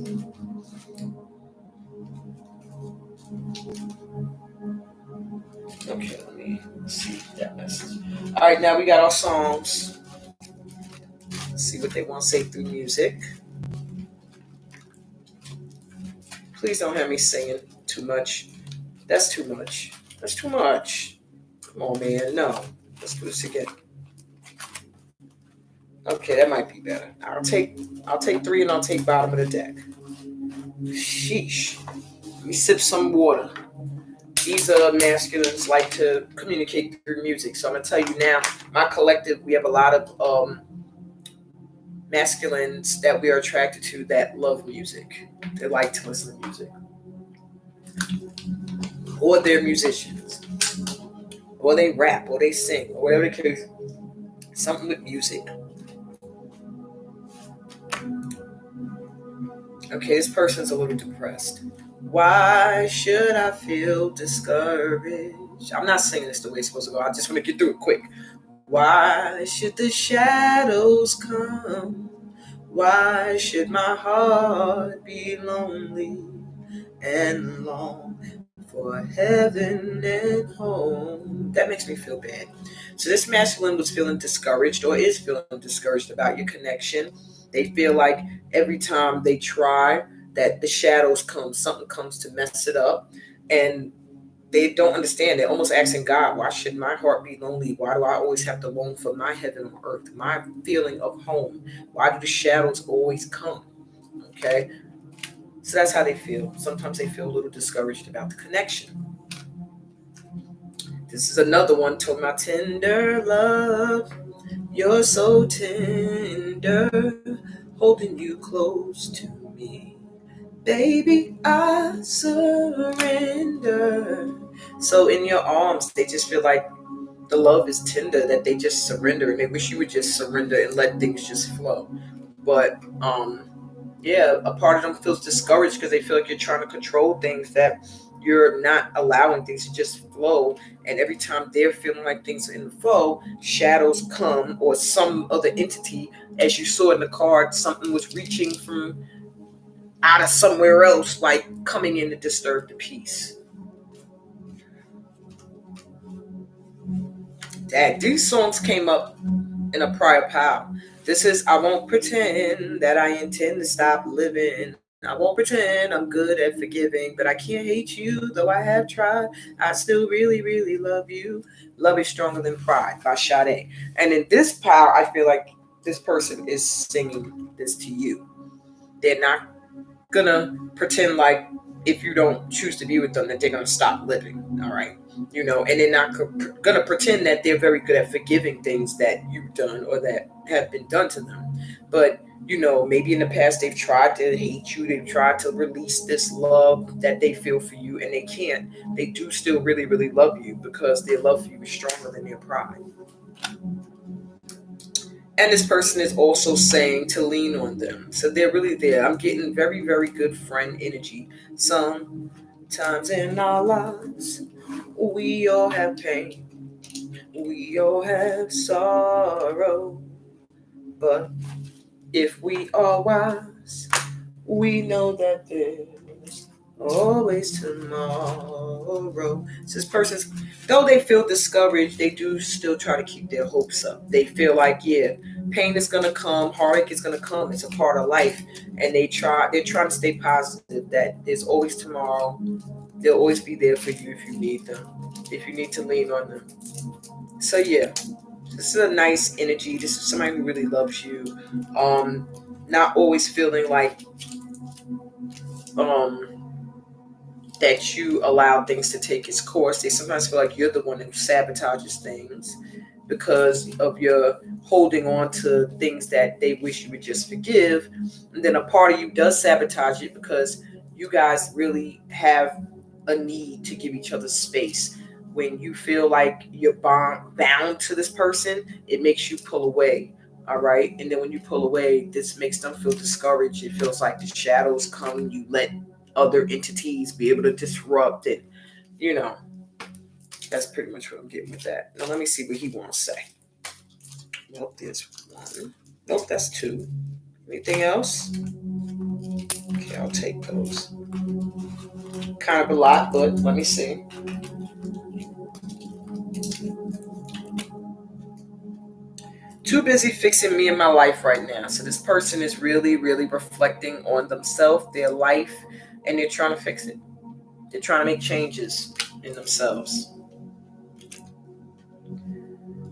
Okay, let me see that message. All right, now we got our songs. Let's see what they want to say through music. Please don't have me singing too much. That's too much. That's too much. Come on, man. No. Let's do this again. Okay, that might be better. I'll take three and I'll take bottom of the deck. Sheesh. Let me sip some water. These masculines like to communicate through music. So I'm gonna tell you now, my collective, we have a lot of masculines that we are attracted to that love music. They like to listen to music. Or they're musicians. Or they rap, or they sing, or whatever the case. Something with music. Okay, this person's a little depressed. Why should I feel discouraged? I'm not singing this the way it's supposed to go. I just want to get through it quick. Why should the shadows come? Why should my heart be lonely and long for heaven and home? That makes me feel bad. So this masculine was feeling discouraged or is feeling discouraged about your connection. They feel like every time they try that the shadows come, something comes to mess it up. And they don't understand. They're almost asking God, why should my heart be lonely? Why do I always have to long for my heaven on earth, my feeling of home? Why do the shadows always come? Okay. So that's how they feel. Sometimes they feel a little discouraged about the connection. This is another one. To my tender love, you're so tender, holding you close to me. Baby, I surrender. So in your arms, they just feel like the love is tender, that they just surrender and they wish you would just surrender and let things just flow. But yeah, a part of them feels discouraged because they feel like you're trying to control things, that you're not allowing things to just flow. And every time they're feeling like things are in the flow, shadows come, or some other entity, as you saw in the card, something was reaching from out of somewhere else, like coming in to disturb the peace. Dad, these songs came up in a prior pile. This is I won't pretend that I intend to stop living. I won't pretend I'm good at forgiving, but I can't hate you, though I have tried. I still really, really love you. Love is stronger than pride by Sade. And in this pile, I feel like this person is singing this to you. They're not gonna pretend like if you don't choose to be with them that they're gonna stop living. All right, and they're not gonna pretend that they're very good at forgiving things that you've done or that have been done to them. But maybe in the past they've tried to hate you, they've tried to release this love that they feel for you, and they can't. They do still really, really love you because their love for you is stronger than their pride. And this person is also saying to lean on them. So they're really there. I'm getting very, very good friend energy. Sometimes in our lives, we all have pain, we all have sorrow. But if we are wise, we know that there's always tomorrow. So this person's, though they feel discouraged, they do still try to keep their hopes up. They feel like, yeah, pain is gonna come, heartache is gonna come. It's a part of life, and they're trying to stay positive. That there's always tomorrow. They'll always be there for you if you need them, if you need to lean on them. So yeah, this is a nice energy. This is somebody who really loves you. Um, Not always feeling like um that you allow things to take its course. They sometimes feel like you're the one who sabotages things because of your holding on to things that they wish you would just forgive. And then a part of you does sabotage it because you guys really have a need to give each other space. When you feel like you're bound to this person, it makes you pull away. All right. And then when you pull away, this makes them feel discouraged. It feels like the shadows come, you let other entities be able to disrupt it. You know, that's pretty much what I'm getting with that. Now let me see what he wants to say. Nope, there's one. Nope, that's two. Anything else? Okay, I'll take those. Kind of a lot, but let me see. Too busy fixing me and my life right now. So this person is really, really reflecting on themselves, their life, and they're trying to fix it. They're trying to make changes in themselves.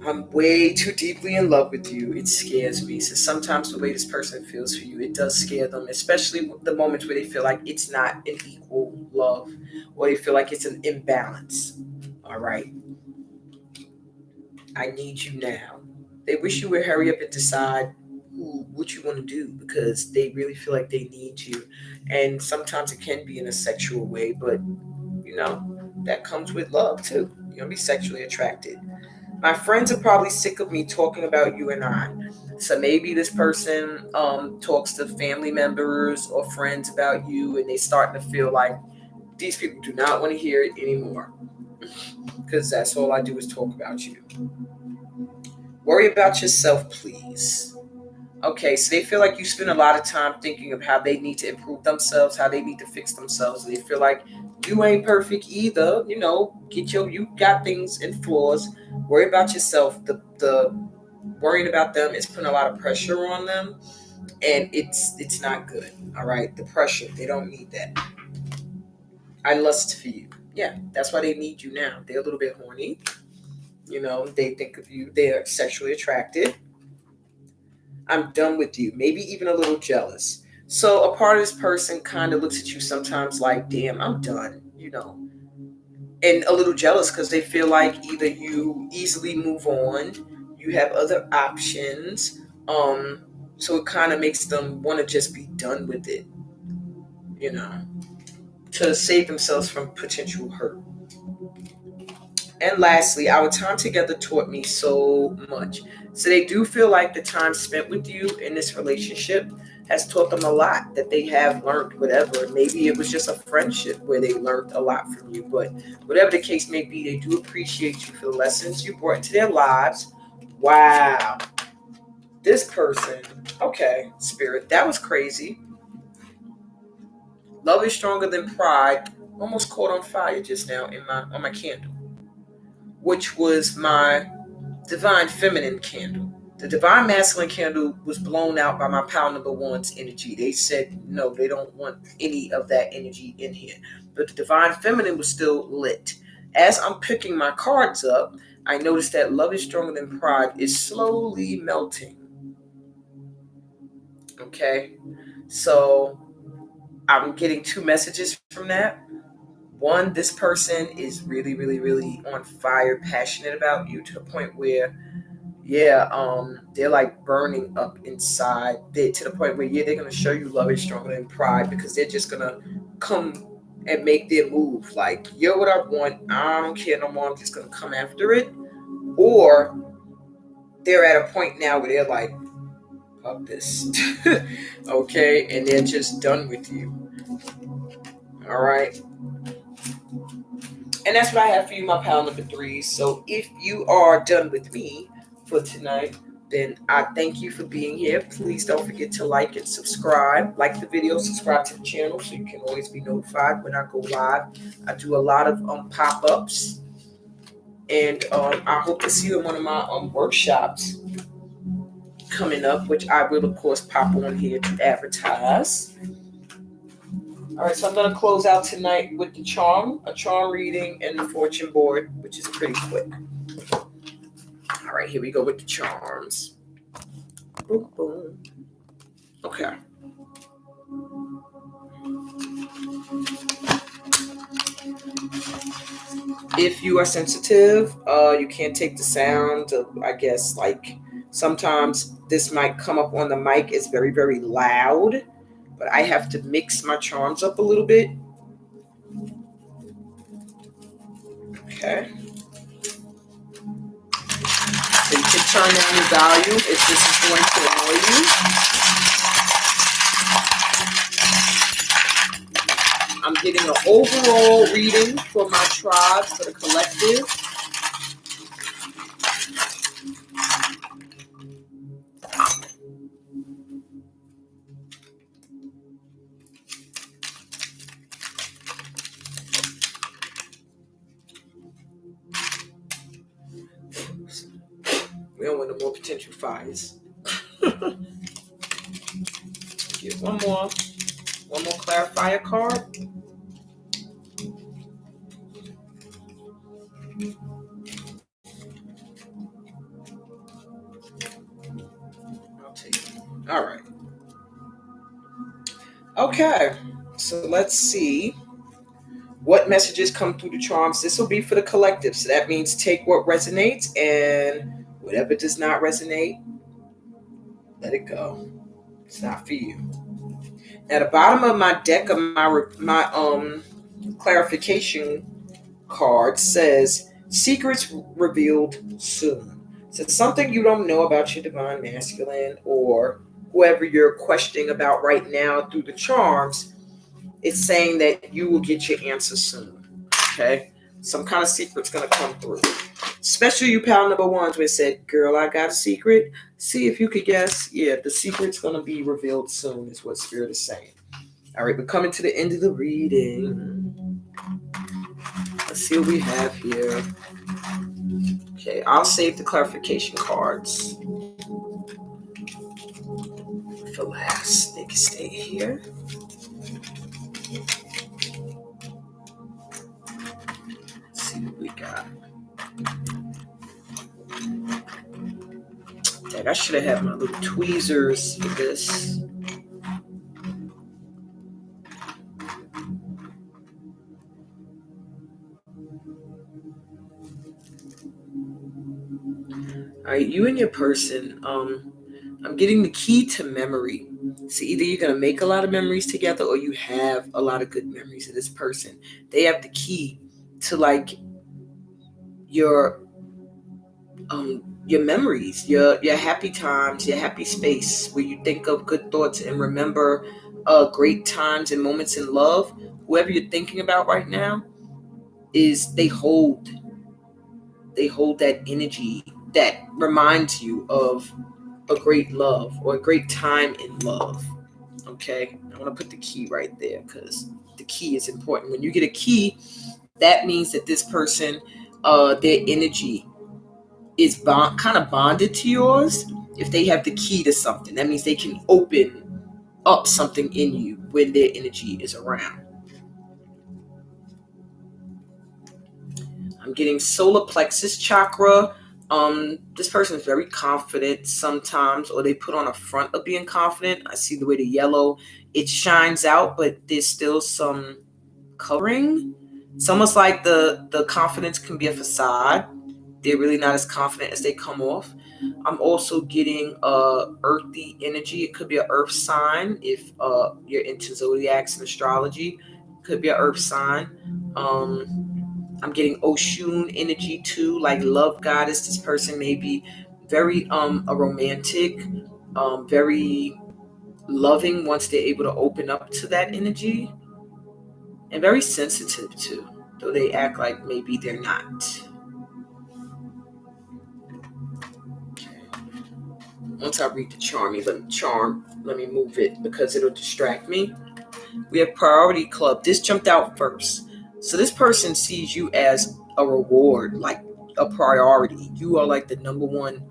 I'm way too deeply in love with you. It scares me. So sometimes the way this person feels for you, it does scare them, especially the moments where they feel like it's not an equal love or they feel like it's an imbalance. All right. I need you now. They wish you would hurry up and decide what you want to do because they really feel like they need you. And sometimes it can be in a sexual way, but you know, that comes with love too. You're going to be sexually attracted. My friends are probably sick of me talking about you and I. So maybe this person talks to family members or friends about you, and they starting to feel like these people do not want to hear it anymore because that's all I do is talk about you. Worry about yourself, please. Okay, so they feel like you spend a lot of time thinking of how they need to improve themselves, how they need to fix themselves. And they feel like you ain't perfect either. You got things and flaws. Worry about yourself. The worrying about them is putting a lot of pressure on them, and it's not good. All right, the pressure, they don't need that. I lust for you. Yeah, that's why they need you now. They're a little bit horny. They think of you. They're sexually attracted. I'm done with you. Maybe even a little jealous. So a part of this person kind of looks at you sometimes like, damn, I'm done. And a little jealous because they feel like either you easily move on, you have other options. So it kind of makes them want to just be done with it, you know, to save themselves from potential hurt. And lastly, our time together taught me so much. So they do feel like the time spent with you in this relationship has taught them a lot, that they have learned whatever. Maybe it was just a friendship where they learned a lot from you, but whatever the case may be, they do appreciate you for the lessons you brought into their lives. Wow. This person, okay, spirit, that was crazy. Love is stronger than pride. Almost caught on fire just now on my candle, which was my divine feminine candle. The divine masculine candle was blown out by my pile number one's energy. They said no, they don't want any of that energy in here. But the divine feminine was still lit. As I'm picking my cards up, I noticed that love is stronger than pride is slowly melting. Okay, so I'm getting two messages from that. One, this person is really, really, really on fire, passionate about you to the point where yeah, they're like burning up inside. They to the point where they're gonna show you love is stronger than pride because they're just gonna come and make their move. Like, you're what I want. I don't care no more. I'm just gonna come after it. Or they're at a point now where they're like, fuck this. Okay, and they're just done with you. All right. And that's what I have for you, my pal number 3. So if you are done with me for tonight, then I thank you for being here. Please don't forget to like and subscribe. Like the video, subscribe to the channel so you can always be notified when I go live. I do a lot of pop-ups. And I hope to see you in one of my workshops coming up, which I will, of course, pop on here to advertise. All right, so I'm going to close out tonight with a charm reading, and the fortune board, which is pretty quick. All right, here we go with the charms. Boom, boom. Okay. If you are sensitive, you can't take the sound of, I guess, like sometimes this might come up on the mic. It's very, very loud, but I have to mix my charms up a little bit. Okay. So you can turn down your volume if this is going to annoy you. I'm getting an overall reading for my tribe, for the collective. We don't want no more potential fires. Get one more clarifier card. I'll take it. All right. Okay. So let's see what messages come through the charms. This will be for the collective. So that means take what resonates, and whatever does not resonate, let it go. It's not for you. At the bottom of my deck of my clarification card says secrets revealed soon. So it's something you don't know about your divine masculine or whoever you're questioning about right now through the charms. It's saying that you will get your answer soon. Okay? Some kind of secret's going to come through. Especially you pal number 1s where it said, girl, I got a secret. See if you could guess. Yeah, the secret's going to be revealed soon is what Spirit is saying. All right, we're coming to the end of the reading. Let's see what we have here. Okay, I'll save the clarification cards for last. They can stay here. Let's see what we got. Dang, I should have had my little tweezers for this. All right, you and your person, I'm getting the key to memory. So either you're going to make a lot of memories together or you have a lot of good memories of this person. They have the key to like your memories, your happy times, your happy space where you think of good thoughts and remember great times and moments in love. Whoever you're thinking about right now they hold that energy that reminds you of a great love or a great time in love. Okay, I want to put the key right there because the key is important. When you get a key, that means that this person, their energy is kind of bonded to yours. If they have the key to something, that means they can open up something in you when their energy is around. I'm getting solar plexus chakra. This person is very confident sometimes, or they put on a front of being confident. I see the way the yellow, it shines out, but there's still some covering. It's almost like the confidence can be a facade. they're really not as confident as they come off. I'm also getting earthy energy. It could be an earth sign if you're into zodiacs and astrology. Could be an earth sign. I'm getting Oshun energy too, like love goddess. This person may be very a romantic, very loving once they're able to open up to that energy, and very sensitive too, though they act like maybe they're not. Once I read the charm, let me move it because it'll distract me. We have priority club. This jumped out first. So this person sees you as a reward, like a priority. You are like the number one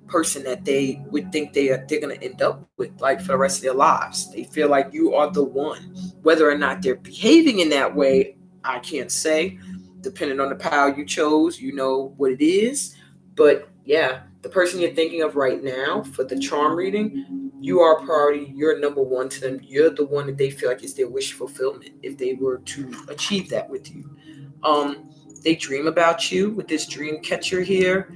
person that they would think they're gonna end up with, like for the rest of their lives. They feel like you are the one. Whether or not they're behaving in that way, I can't say. Depending on the pile you chose, you know what it is. But yeah, the person you're thinking of right now for the charm reading, you are a priority. You're number one to them. You're the one that they feel like is their wish fulfillment if they were to achieve that with you. They dream about you with this dream catcher here.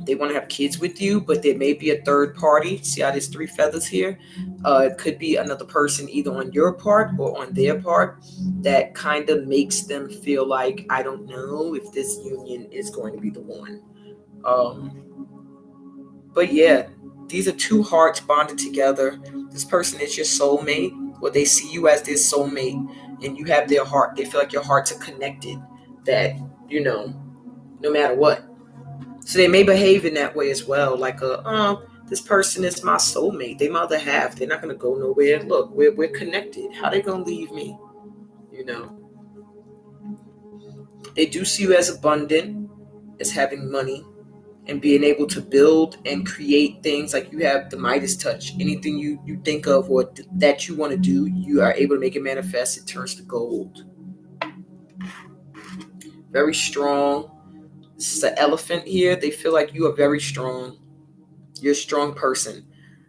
They want to have kids with you, but there may be a third party. See how there's three feathers here? It could be another person either on your part or on their part that kind of makes them feel like, I don't know if this union is going to be the one. But yeah, these are two hearts bonded together. This person is your soulmate, or they see you as their soulmate, and you have their heart. They feel like your hearts are connected, that, no matter what. So they may behave in that way as well, like this person is my soulmate. They my other half. They're not gonna go nowhere. Look, we're connected. How they gonna leave me? You know. They do see you as abundant, as having money, and being able to build and create things. Like you have the Midas touch. Anything you think of or that you want to do, you are able to make it manifest. It turns to gold. Very strong. This is an elephant here. They feel like you are very strong. You're a strong person.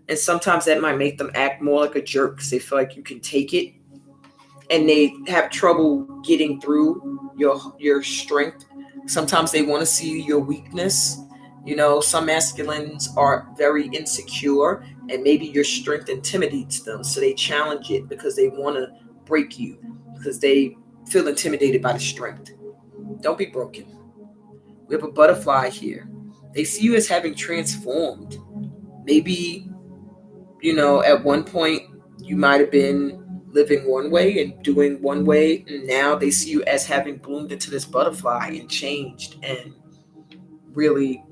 And sometimes that might make them act more like a jerk because they feel like you can take it. And they have trouble getting through your strength. Sometimes they want to see your weakness. Some masculines are very insecure, and maybe your strength intimidates them. So they challenge it because they want to break you, because they feel intimidated by the strength. Don't be broken. We have a butterfly here. They see you as having transformed. Maybe, at one point you might have been living one way and doing one way, and now they see you as having bloomed into this butterfly and changed and really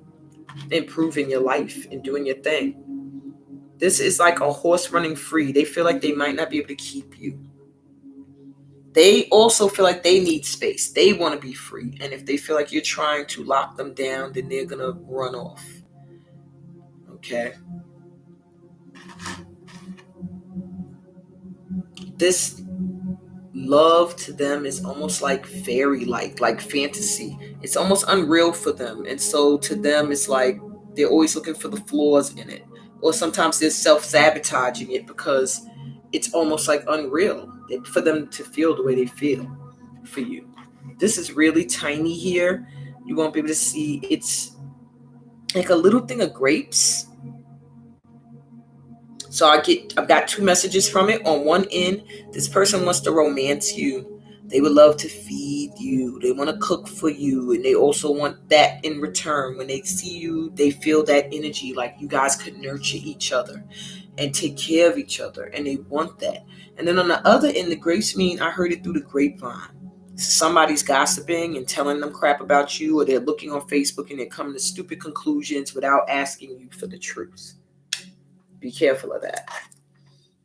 improving your life and doing your thing. This is like a horse running free. They feel like they might not be able to keep you. They also feel like they need space. They want to be free. And if they feel like you're trying to lock them down, then they're going to run off. Okay? This love to them is almost like fairy-like, like fantasy. It's almost unreal for them. And so to them, it's like they're always looking for the flaws in it. Or sometimes they're self-sabotaging it because it's almost like unreal for them to feel the way they feel for you. This is really tiny here. You won't be able to see. It's like a little thing of grapes. So I've got two messages from it. On one end, this person wants to romance you. They would love to feed you. They want to cook for you. And they also want that in return. When they see you, they feel that energy, like you guys could nurture each other and take care of each other. And they want that. And then on the other end, the grapes mean I heard it through the grapevine. Somebody's gossiping and telling them crap about you, or they're looking on Facebook and they're coming to stupid conclusions without asking you for the truth. Be careful of that.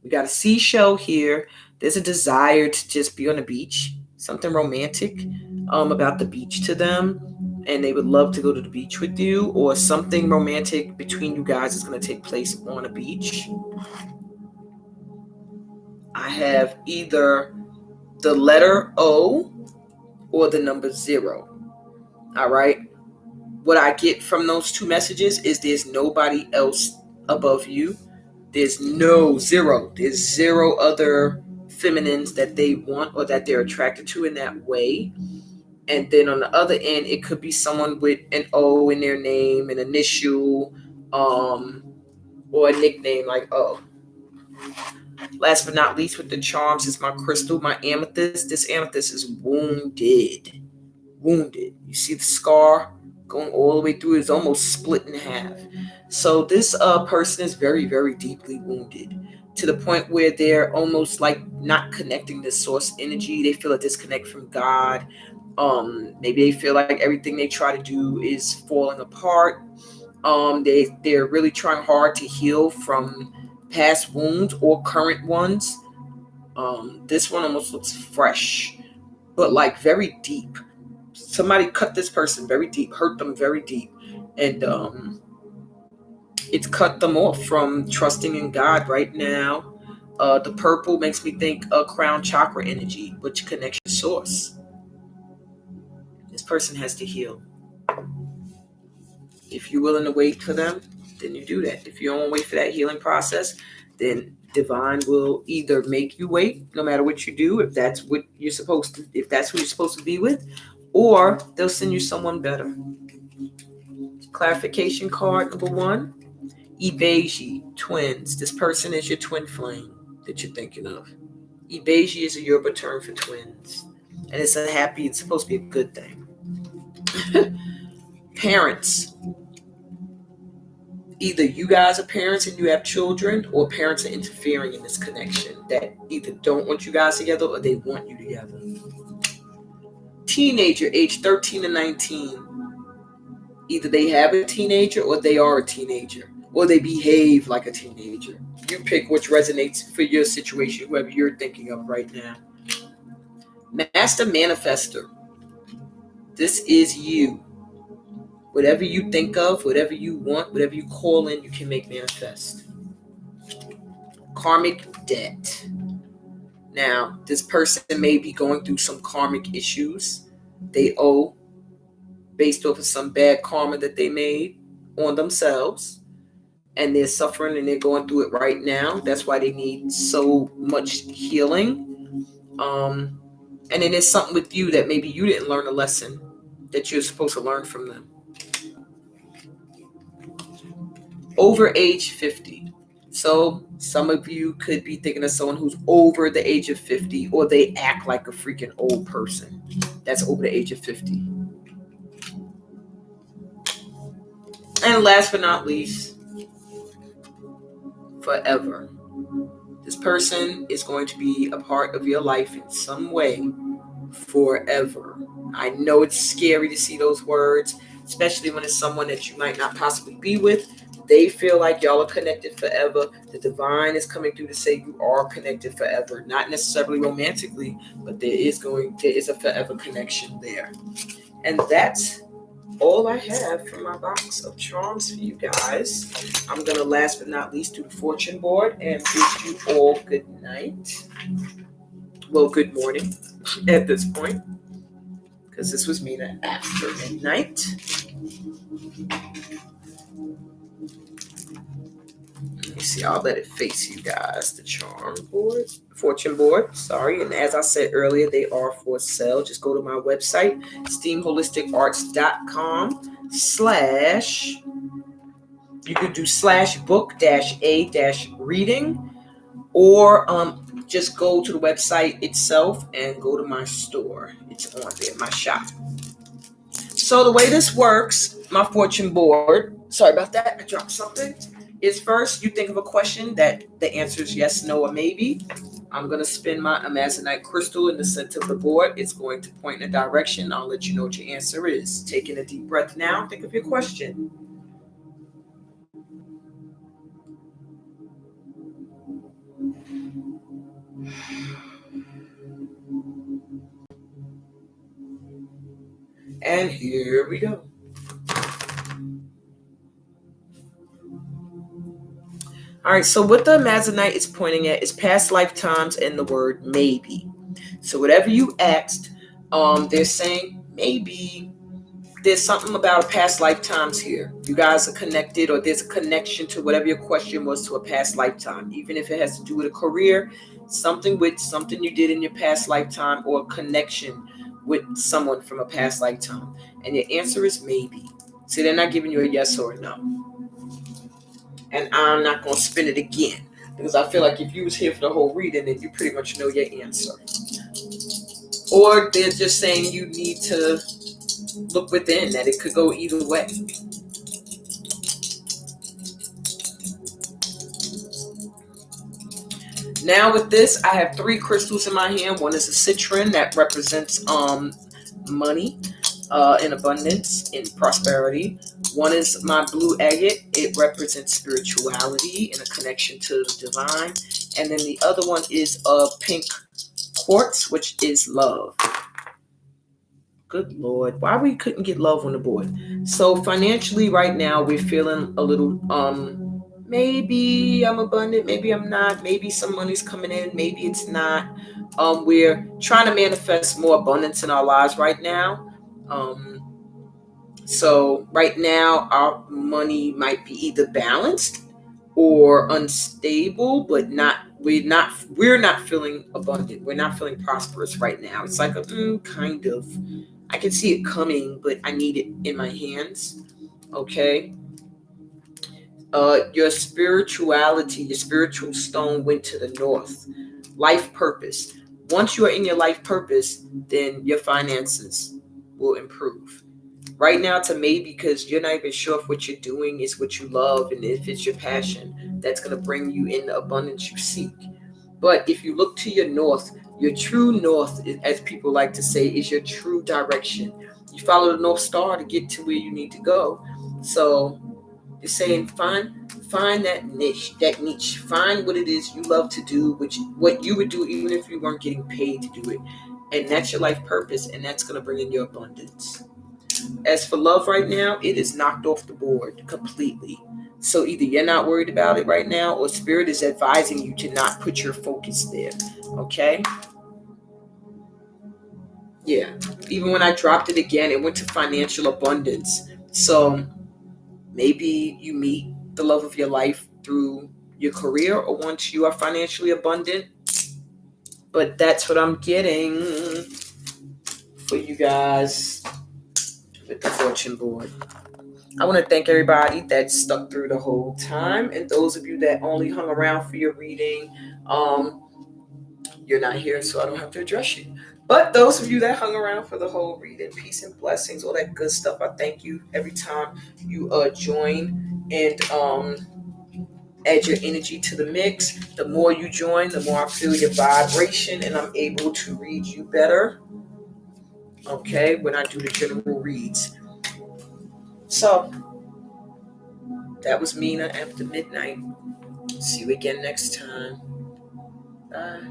We got a seashell here. There's a desire to just be on the beach. Something romantic about the beach to them. And they would love to go to the beach with you. Or something romantic between you guys is going to take place on a beach. I have either the letter O or the number 0. All right. What I get from those two messages is there's nobody else above you. There's zero. There's 0 other feminines that they want or that they're attracted to in that way. And then on the other end, it could be someone with an O in their name, an initial, or a nickname like O. Last but not least, with the charms is my crystal, my amethyst. This amethyst is wounded. Wounded. You see the scar going all the way through. It's almost split in half. So this person is very, very deeply wounded to the point where they're almost like not connecting to source energy. They feel a disconnect from God. Maybe they feel like everything they try to do is falling apart. They're really trying hard to heal from past wounds or current ones. This one almost looks fresh, but like very deep. Somebody cut this person very deep, hurt them very deep, and it's cut them off from trusting in God right now. The purple makes me think of crown chakra energy, which connects to source. This person has to heal. If you're willing to wait for them, then you do that. If you don't want to wait for that healing process, then divine will either make you wait, no matter what you do, if that's what you're supposed to, if that's who you're supposed to be with, or they'll send you someone better. Clarification card number 1, Ibeji, twins. This person is your twin flame that you're thinking of. Ibeji is a Yoruba term for twins, and it's supposed to be a good thing. Parents. Either you guys are parents and you have children, or parents are interfering in this connection that either don't want you guys together or they want you together. Teenager, age 13 to 19. Either they have a teenager or they are a teenager, or they behave like a teenager. You pick which resonates for your situation, whoever you're thinking of right now. Master Manifester. This is you. Whatever you think of, whatever you want, whatever you call in, you can make manifest. Karmic debt. Now, this person may be going through some karmic issues. They owe based off of some bad karma that they made on themselves. And they're suffering and they're going through it right now. That's why they need so much healing. And then there's something with you that maybe you didn't learn a lesson that you're supposed to learn from them. Over age 50. So some of you could be thinking of someone who's over the age of 50, or they act like a freaking old person that's over the age of 50. And last but not least, forever. This person is going to be a part of your life in some way forever. I know it's scary to see those words, especially when it's someone that you might not possibly be with. They feel like y'all are connected forever. The divine is coming through to say you are connected forever. Not necessarily romantically, but there is a forever connection there. And that's all I have from my box of charms for you guys. I'm going to last but not least do the fortune board and bid you all good night. Well, good morning at this point, because this was Mina After Midnight. Let me see, I'll let it face you guys. The charm board, fortune board, sorry. And as I said earlier, they are for sale. Just go to my website, steamholisticarts.com/ you could do /book-a-reading, or just go to the website itself and go to my store. It's on there, my shop. So the way this works, my fortune board, sorry about that, I dropped something, is first you think of a question that the answer is yes, no, or maybe. I'm going to spin my Amazonite crystal in the center of the board. It's going to point in a direction. I'll let you know what your answer is. Taking a deep breath now, think of your question. And here we go. All right, so what the Amazonite is pointing at is past lifetimes and the word maybe. So whatever you asked, they're saying maybe there's something about past lifetimes here. You guys are connected, or there's a connection to whatever your question was to a past lifetime, even if it has to do with a career, something you did in your past lifetime, or a connection with someone from a past lifetime? And your answer is maybe. See, they're not giving you a yes or a no. And I'm not going to spin it again, because I feel like if you was here for the whole reading, then you pretty much know your answer. Or they're just saying you need to look within, that it could go either way. Now with this, I have 3 crystals in my hand. One is a citron that represents money, in abundance, in prosperity. One is my blue agate. It represents spirituality and a connection to the divine. And then the other one is a pink quartz, which is love. Good Lord, why we couldn't get love on the board? So financially, right now, we're feeling a little maybe I'm abundant, maybe I'm not, maybe some money's coming in, maybe it's not. We're trying to manifest more abundance in our lives right now. So right now, our money might be either balanced or unstable, but we're not feeling abundant. We're not feeling prosperous right now. It's like a kind of. I can see it coming, but I need it in my hands. Okay. Your spirituality, your spiritual stone went to the north. Life purpose. Once you are in your life purpose, then your finances will improve. Right now, to me, because you're not even sure if what you're doing is what you love and if it's your passion, that's going to bring you in the abundance you seek. But if you look to your true north, as people like to say, is your true direction. You follow the North Star to get to where you need to go. So you're saying find that niche. Find what it is you love to do, what you would do even if you weren't getting paid to do it. And that's your life purpose, and that's going to bring in your abundance. As for love right now, it is knocked off the board completely. So either you're not worried about it right now, or spirit is advising you to not put your focus there. Okay? Yeah. Even when I dropped it again, it went to financial abundance. So maybe you meet the love of your life through your career or once you are financially abundant. But that's what I'm getting for you guys with the fortune board. I want to thank everybody that stuck through the whole time, and those of you that only hung around for your reading, you're not here, so I don't have to address you. But those of you that hung around for the whole reading, peace and blessings, all that good stuff, I thank you every time you join and add your energy to the mix. The more you join, the more I feel your vibration, and I'm able to read you better. Okay, when I do the general reads. So that was Mina After Midnight. See you again next time. Bye.